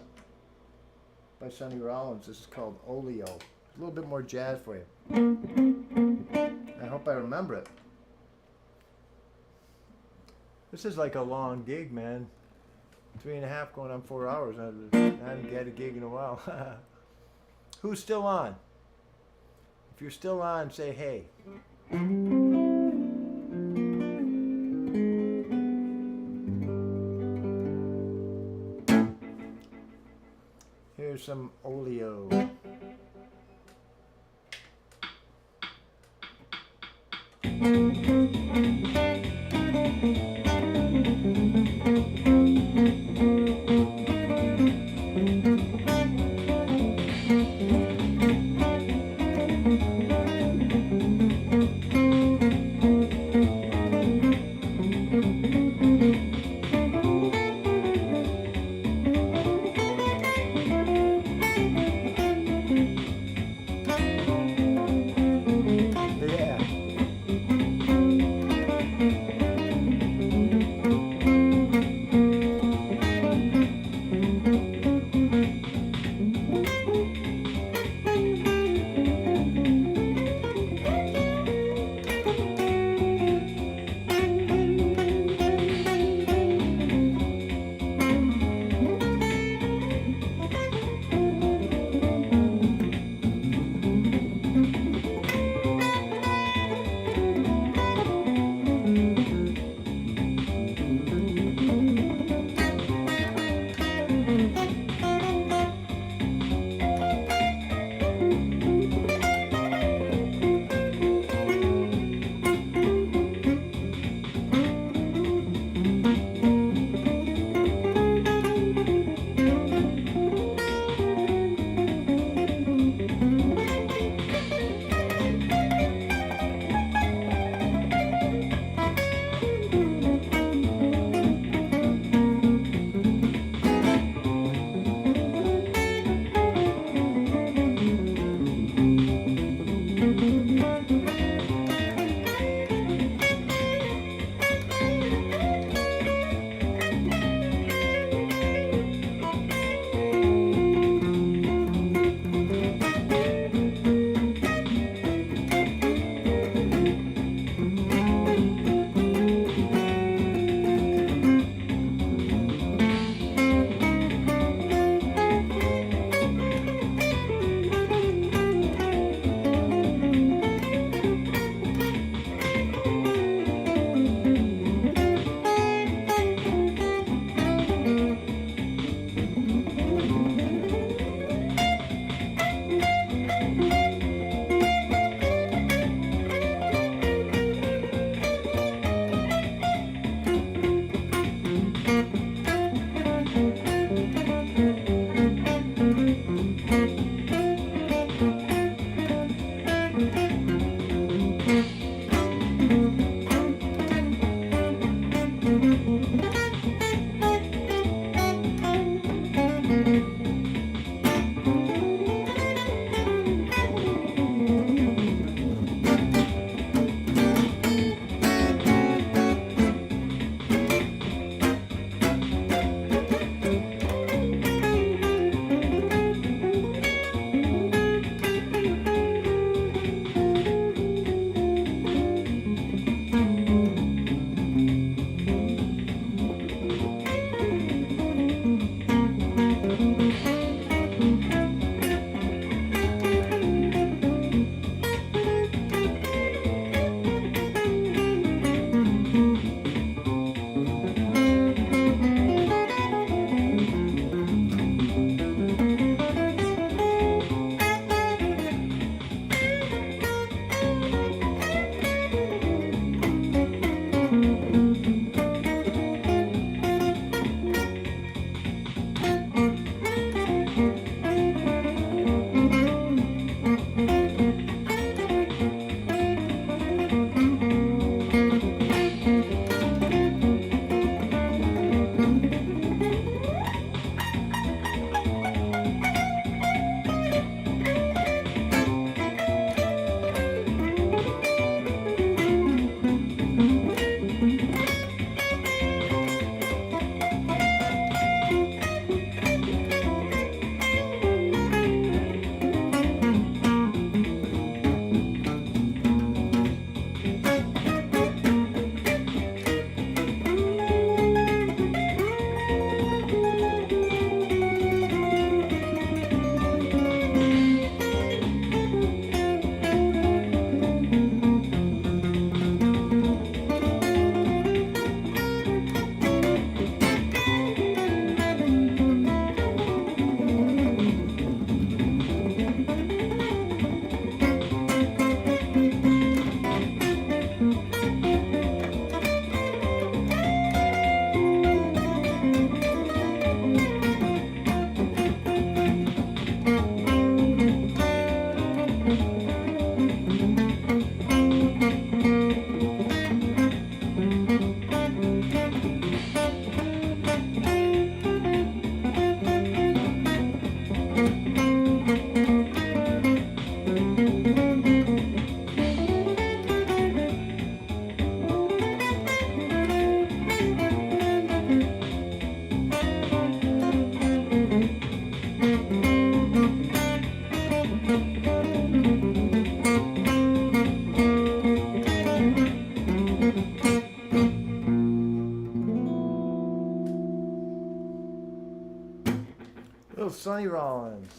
by Sonny Rollins. This is called Oleo. A little bit more jazz for you. I hope I remember it. This is like a long gig, man. 3.5 going on 4 hours. I haven't had a gig in a while. Who's still on? If you're still on, say hey. Here's some Oleo. Little Sonny Rollins.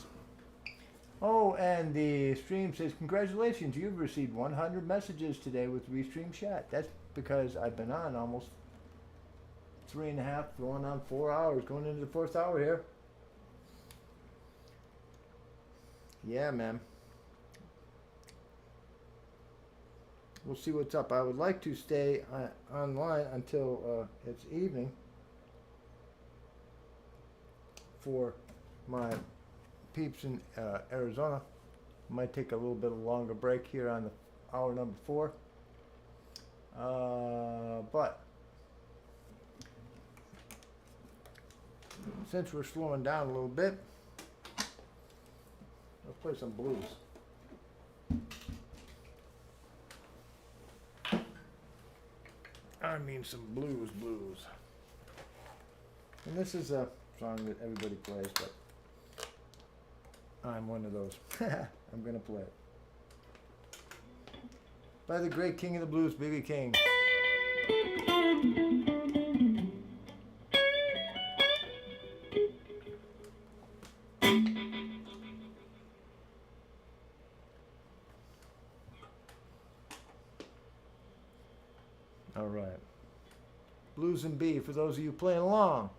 Oh, and the stream says, congratulations, you've received 100 messages today with Restream Chat. That's because I've been on almost 3.5, going on 4 hours, going into the 4th hour here. Yeah, man. We'll see what's up. I would like to stay online until it's evening for my peeps in Arizona. Might take a little bit of longer break here on the hour number 4. But since we're slowing down a little bit, let's play some blues. I mean some blues. And this is a song that everybody plays, but I'm one of those. I'm gonna play it. By the great king of the blues, B.B. King. All right. Blues and B for those of you playing along.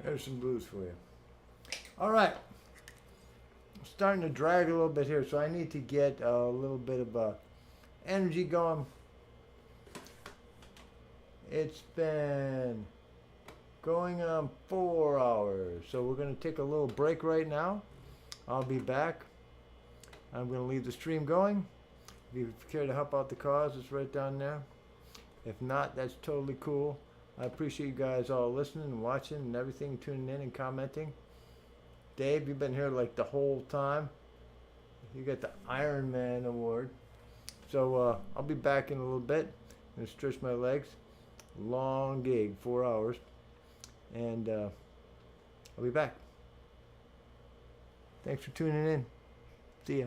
There's some blues for you. All right. I'm starting to drag a little bit here, so I need to get a little bit of energy going. It's been going on 4 hours, so we're going to take a little break right now. I'll be back. I'm going to leave the stream going. If you care to help out the cause, it's right down there. If not, that's totally cool. I appreciate you guys all listening and watching and everything, tuning in and commenting. Dave, you've been here like the whole time. You got the Iron Man award. So I'll be back in a little bit. I'm going to stretch my legs. long gig, 4 hours, and I'll be back. Thanks for tuning in. See ya.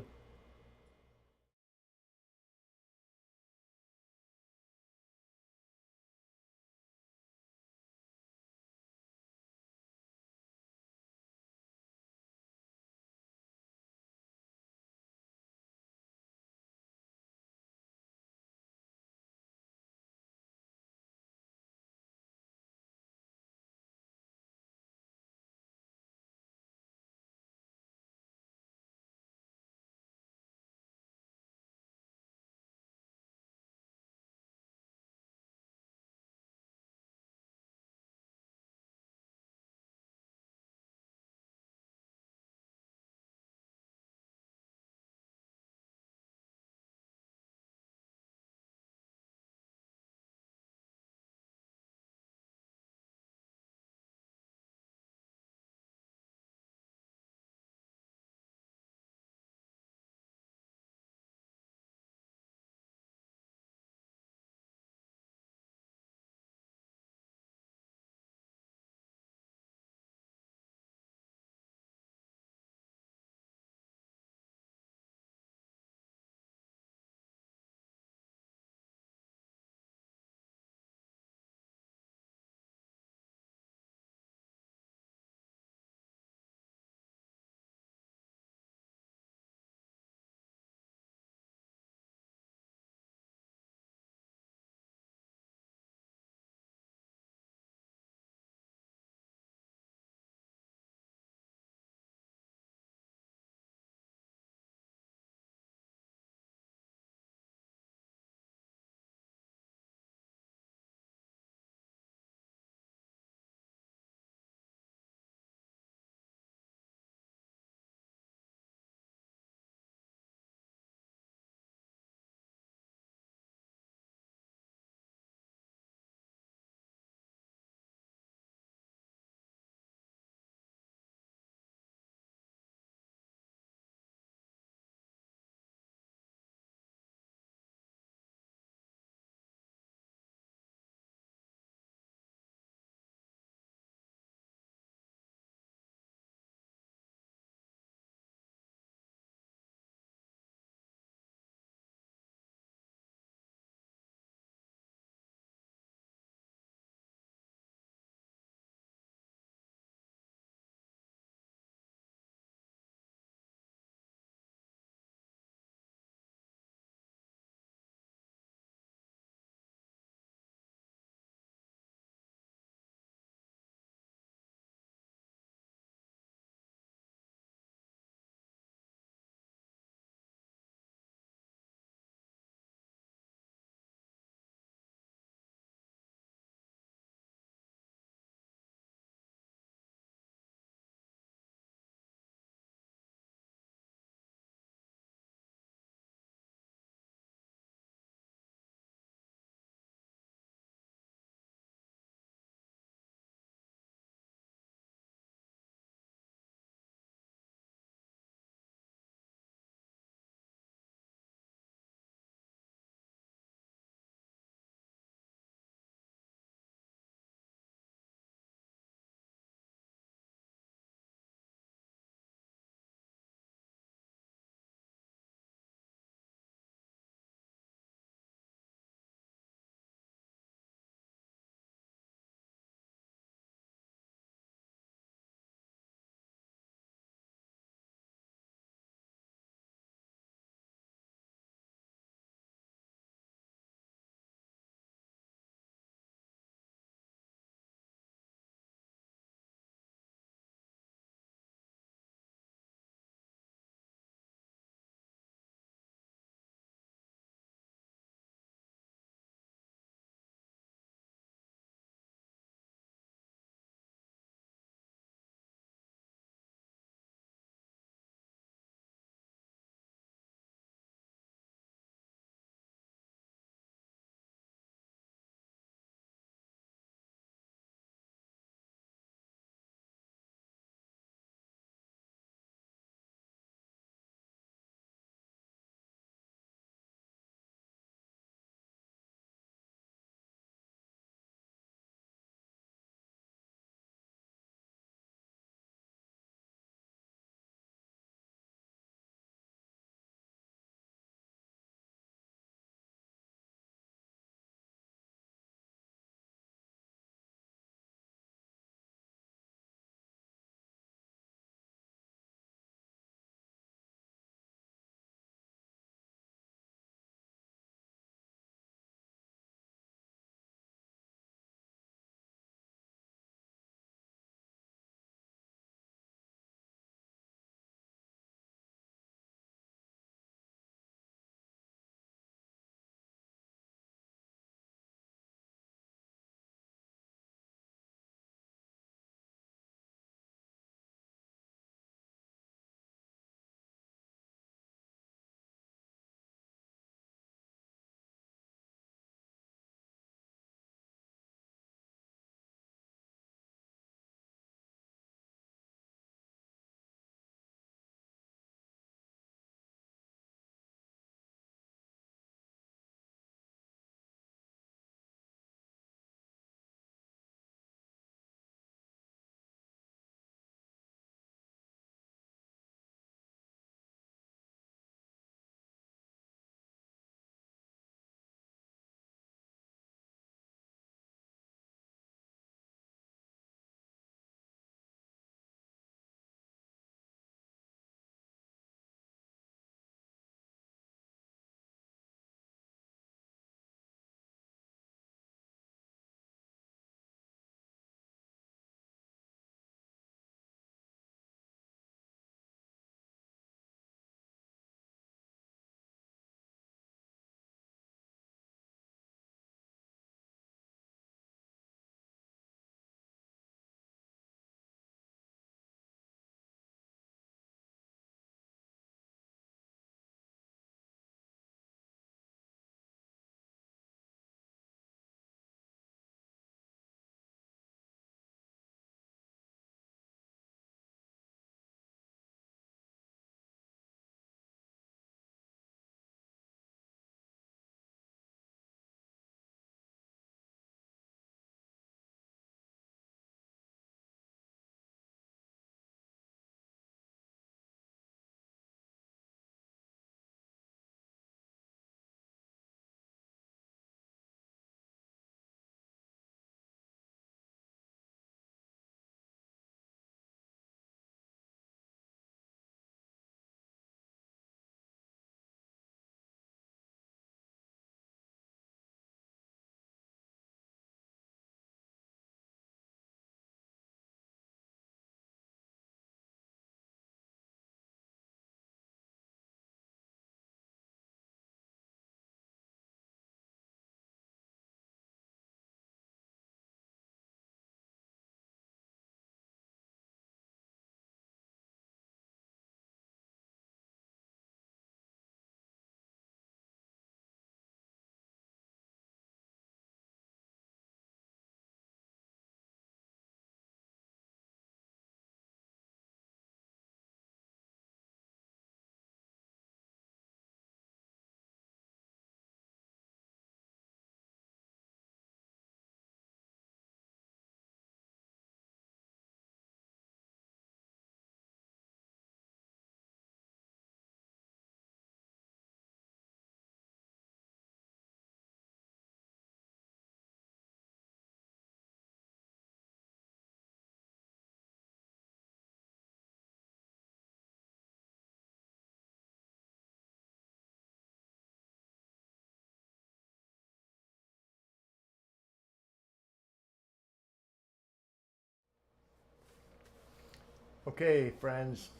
Okay, friends,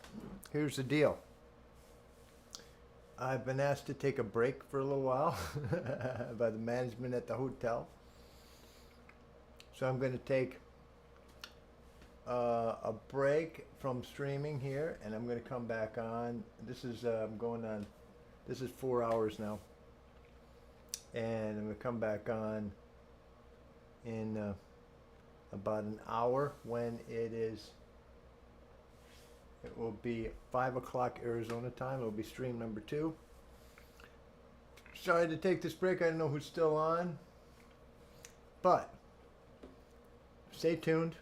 here's the deal. I've been asked to take a break for a little while by the management at the hotel. So I'm going to take a break from streaming here, and I'm going to come back on. This is I'm going on. This is 4 hours now, and I'm going to come back on in about an hour when it is. It will be 5 o'clock Arizona time. It will be stream number 2. Sorry to take this break. I don't know who's still on, but stay tuned.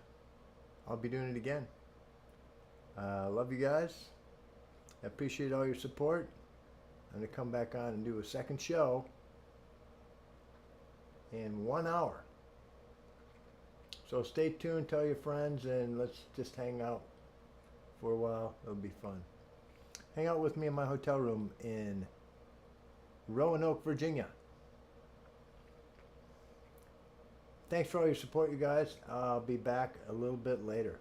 I'll be doing it again. Love you guys. I appreciate all your support. I'm going to come back on and do a second show in 1 hour. So stay tuned, tell your friends, and let's just hang out for a while. It'll be fun. Hang out with me in my hotel room in Roanoke, Virginia. Thanks for all your support, you guys. I'll be back a little bit later.